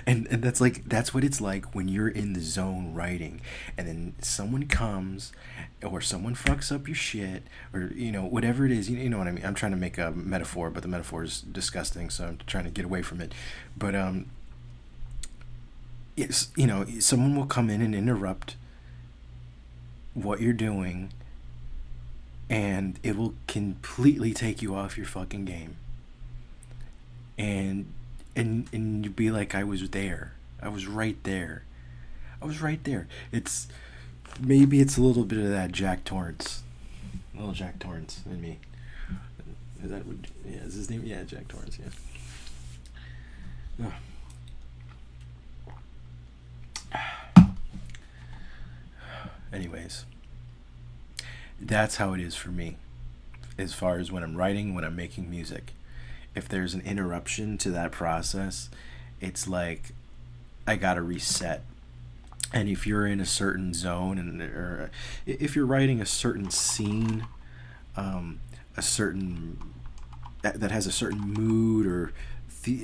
and that's what it's like when you're in the zone writing, and then someone comes, or someone fucks up your shit, or whatever it is. You know what I mean? I'm trying to make a metaphor, but the metaphor is disgusting, so I'm trying to get away from it. But it's, someone will come in and interrupt what you're doing, and it will completely take you off your fucking game. And and you'd be like, I was there. I was right there. I was right there. It's maybe it's a little bit of that Jack Torrance, little Jack Torrance in me. Is that what? Yeah, is his name? Yeah, Jack Torrance. Yeah. Anyways, that's how it is for me. As far as when I'm writing, when I'm making music, if there's an interruption to that process, it's like I gotta reset. And if you're in a certain zone, and or if you're writing a certain scene, a certain that has a certain mood or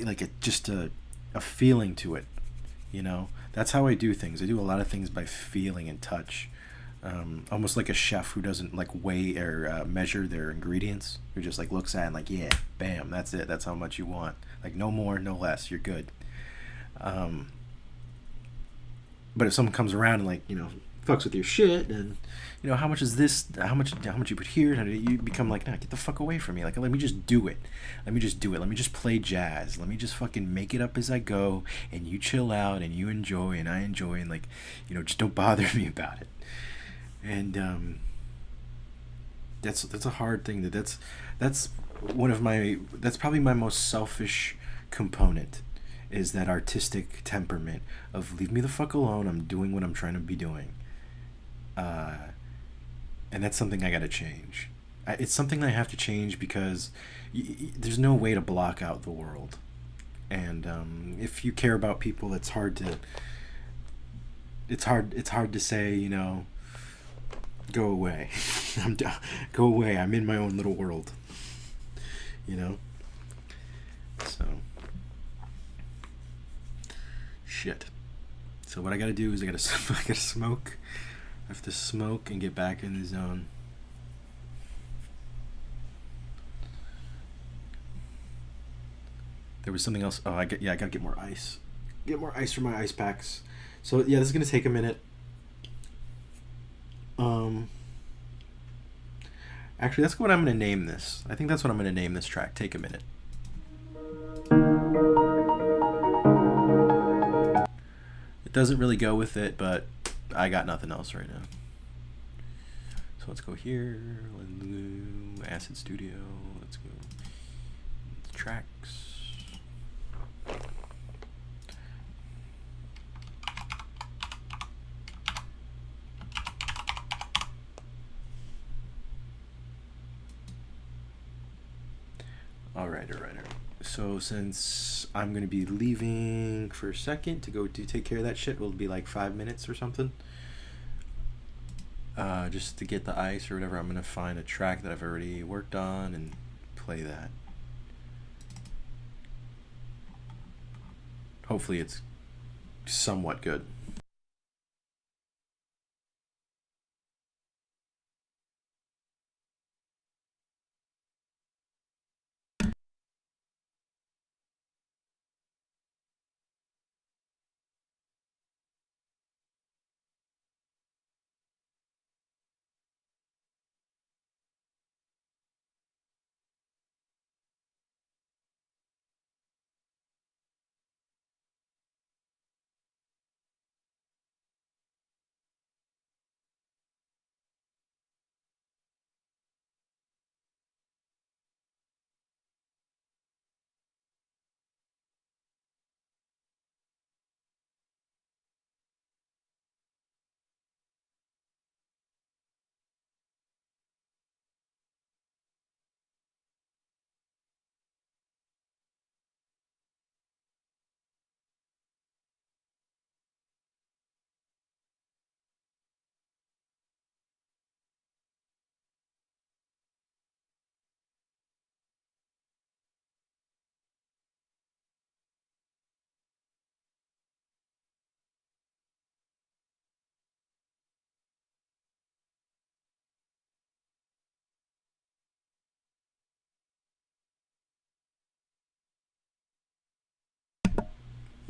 like just a feeling to it, that's how I do things. I do a lot of things by feeling and touch. Almost like a chef who doesn't like weigh or measure their ingredients, who just like looks at it and like, yeah, bam, that's it. That's how much you want. Like no more, no less. You're good. But if someone comes around and like fucks with your shit, and how much is this? How much you put here? And you become like, nah, get the fuck away from me. Like let me just do it. Let me just do it. Let me just play jazz. Let me just fucking make it up as I go, and you chill out and you enjoy and I enjoy, and like just don't bother me about it. And that's a hard thing. That's one of my that's probably my most selfish component, is that artistic temperament of leave me the fuck alone. I'm doing what I'm trying to be doing. And that's something I got to change. It's something I have to change because there's no way to block out the world. And if you care about people, it's hard to say, go away. Go away. I'm in my own little world. So shit. So what I gotta do is I gotta smoke. I have to smoke and get back in the zone. There was something else. Oh, I gotta get more ice. Get more ice for my ice packs. So yeah, this is gonna take a minute. Actually, that's what I'm gonna name this. I think that's what I'm gonna name this track. Take a minute. It doesn't really go with it, but I got nothing else right now. So let's go here. Let's go Acid Studio. Let's go tracks. All right. So since I'm going to be leaving for a second to go to take care of that shit, will be like 5 minutes or something. Just to get the ice or whatever, I'm going to find a track that I've already worked on and play that. Hopefully it's somewhat good.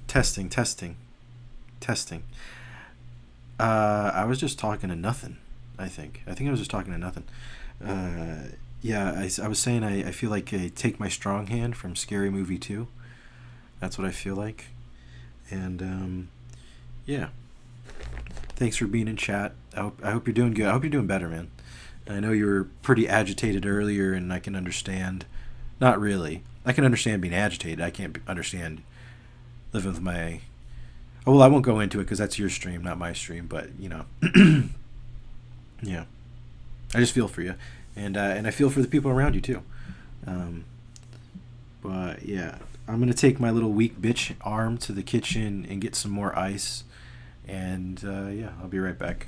Testing. I was just talking to nothing. I think I was just talking to nothing. Yeah, I was saying I feel like Take My Strong Hand from Scary Movie 2. That's what I feel like. And yeah, thanks for being in chat. I hope you're doing good. I hope you're doing better, man. I know you were pretty agitated earlier, and I can understand. Not really. I can understand being agitated. I can't understand living with my. Oh, well, I won't go into it because that's your stream, not my stream. But you know, yeah. I just feel for you, and I feel for the people around you too. Um, but yeah, I'm gonna take my little weak bitch arm to the kitchen and get some more ice, and yeah, I'll be right back.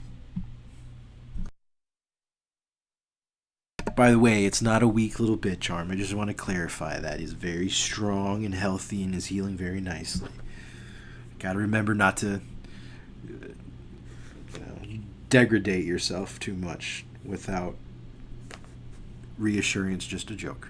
By the way, it's not a weak little bitch arm. I just want to clarify that he's very strong and healthy and is healing very nicely. Got to remember not to degrade yourself too much without reassuring it's just a joke.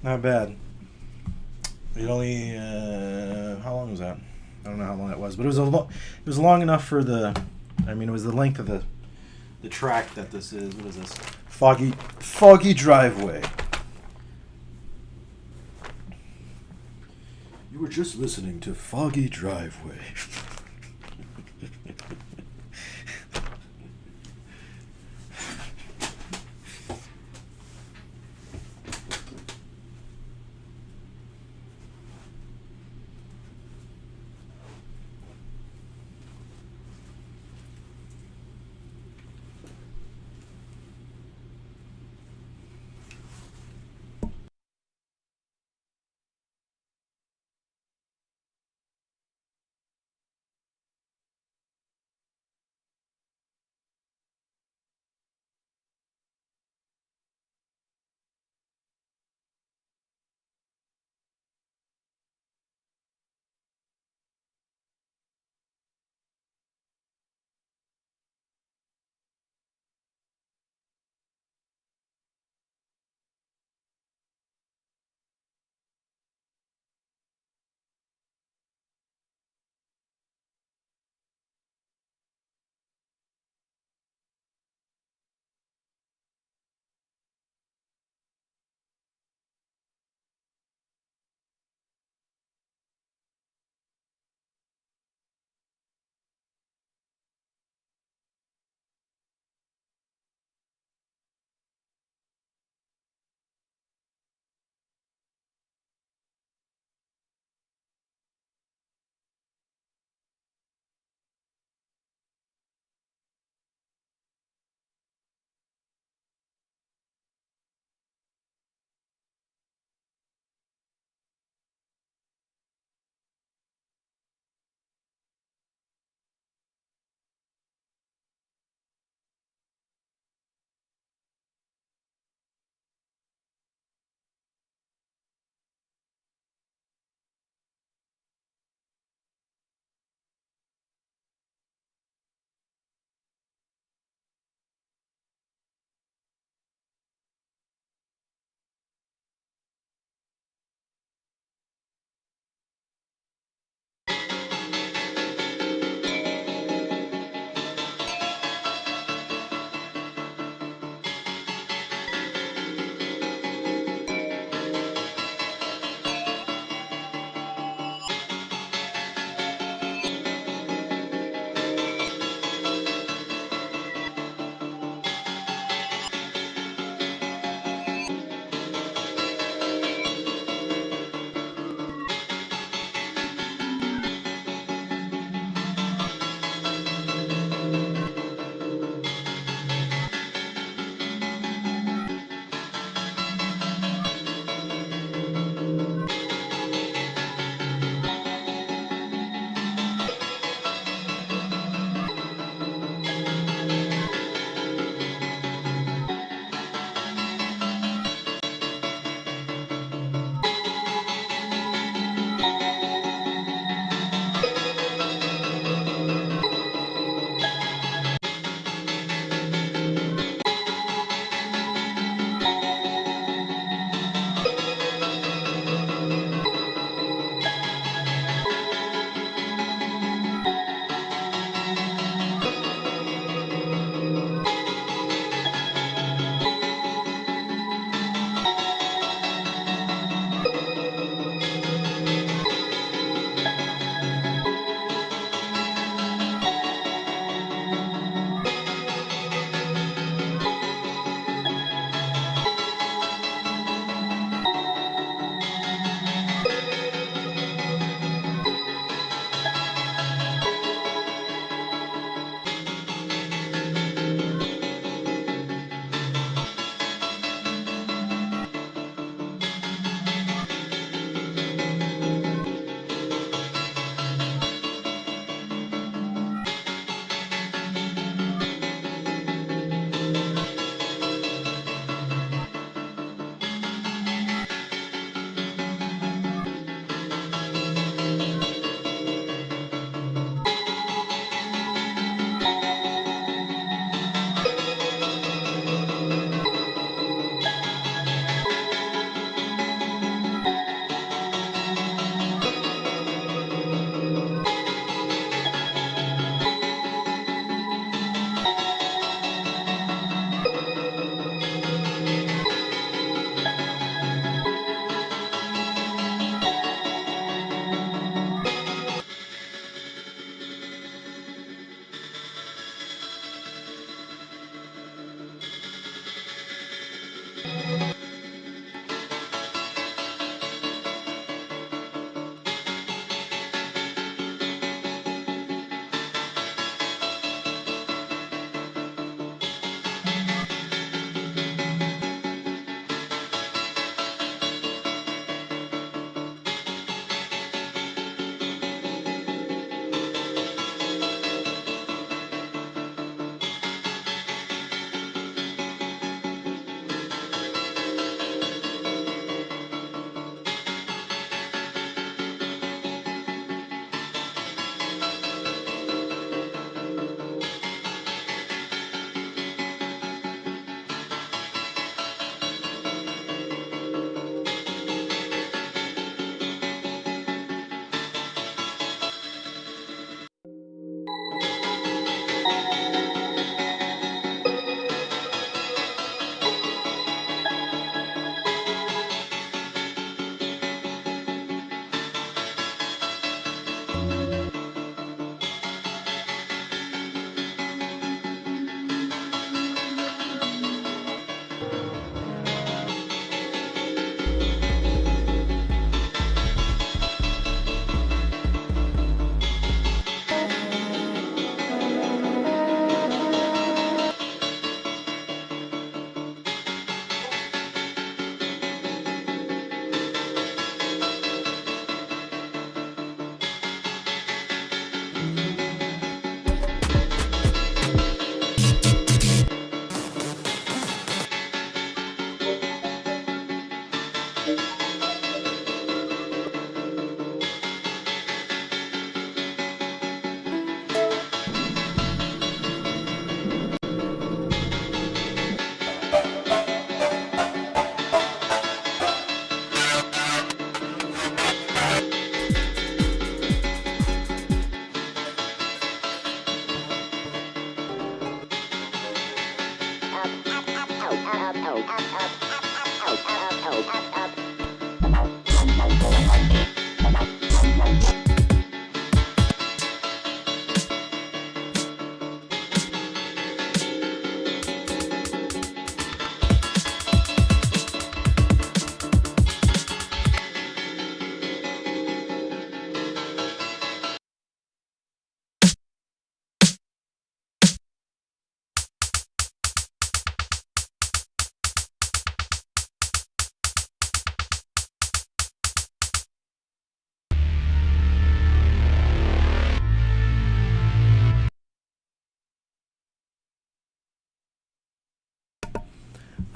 Not bad. It only how long was that? I don't know how long that was, but it was long enough for the. I mean, it was the length of the track that this is. What is this? Foggy Driveway. You were just listening to Foggy Driveway.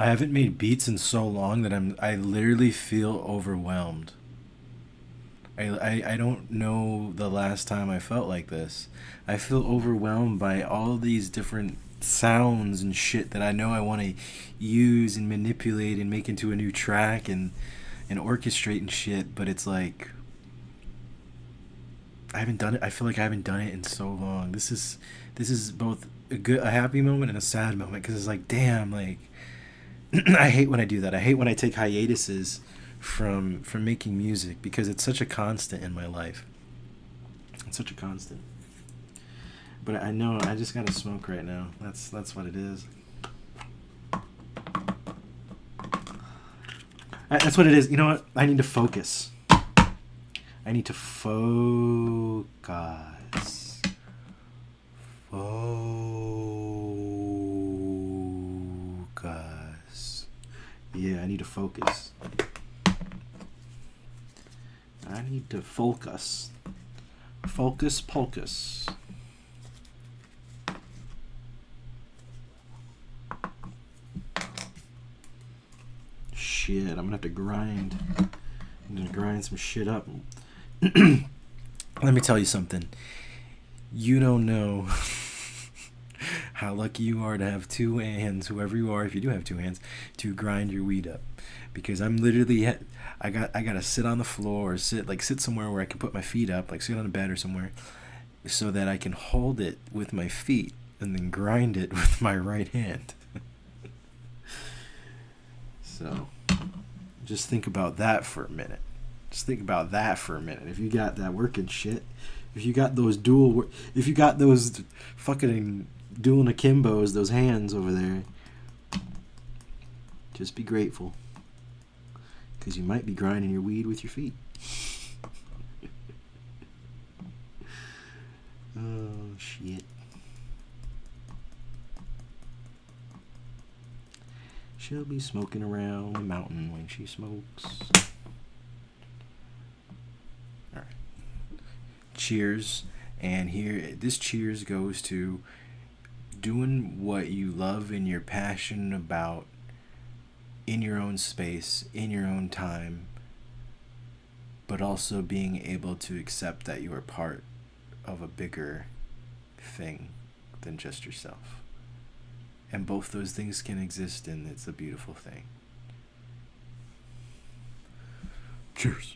I haven't made beats in so long that I literally feel overwhelmed. I don't know the last time I felt like this. I feel overwhelmed by all these different sounds and shit that I know I want to use and manipulate and make into a new track and orchestrate and shit, but it's like I haven't done it. I feel like I haven't done it in so long. This is both a happy moment and a sad moment because it's like damn, like I hate when I do that. I hate when I take hiatuses from making music because it's such a constant in my life. It's such a constant. But I know I just gotta smoke right now. That's what it is. That's what it is. You know what? I need to focus. I need to focus. Focus. Yeah, I need to focus. I need to focus. Focus, pocus. Shit, I'm gonna have to grind. I'm gonna grind some shit up. Let me tell you something. You don't know how lucky you are to have two hands, whoever you are, if you do have two hands, to grind your weed up. Because I'm literally, I gotta sit on the floor or sit somewhere where I can put my feet up, like sit on a bed or somewhere, so that I can hold it with my feet and then grind it with my right hand. So, just think about that for a minute. Just think about that for a minute. If you got that working shit, if you got those if you got those fucking dual akimbos, those hands over there, just be grateful. Because you might be grinding your weed with your feet. Oh, shit. She'll be smoking around the mountain when she smokes. Alright. Cheers. And here, this cheers goes to doing what you love and you're passionate about in your own space, in your own time, but also being able to accept that you are part of a bigger thing than just yourself. And both those things can exist, and it's a beautiful thing. Cheers.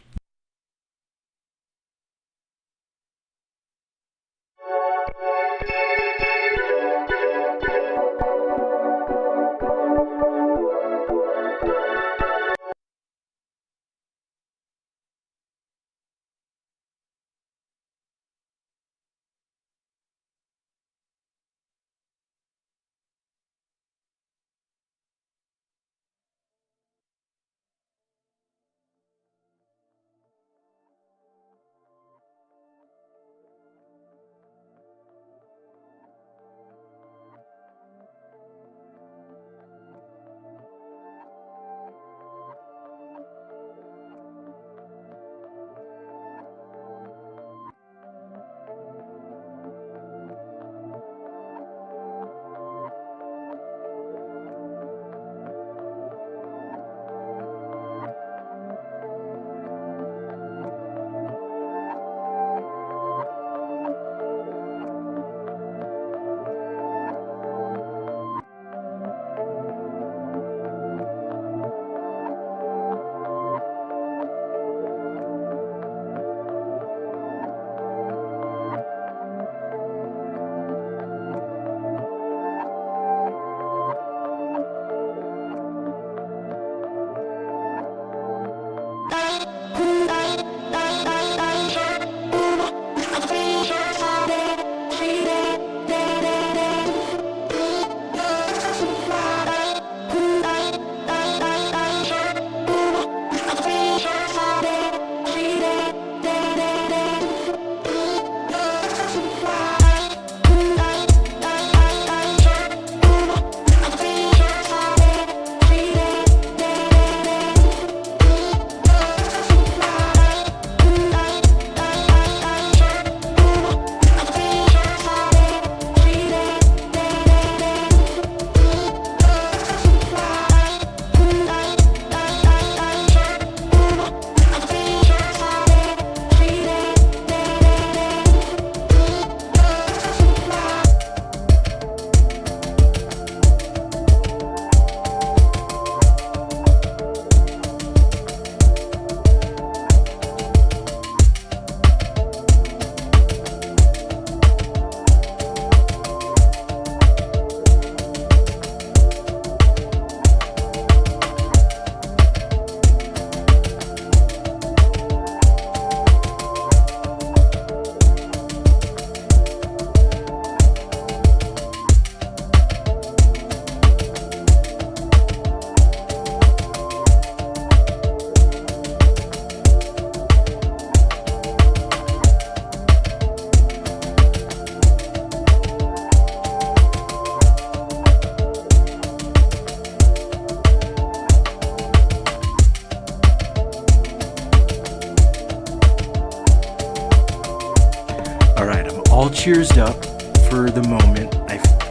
cheersed up for the moment.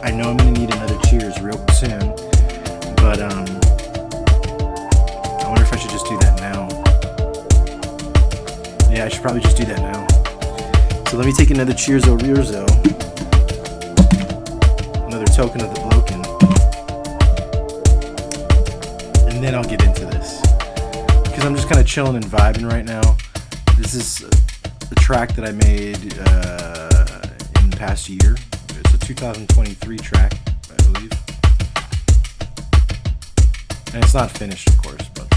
I know I'm gonna need another cheers real soon, but I wonder if I should just do that now. Yeah, I should probably just do that now. So let me take another cheers Rierzo. Another token of the bloken. And then I'll get into this. Because I'm just kind of chilling and vibing right now. This is a track that I made in the past year. It's a 2023 track, I believe. And it's not finished, of course, but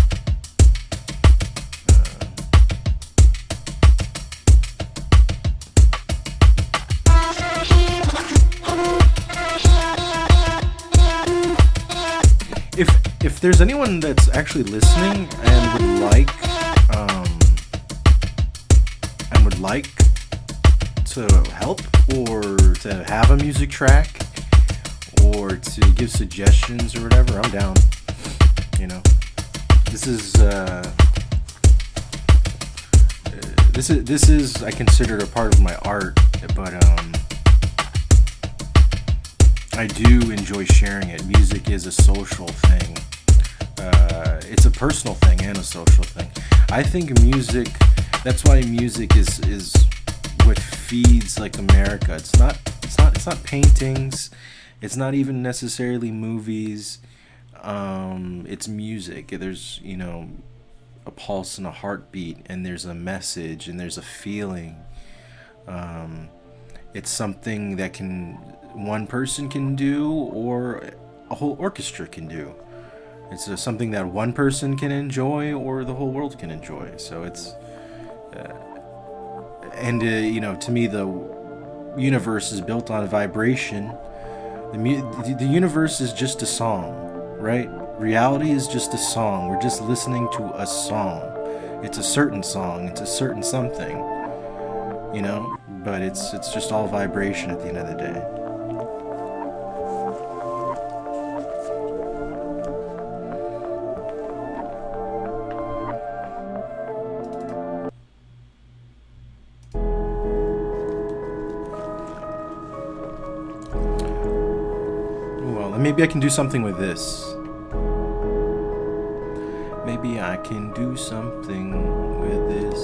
if there's anyone that's actually listening and would like to help or to have a music track or to give suggestions or whatever, I'm down. You know, this is I consider it a part of my art, but I do enjoy sharing it. Music is a social thing. It's a personal thing and a social thing. I think music. That's why music is what feeds like America. It's not paintings. It's not even necessarily movies. It's music. There's a pulse and a heartbeat, and there's a message, and there's a feeling. It's something that one person can do, or a whole orchestra can do. It's something that one person can enjoy, or the whole world can enjoy. So it's, to me, the universe is built on vibration. The universe is just a song, right? Reality is just a song. We're just listening to a song. It's a certain song. It's a certain something, but it's just all vibration at the end of the day. Maybe I can do something with this. Maybe I can do something with this.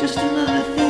just another thing